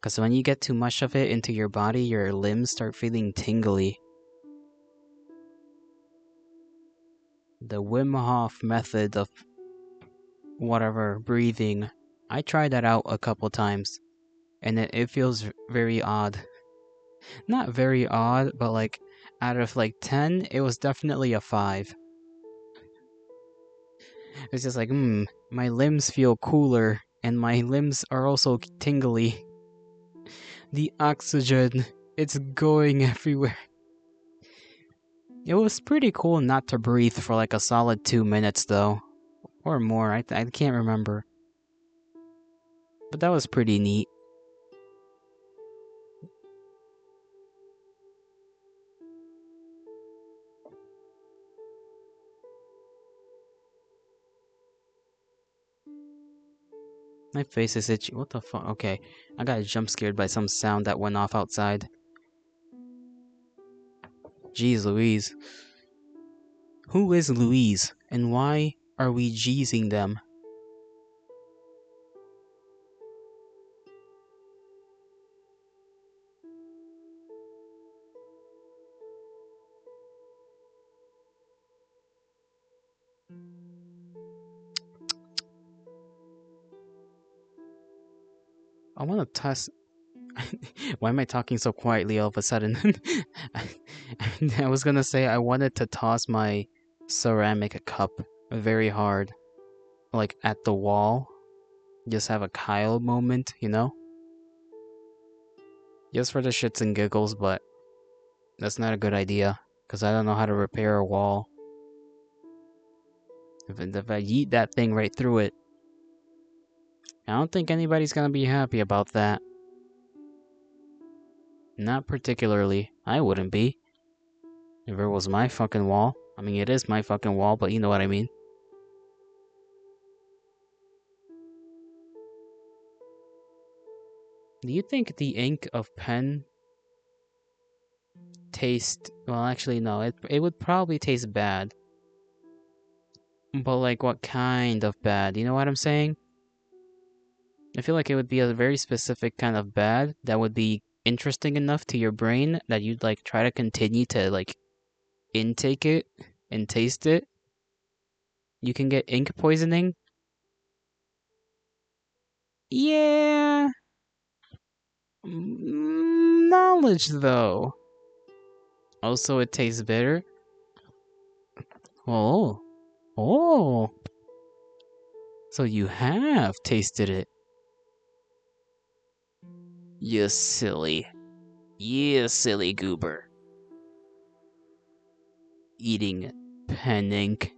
[SPEAKER 1] because when you get too much of it into your body, your limbs start feeling tingly. The Wim Hof method of whatever, breathing, I tried that out a couple times, and it feels very odd. Not very odd, but like, out of like 10, it was definitely a 5. It's just like, my limbs feel cooler, and my limbs are also tingly. The oxygen, it's going everywhere. It was pretty cool not to breathe for like a solid 2 minutes though. Or more, I can't remember. But that was pretty neat. My face is itchy. What the fuck? Okay, I got jump scared by some sound that went off outside. Jeez Louise. Who is Louise? And why are we jeezing them? I want to test. Why am I talking so quietly all of a sudden? I was gonna say I wanted to toss my ceramic cup very hard, like at the wall. Just have a Kyle moment, you know? Just for the shits and giggles, but that's not a good idea, because I don't know how to repair a wall. If I yeet that thing right through it, I don't think anybody's gonna be happy about that. Not particularly. I wouldn't be. If it was my fucking wall. I mean, it is my fucking wall, but you know what I mean. Do you think the ink of pen taste... Well, actually, no. It would probably taste bad. But, like, what kind of bad? You know what I'm saying? I feel like it would be a very specific kind of bad that would be interesting enough to your brain that you'd, like, try to continue to, like, intake it and taste it. You can get ink poisoning. Yeah. Knowledge, though. Also, it tastes bitter. Oh. Oh. So you have tasted it. You silly. You silly goober. Eating pen ink.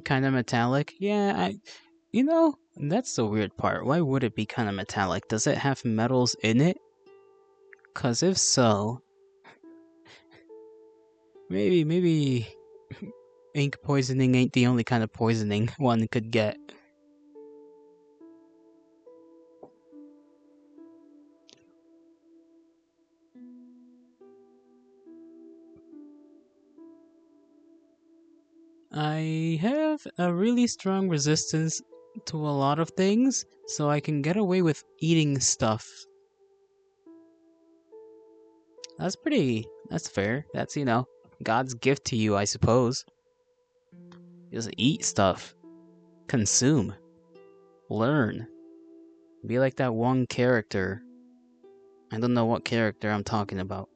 [SPEAKER 1] Kind of metallic? Yeah, you know, that's the weird part. Why would it be kind of metallic? Does it have metals in it? Cause if so, maybe ink poisoning ain't the only kind of poisoning one could get. I have a really strong resistance to a lot of things, so I can get away with eating stuff. That's fair. That's, you know, God's gift to you, I suppose. Just eat stuff. Consume. Learn. Be like that one character. I don't know what character I'm talking about.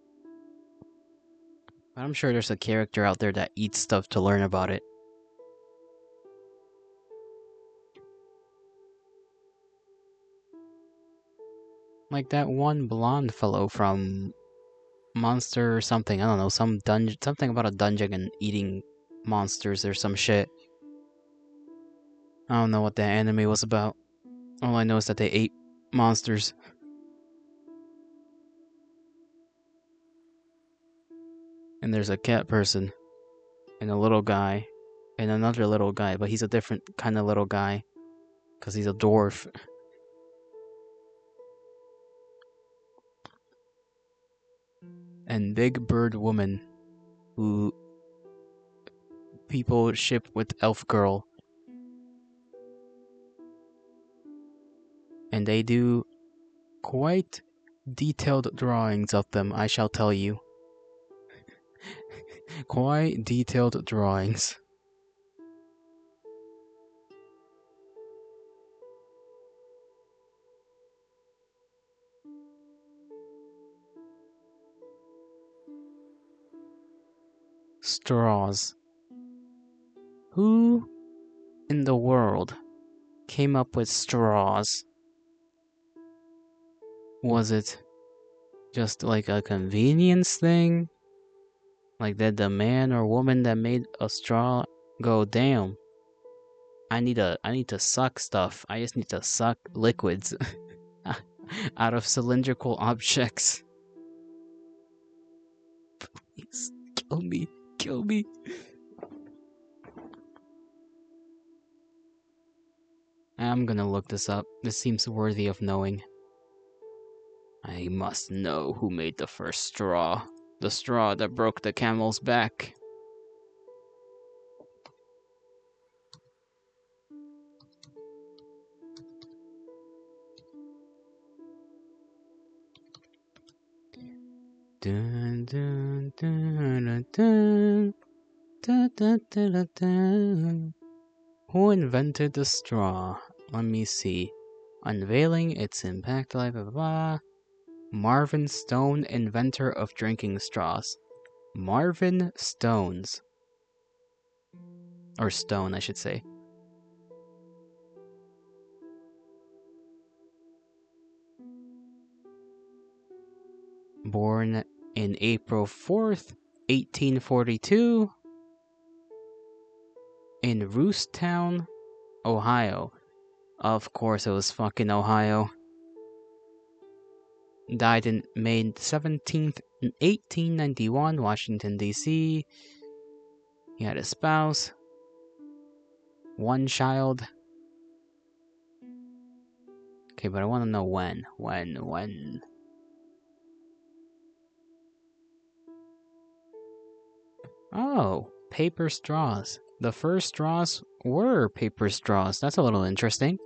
[SPEAKER 1] But I'm sure there's a character out there that eats stuff to learn about it. Like that one blonde fellow from Monster or something. I don't know, some dungeon, something about a dungeon and eating monsters or some shit. I don't know what that anime was about. All I know is that they ate monsters. And there's a cat person, and a little guy, and another little guy, but he's a different kind of little guy, because he's a dwarf. And Big Bird Woman, who people ship with Elf Girl. And they do quite detailed drawings of them, I shall tell you. Quite detailed drawings. Straws. Who in the world came up with straws? Was it just like a convenience thing? Like, did the man or woman that made a straw go, damn, I need to suck stuff. I just need to suck liquids out of cylindrical objects. Please, kill me. Kill me. I'm gonna look this up. This seems worthy of knowing. I must know who made the first straw. The straw that broke the camel's back. Dun, dun, dun, dun, dun, dun, dun, dun, dun. Who invented the straw? Let me see. Unveiling its impact, blah blah blah. Marvin Stone, inventor of drinking straws. Marvin Stones. Or Stone, I should say. Born in April 4th, 1842, in Roostown, Ohio. Of course, it was fucking Ohio. Died in May 17th, 1891, Washington, D.C. He had a spouse, one child. Okay, but I want to know when. When? Oh, paper straws. The first straws were paper straws. That's a little interesting.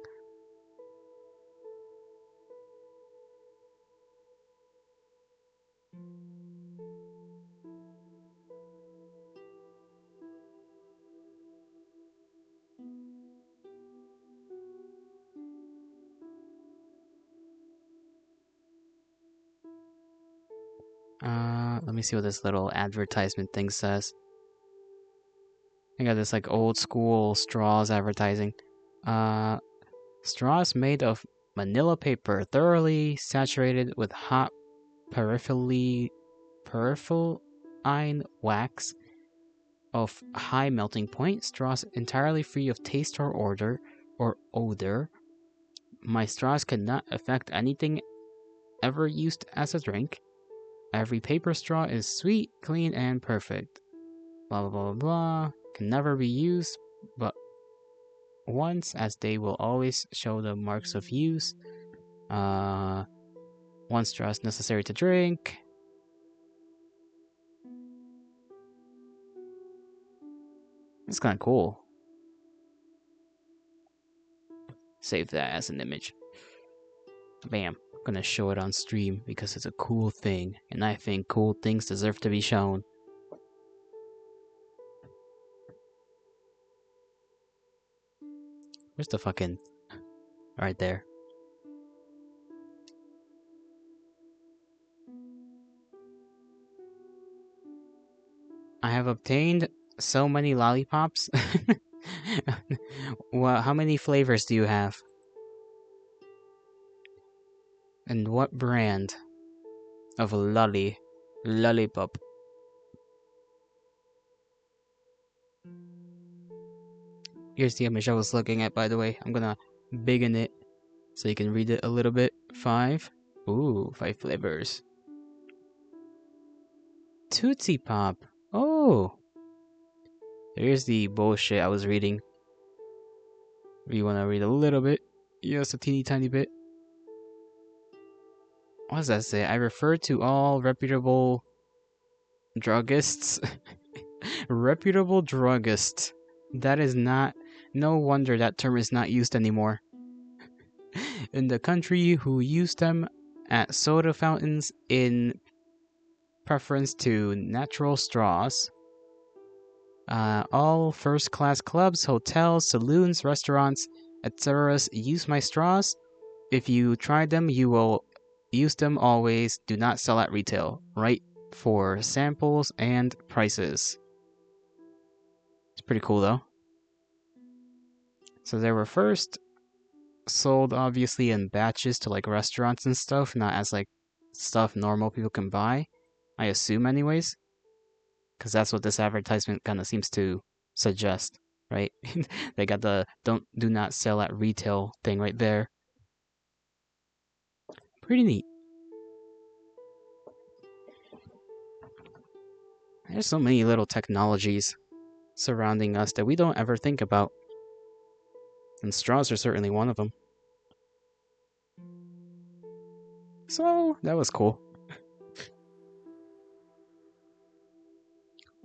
[SPEAKER 1] Let me see what this little advertisement thing says. I got this like old school straws advertising. Straws made of manila paper, thoroughly saturated with hot paraffiline wax of high melting point. Straws entirely free of taste or odor. My straws could not affect anything ever used as a drink. Every paper straw is sweet, clean, and perfect. Blah blah blah blah blah. Can never be used, but once, as they will always show the marks of use. One straw is necessary to drink. It's kind of cool. Save that as an image. Bam. I'm gonna show it on stream because it's a cool thing, and I think cool things deserve to be shown. Where's the fucking... Right there. I have obtained so many lollipops. Well, how many flavors do you have? And what brand of lollipop? Here's the image I was looking at, by the way. I'm gonna biggin it so you can read it a little bit. 5. Ooh, 5 flavors. Tootsie Pop. Oh. Here's the bullshit I was reading. If you wanna read a little bit. Yes, a teeny tiny bit. What does that say? I refer to all reputable druggists. Reputable druggist. That is not... No wonder that term is not used anymore. In the country who use them at soda fountains in preference to natural straws. All first-class clubs, hotels, saloons, restaurants, etc. use my straws. If you try them, you will use them always. Do not sell at retail. Right for samples and prices. It's pretty cool though. So they were first sold obviously in batches to like restaurants and stuff, not as like stuff normal people can buy. I assume anyways. Because that's what this advertisement kind of seems to suggest, right? They got the do not sell at retail thing right there. Pretty neat. There's so many little technologies surrounding us that we don't ever think about. And straws are certainly one of them. So, that was cool.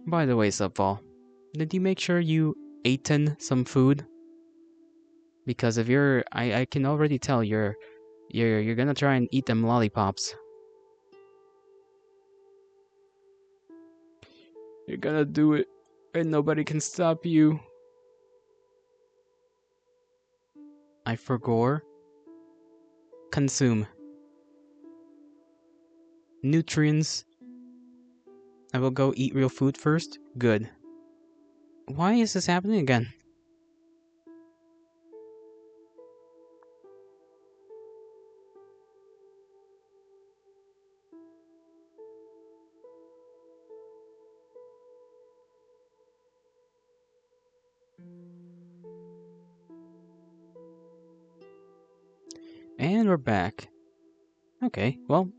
[SPEAKER 1] By the way, Subfall, did you make sure you ate some food? Because if I can already tell you're gonna try and eat them lollipops. You're gonna do it, and nobody can stop you. I forgore. Consume. Nutrients. I will go eat real food first. Good. Why is this happening again? And we're back. Okay, well,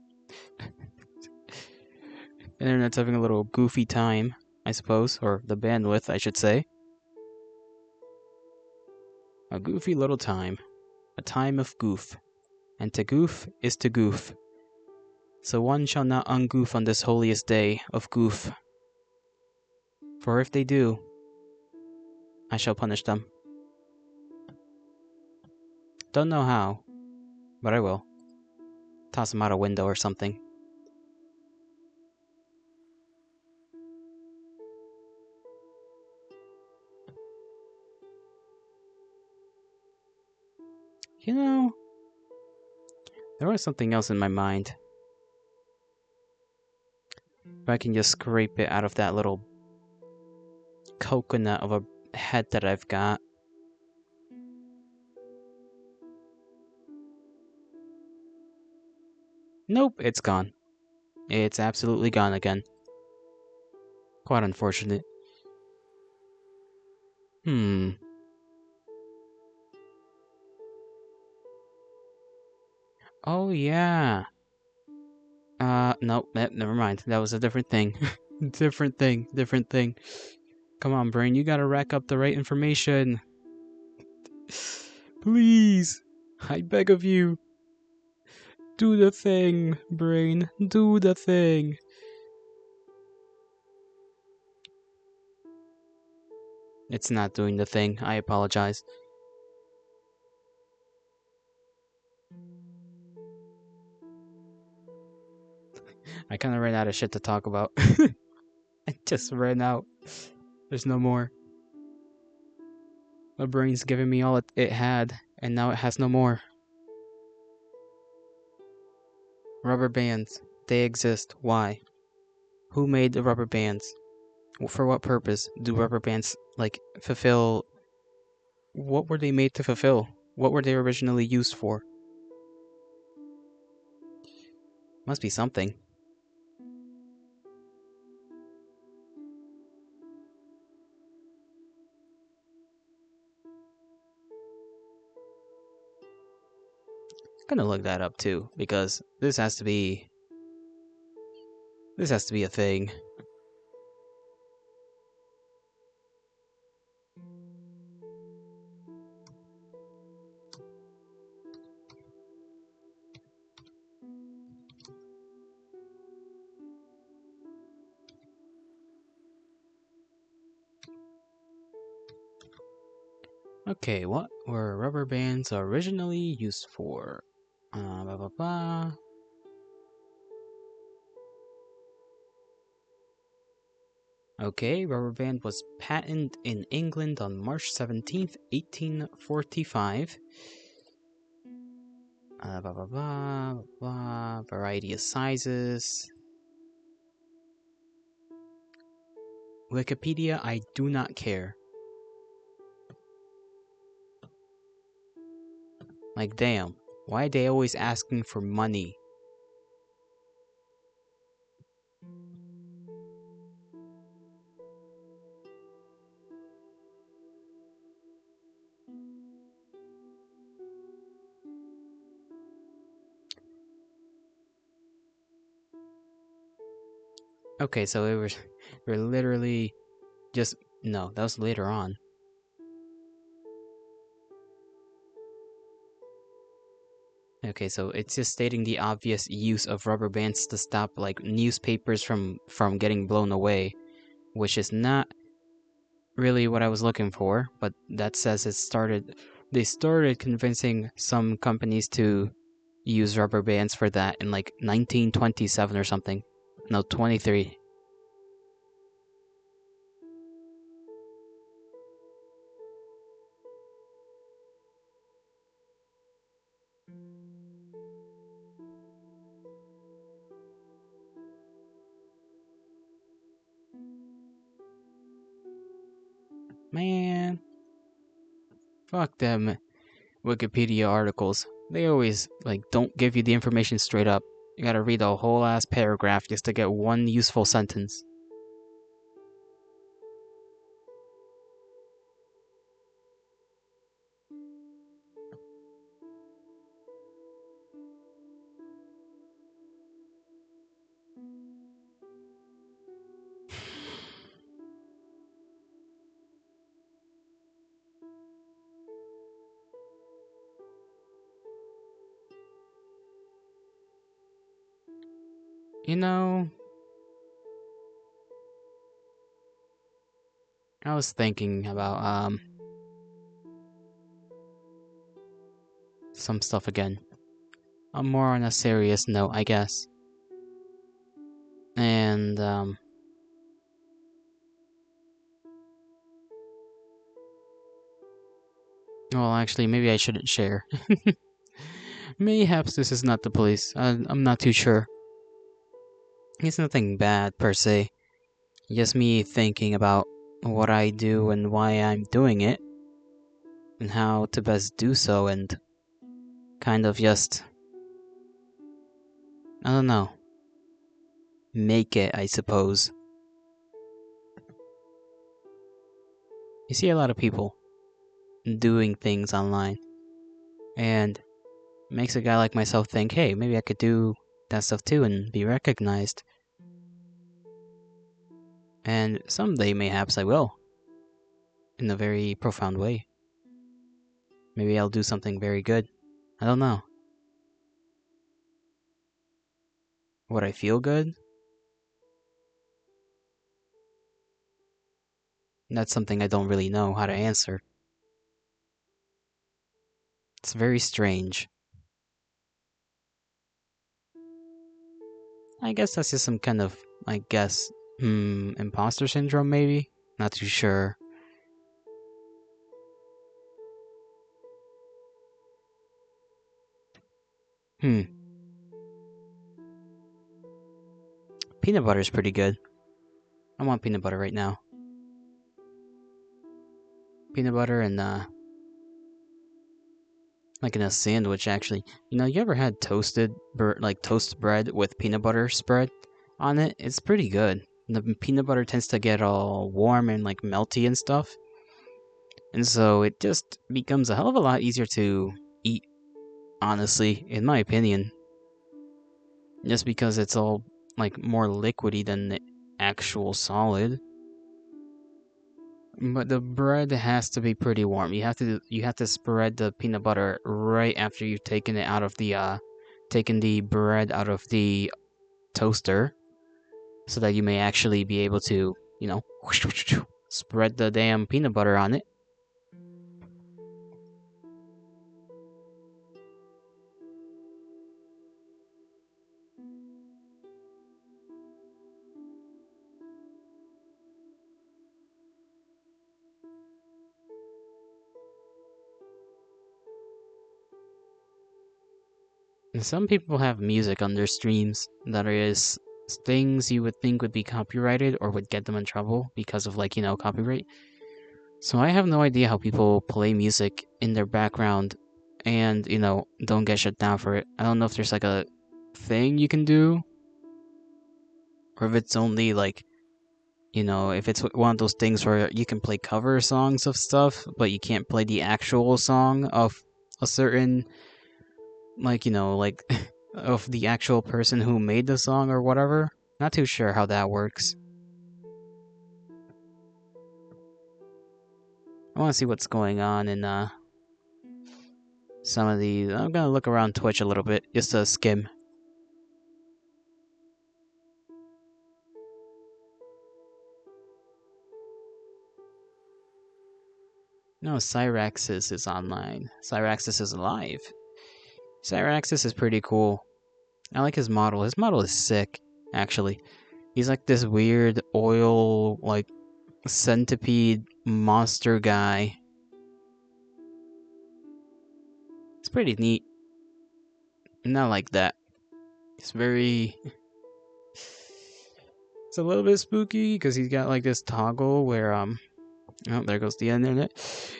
[SPEAKER 1] internet's having a little goofy time, I suppose, or the bandwidth, I should say. A goofy little time. A time of goof. And to goof is to goof. So one shall not ungoof on this holiest day of goof. For if they do, I shall punish them. Don't know how, but I will. Toss them out a window or something. You know, there was something else in my mind. If I can just scrape it out of that little coconut of a head that I've got. Nope, it's gone. It's absolutely gone again. Quite unfortunate. Oh, yeah. Nope, never mind. That was a different thing. Different thing. Come on, brain, you gotta rack up the right information. Please. I beg of you. Do the thing, brain. Do the thing. It's not doing the thing. I apologize. I kind of ran out of shit to talk about. I just ran out. There's no more. My brain's giving me all it had, and now it has no more. Rubber bands. They exist. Why? Who made the rubber bands? For what purpose do rubber bands, fulfill? What were they made to fulfill? What were they originally used for? Must be something. Gonna look that up too, because this has to be a thing. Okay, what were rubber bands originally used for? Blah blah blah. Okay, rubber band was patented in England on March 17th, 1845. Blah blah blah blah blah. Variety of sizes. Wikipedia, I do not care. Like, damn, why are they always asking for money? Okay, so it was we're literally just no, that was later on. Okay, so it's just stating the obvious use of rubber bands to stop like newspapers from getting blown away, which is not really what I was looking for, but that says they started convincing some companies to use rubber bands for that in like 1927 or something. No, 23. Man, fuck them Wikipedia articles. They always like don't give you the information straight up. You gotta read a whole ass paragraph just to get one useful sentence. You know, I was thinking about some stuff again. More on a serious note, I guess. And well, actually, maybe I shouldn't share. Mayhaps this is not the police. I'm not too sure. It's nothing bad per se. Just me thinking about what I do and why I'm doing it, and how to best do so, and kind of just, I don't know, make it, I suppose. You see a lot of people doing things online, and it makes a guy like myself think, hey, maybe I could do that stuff too and be recognized. And someday, mayhaps I will, in a very profound way. Maybe I'll do something very good. I don't know. Would I feel good? That's something I don't really know how to answer. It's very strange. I guess that's just some kind of, imposter syndrome maybe? Not too sure. Hmm. Peanut butter is pretty good. I want peanut butter right now. Peanut butter and, like in a sandwich actually. You know, you ever had toast bread with peanut butter spread on it? It's pretty good. The peanut butter tends to get all warm and like melty and stuff. And so it just becomes a hell of a lot easier to eat, honestly, in my opinion. Just because it's all like more liquidy than the actual solid. But the bread has to be pretty warm. You have to spread the peanut butter right after you've taken the bread out of the toaster, so that you may actually be able to, spread the damn peanut butter on it. And some people have music on their streams that is things you would think would be copyrighted or would get them in trouble because of copyright. So I have no idea how people play music in their background and, don't get shut down for it. I don't know if there's like a thing you can do, or if it's only like, if it's one of those things where you can play cover songs of stuff, but you can't play the actual song of a certain, like, of the actual person who made the song or whatever. Not too sure how that works. I want to see what's going on in some of these. I'm gonna look around Twitch a little bit just to skim. No, Cyraxis is online. Cyraxis is alive. Cyraxis is pretty cool. I like his model. His model is sick, actually. He's like this weird oil, like, centipede monster guy. It's pretty neat. Not like that. It's very... It's a little bit spooky because he's got like this toggle where oh, there goes the internet.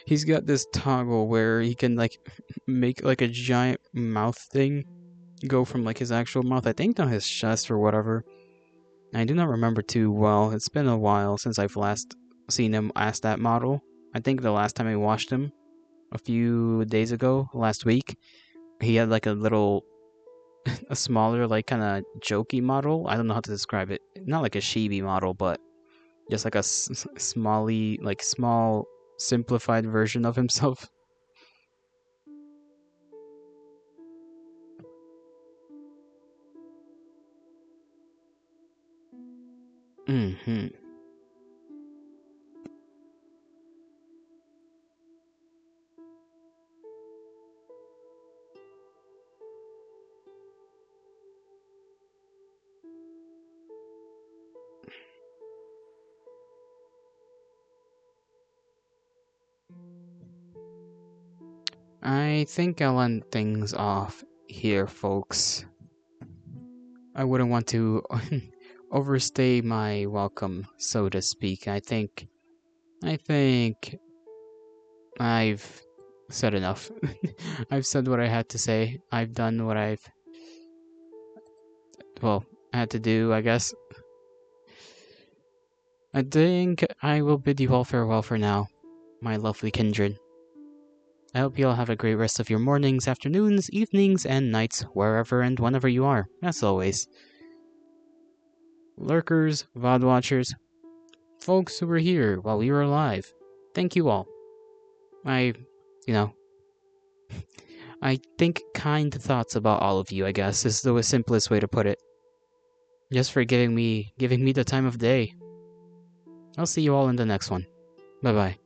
[SPEAKER 1] He's got this toggle where he can like make like a giant mouth thing go from like his actual mouth, I think, down his chest or whatever. I do not remember too well. It's been a while since I've last seen him as that model. I think the last time I watched him a few days ago, last week, he had like a little a smaller, like, kind of jokey model. I don't know how to describe it. Not like a chibi model, but just like a smally, like, small, simplified version of himself. Hmm. I think I'll end things off here, folks. I wouldn't want to overstay my welcome, so to speak. I think I've said enough. I've said what I had to say. I've done what well, had to do, I guess. I think I will bid you all farewell for now, my lovely kindred. I hope you all have a great rest of your mornings, afternoons, evenings, and nights, wherever and whenever you are, as always. Lurkers, VOD watchers, folks who were here while we were alive, thank you all. I think kind thoughts about all of you, I guess, is the simplest way to put it. Just for giving me the time of day. I'll see you all in the next one. Bye-bye.